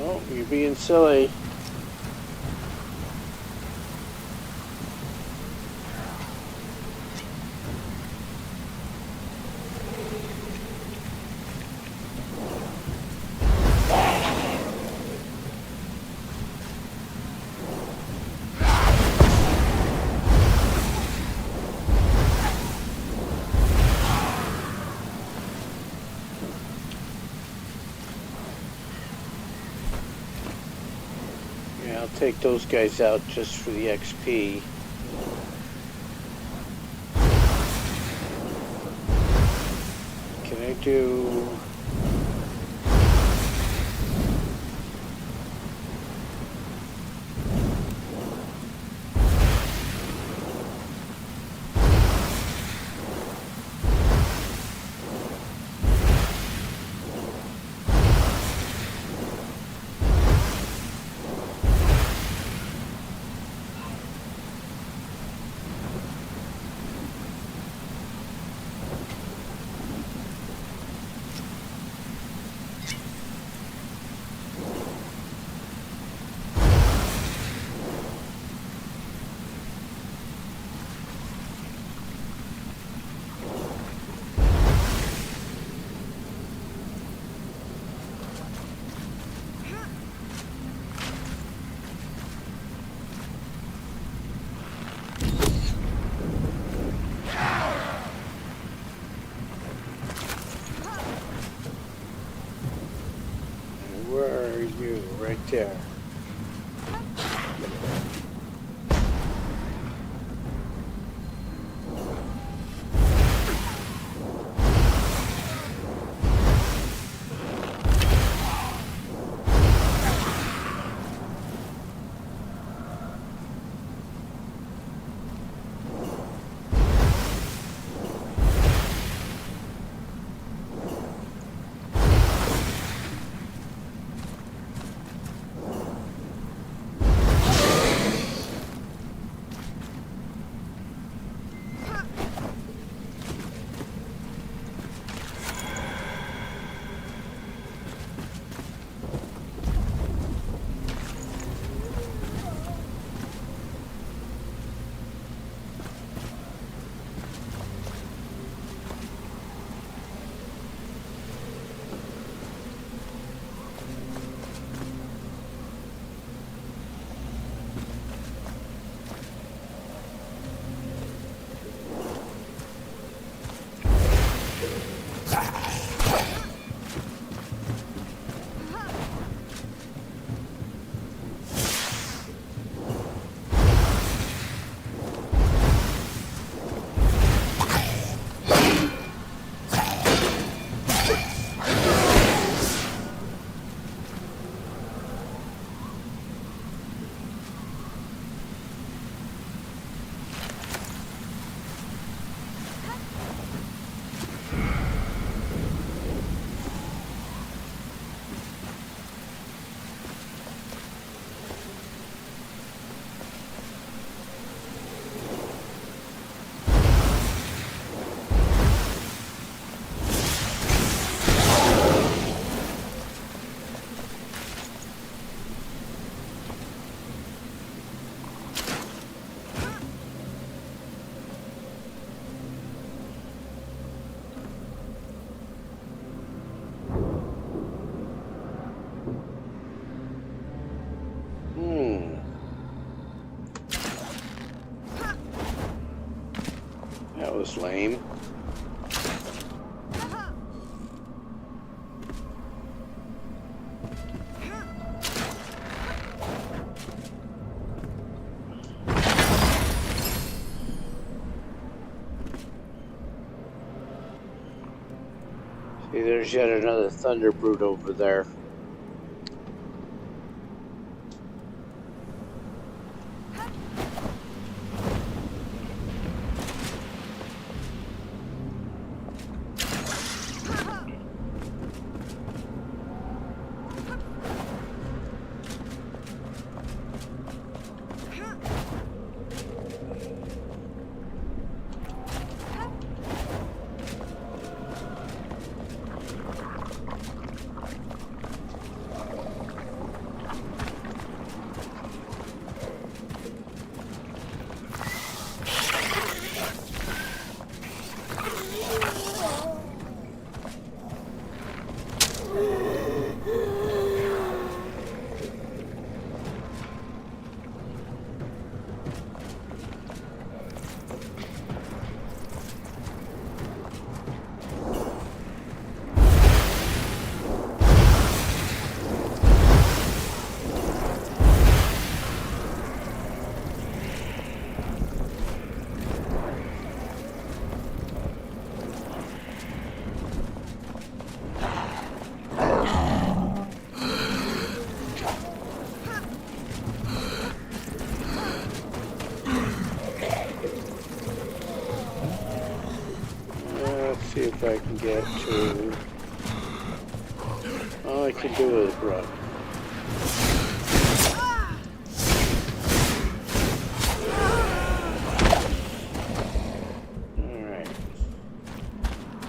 Oh, you're being silly. Yeah, I'll take those guys out just for the XP. Can I do. Where are you? Right there. That was lame. See, there's yet another thunder brute over there. get to... All I can do is run. Alright.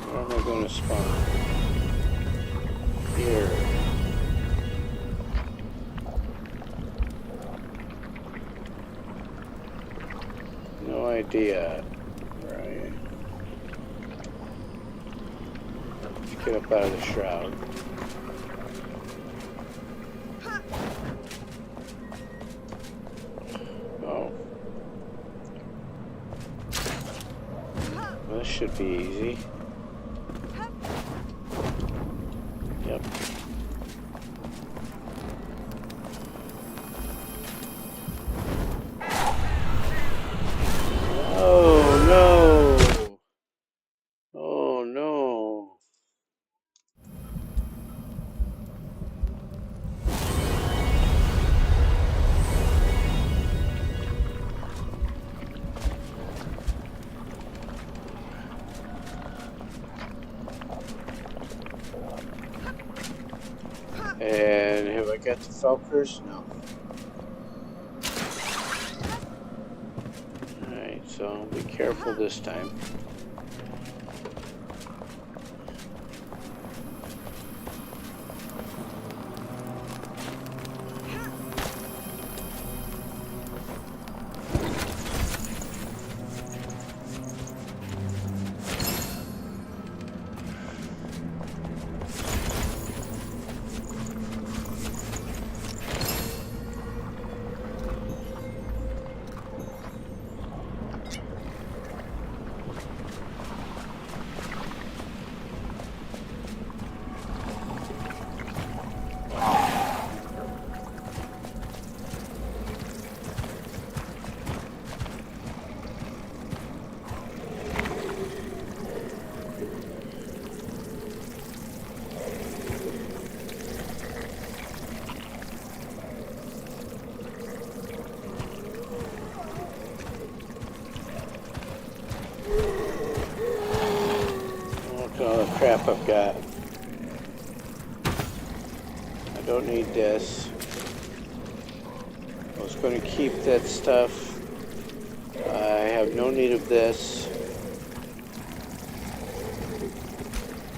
Where am I going to spawn? Here. No idea. Right. Let's get up out of the shroud. Oh. Well, this should be easy. Yep. Oh no! Oh no! And have I got the Falkers? No. Alright, so be careful this time. Look at all the crap I've got. I don't need this. I was going to keep that stuff. I have no need of this.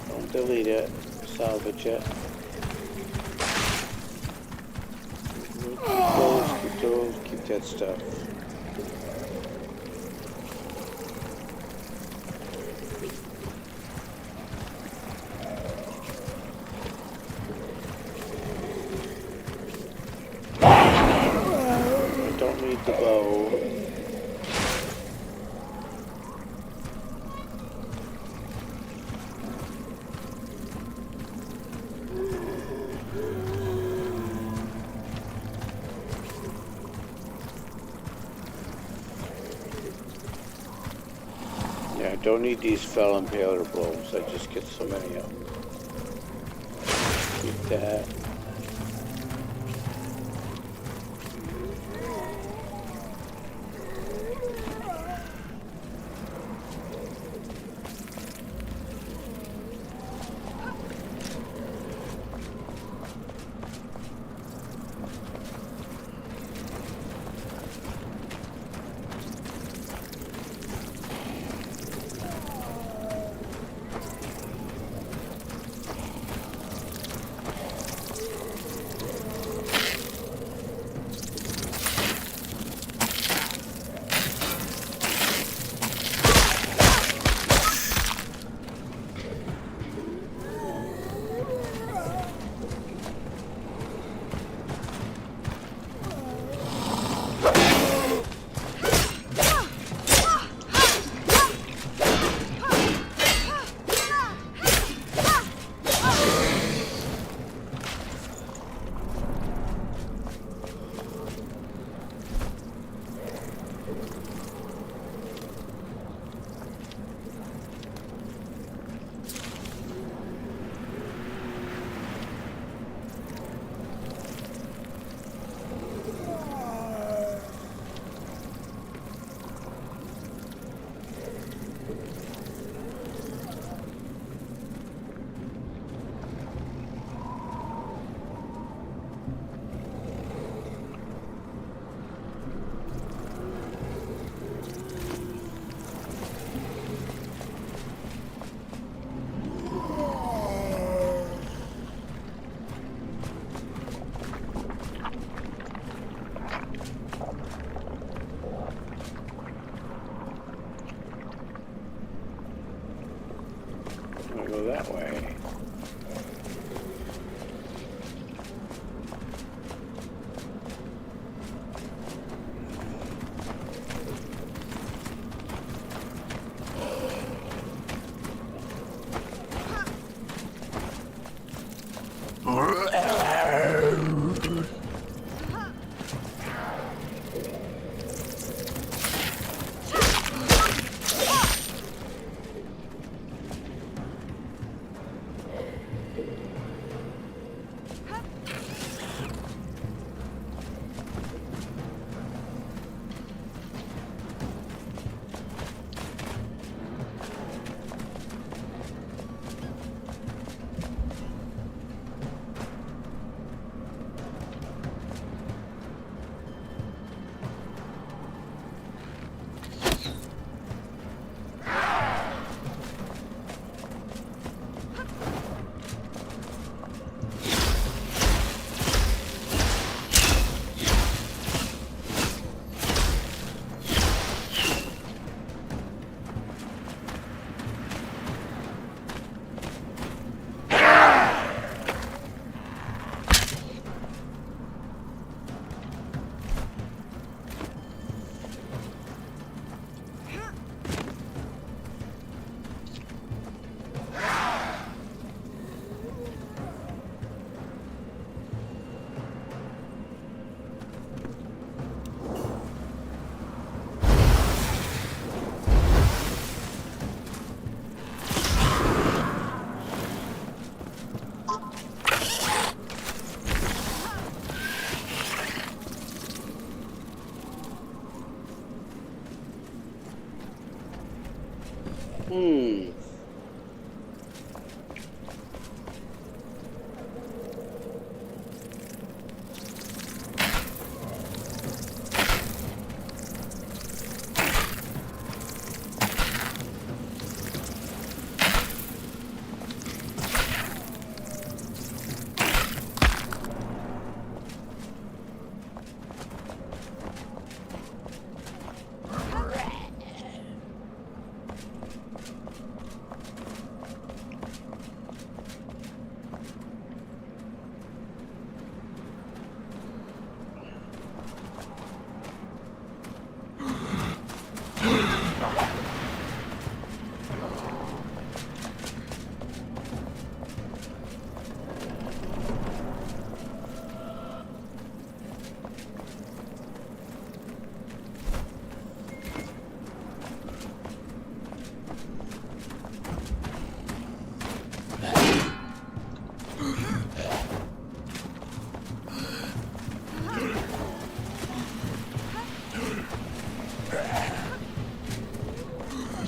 Don't delete it. Salvage it. Keep those, keep that stuff. I don't need the bow. Yeah, I don't need these fell impaler blows. I just get so many of them. Keep that.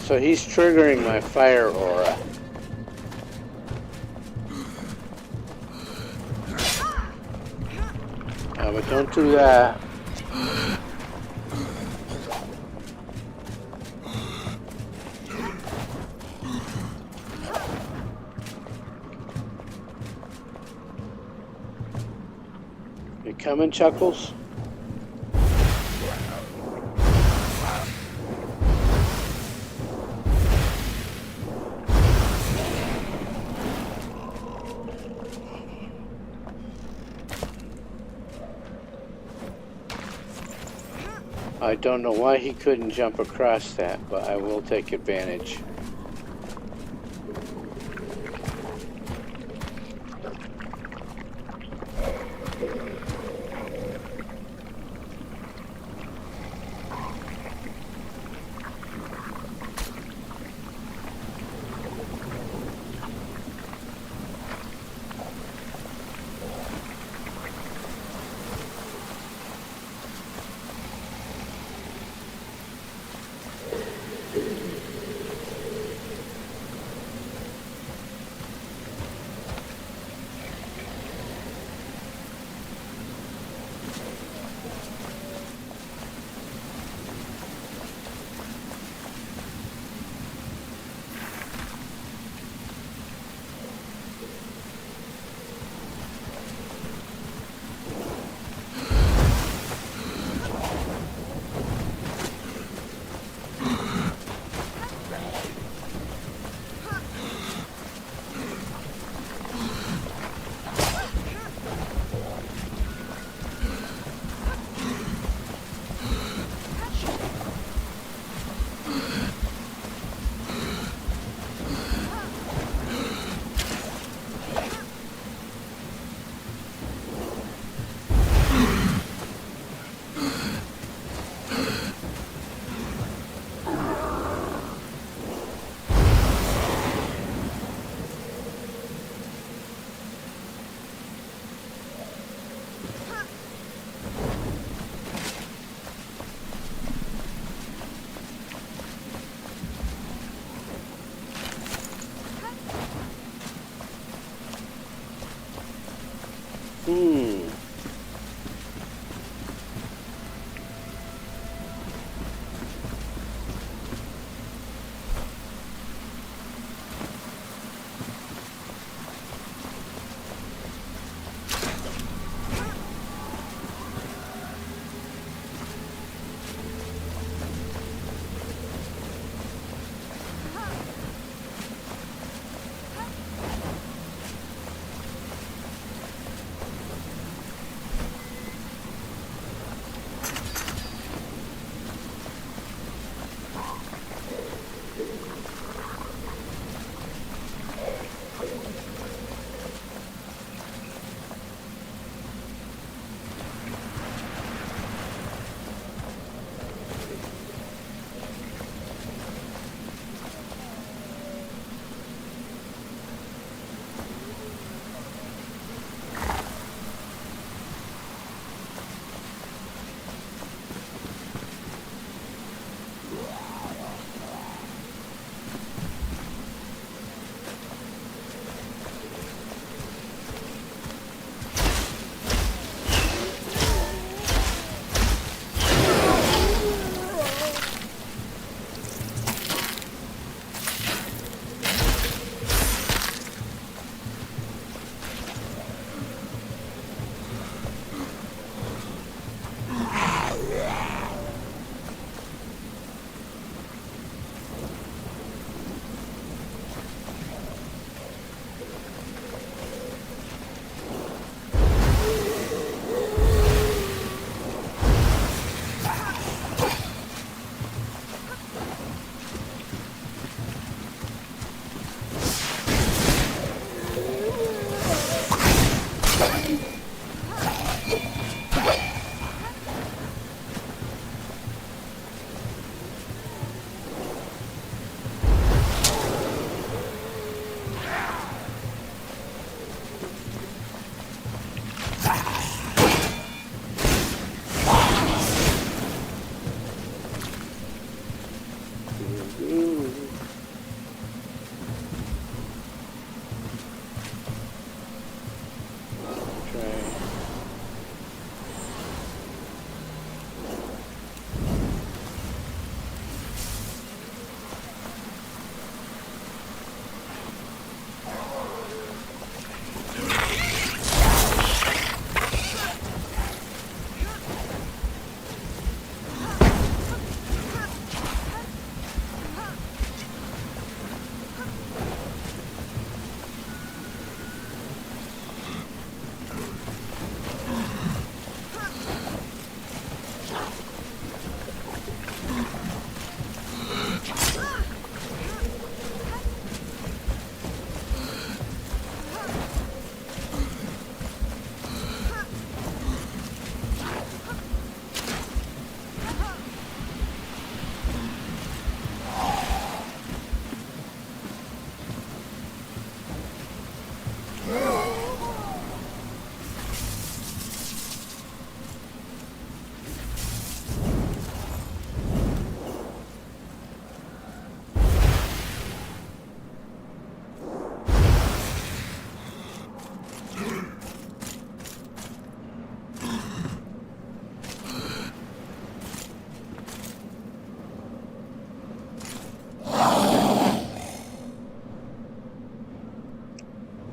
So he's triggering my fire aura. But don't do that. You coming, Chuckles? I don't know why he couldn't jump across that, but I will take advantage.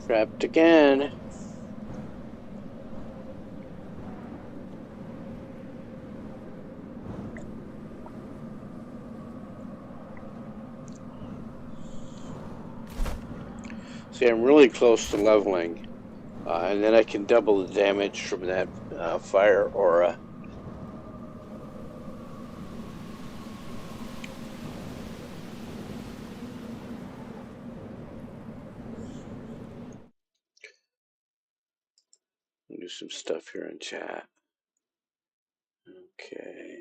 Trapped again. See, I'm really close to leveling. And then I can double the damage from that fire aura. Do some stuff here in chat. Okay.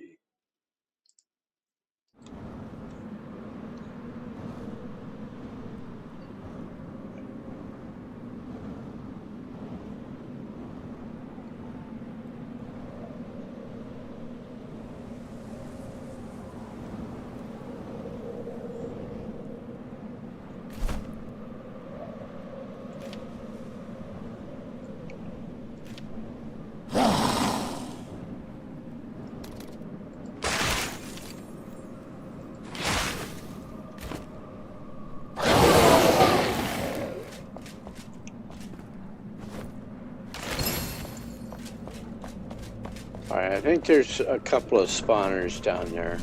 Alright, I think there's a couple of spawners down there.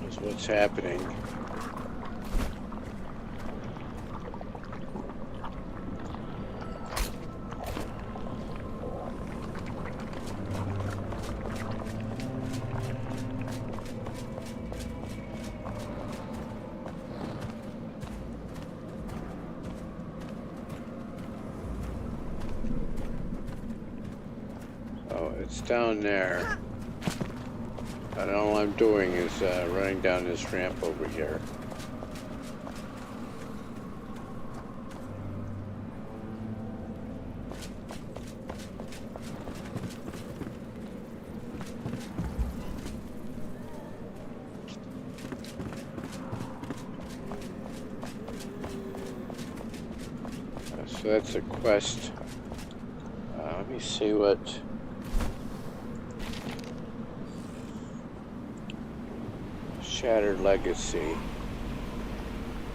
That's what's happening. It's down there. And all I'm doing is running down this ramp over here. So that's a quest. Let me see what... Shattered Legacy.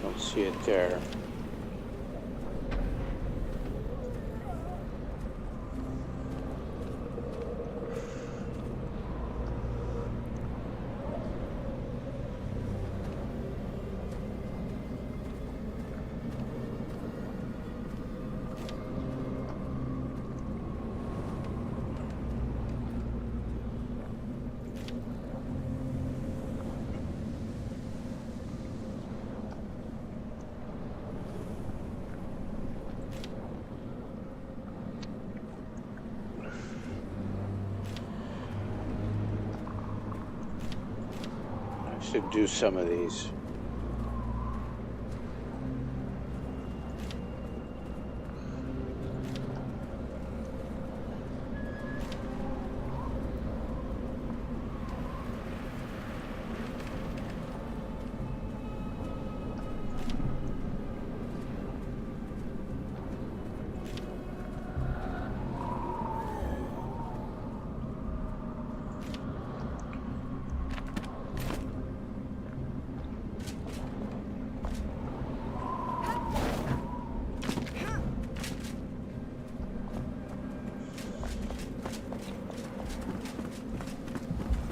Don't see it there. To do some of these.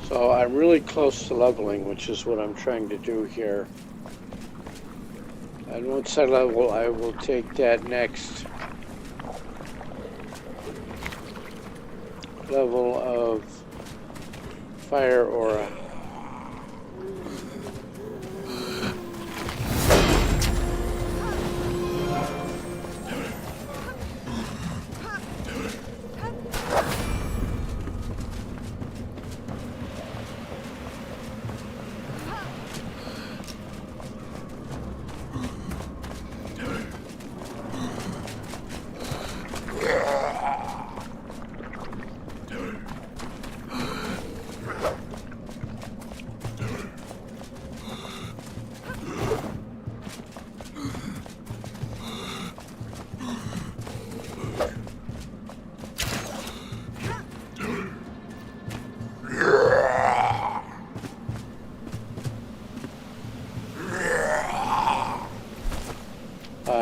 So I'm really close to leveling, which is what I'm trying to do here. And once I level, I will take that next level of fire aura.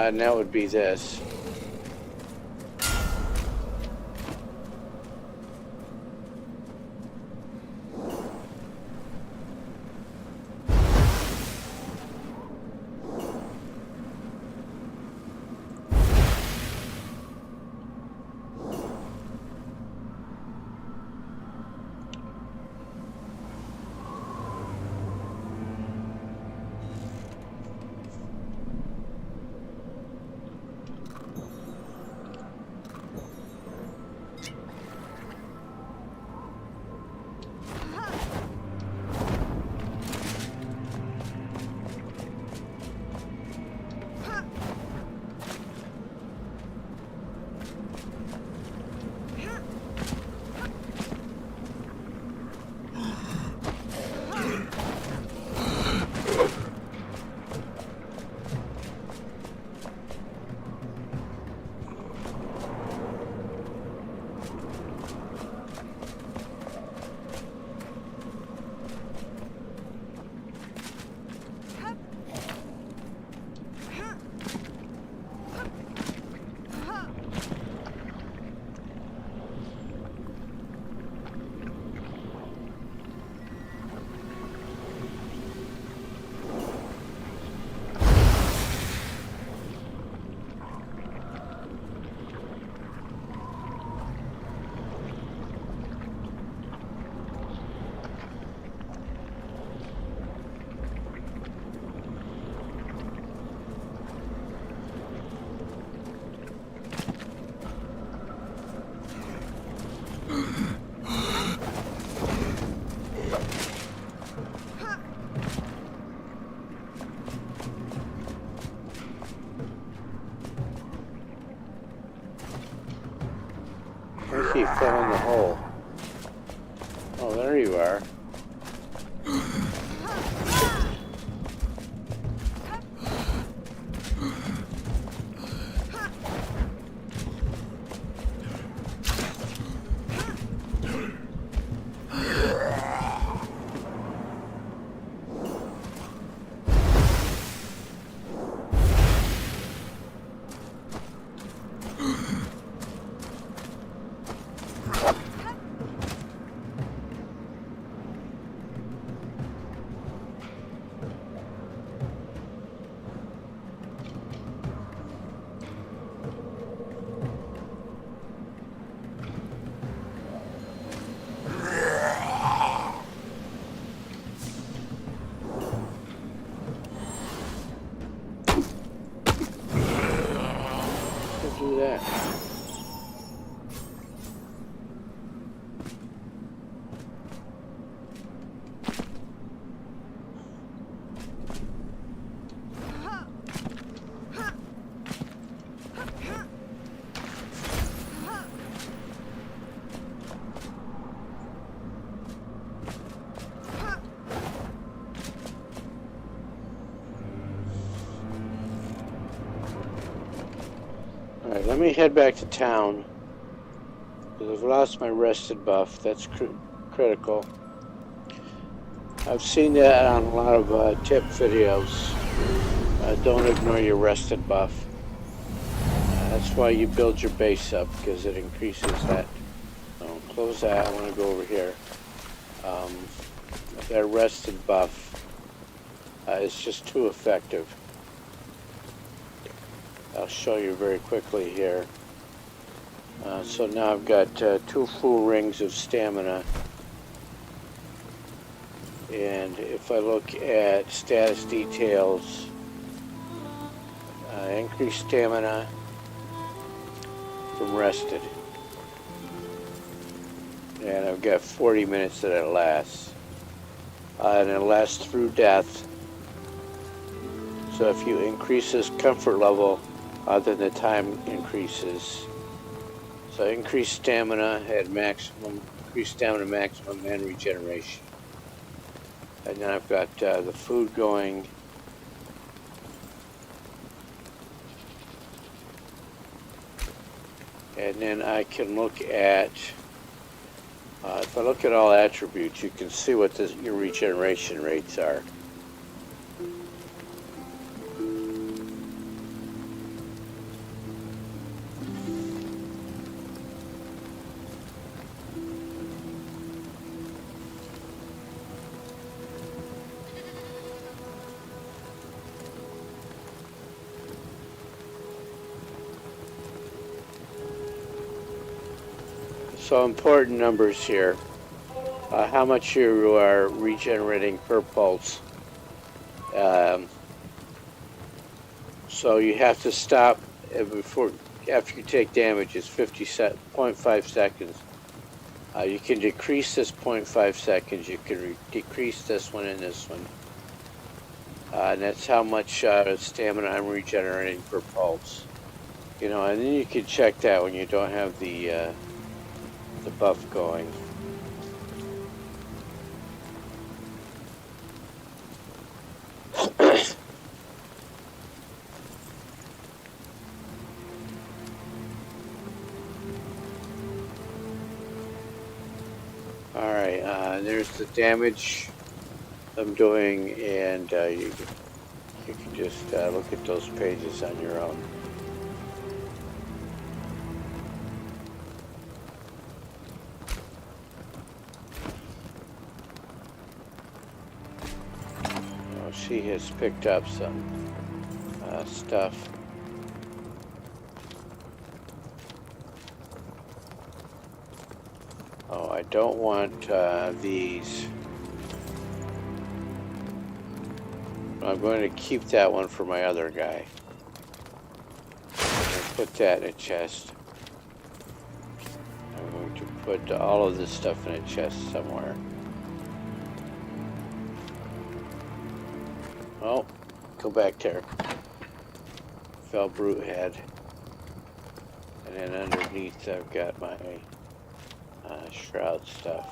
and that would be this. He fell in the hole. Oh, there you are. Do that. Alright, let me head back to town, because I've lost my rested buff. That's critical. I've seen that on a lot of tip videos. Don't ignore your rested buff. That's why you build your base up, because it increases that. So close that. I want to go over here. That rested buff is just too effective. I'll show you very quickly here. So now I've got 2 full rings of stamina. And if I look at status details, increased stamina from rested. And I've got 40 minutes that it lasts. And it lasts through death. So if you increase this comfort level, then the time increases. So increased stamina at maximum, increased stamina maximum, and regeneration. And then I've got the food going. And then I can look at, if I look at all attributes, you can see what your regeneration rates are. So important numbers here. How much you are regenerating per pulse. So you have to stop after you take damage. It's 0.5 seconds. You can decrease this 0.5 seconds. You can decrease this one and this one. And that's how much stamina I'm regenerating per pulse. You know, and then you can check that when you don't have the buff going. Alright, there's the damage I'm doing, and you can just look at those pages on your own. Oh, she has picked up some stuff. Oh, I don't want these. I'm going to keep that one for my other guy. I'm going to put that in a chest. I'm going to put all of this stuff in a chest somewhere. Oh, go back there. Fell brute head. And then underneath I've got my shroud stuff.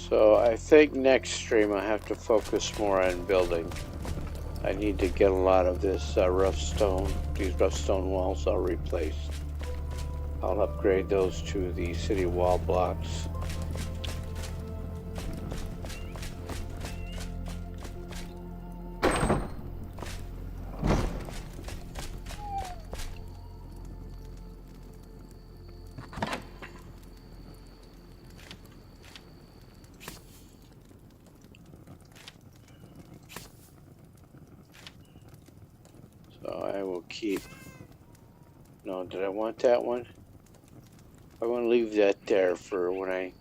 So I think next stream I have to focus more on building. I need to get a lot of this rough stone. These rough stone walls I'll replace. I'll upgrade those to the city wall blocks. So I will keep. No, did I want that one? I want to leave that there for when I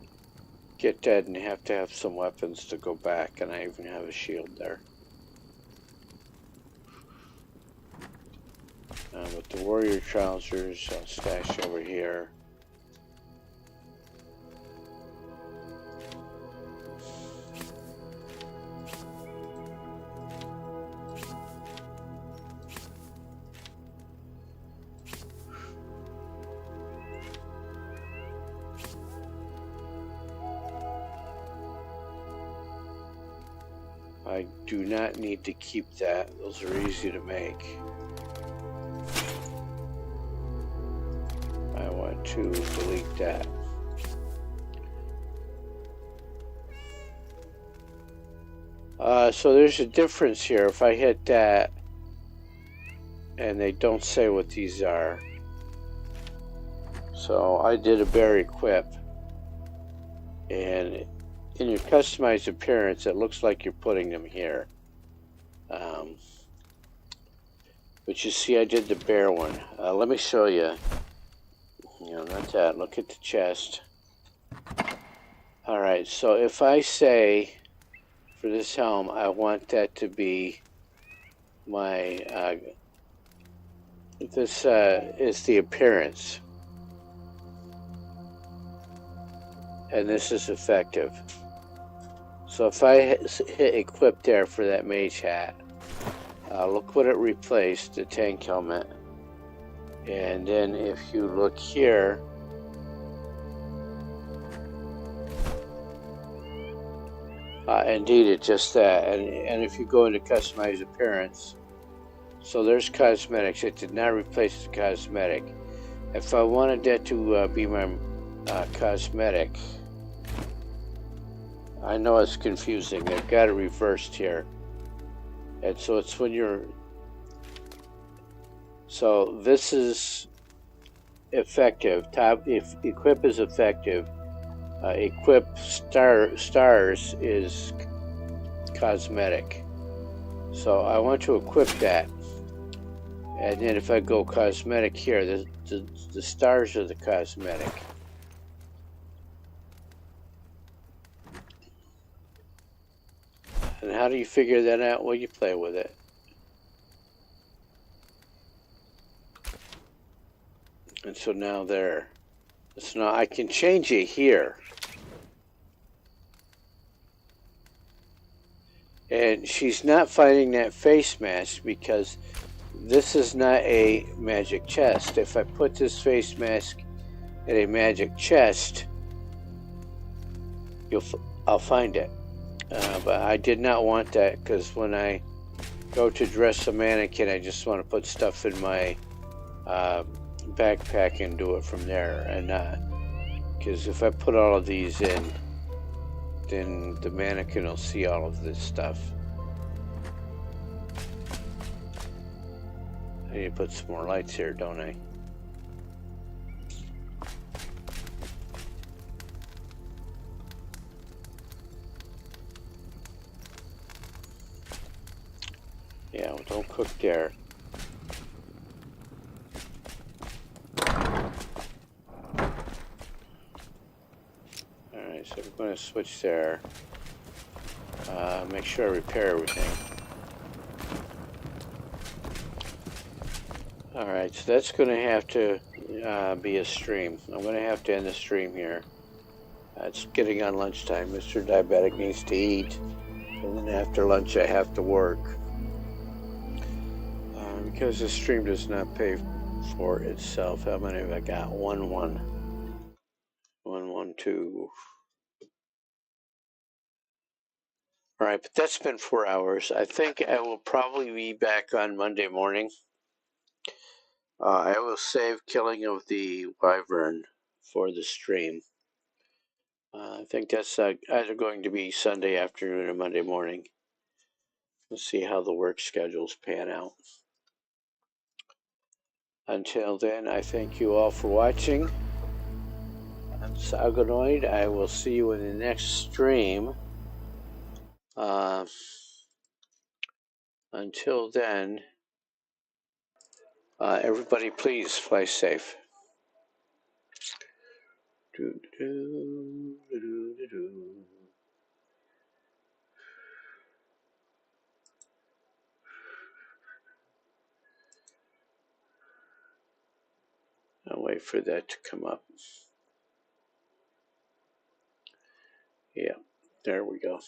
get that and have to have some weapons to go back, and I even have a shield there. With the warrior trousers, I'll stash over here. I do not need to keep that. Those are easy to make. I want to delete that. So there's a difference here. If I hit that, and they don't say what these are. So I did a bear equip, and in your customized appearance, it looks like you're putting them here. But you see, I did the bear one. Let me show you. Not that. Look at the chest. All right. So if I say for this helm, I want that to be my. This is the appearance, and this is effective. So if I hit equip there for that mage hat, look what it replaced, the tank helmet. And then if you look here, indeed it's just that. And if you go into customize appearance, so there's cosmetics. It did not replace the cosmetic. If I wanted that to be my cosmetic, I know it's confusing. They've got it reversed here. And so it's when you're... So this is effective. If equip is effective, equip stars is cosmetic. So I want to equip that. And then if I go cosmetic here, the stars are the cosmetic. And how do you figure that out? Well, you play with it. And so now there. So now I can change it here. And she's not finding that face mask because this is not a magic chest. If I put this face mask in a magic chest, I'll find it. But I did not want that because when I go to dress a mannequin, I just want to put stuff in my backpack and do it from there. And because if I put all of these in, then the mannequin will see all of this stuff. I need to put some more lights here, don't I? Yeah, well, don't cook there. Alright, so we're going to switch there. Make sure I repair everything. Alright, so that's going to have to be a stream. I'm going to have to end the stream here. It's getting on lunchtime. Mr. Diabetic needs to eat. And then after lunch I have to work. Because the stream does not pay for itself. How many have I got? 1, 1. 1, 1, 2. Alright, but that's been 4 hours. I think I will probably be back on Monday morning. I will save killing of the wyvern for the stream. I think that's either going to be Sunday afternoon or Monday morning. We'll see how the work schedules pan out. Until then, I thank you all for watching. I'm Sagonoid. I will see you in the next stream. Until then, everybody please fly safe. I'll wait for that to come up. Yeah, there we go.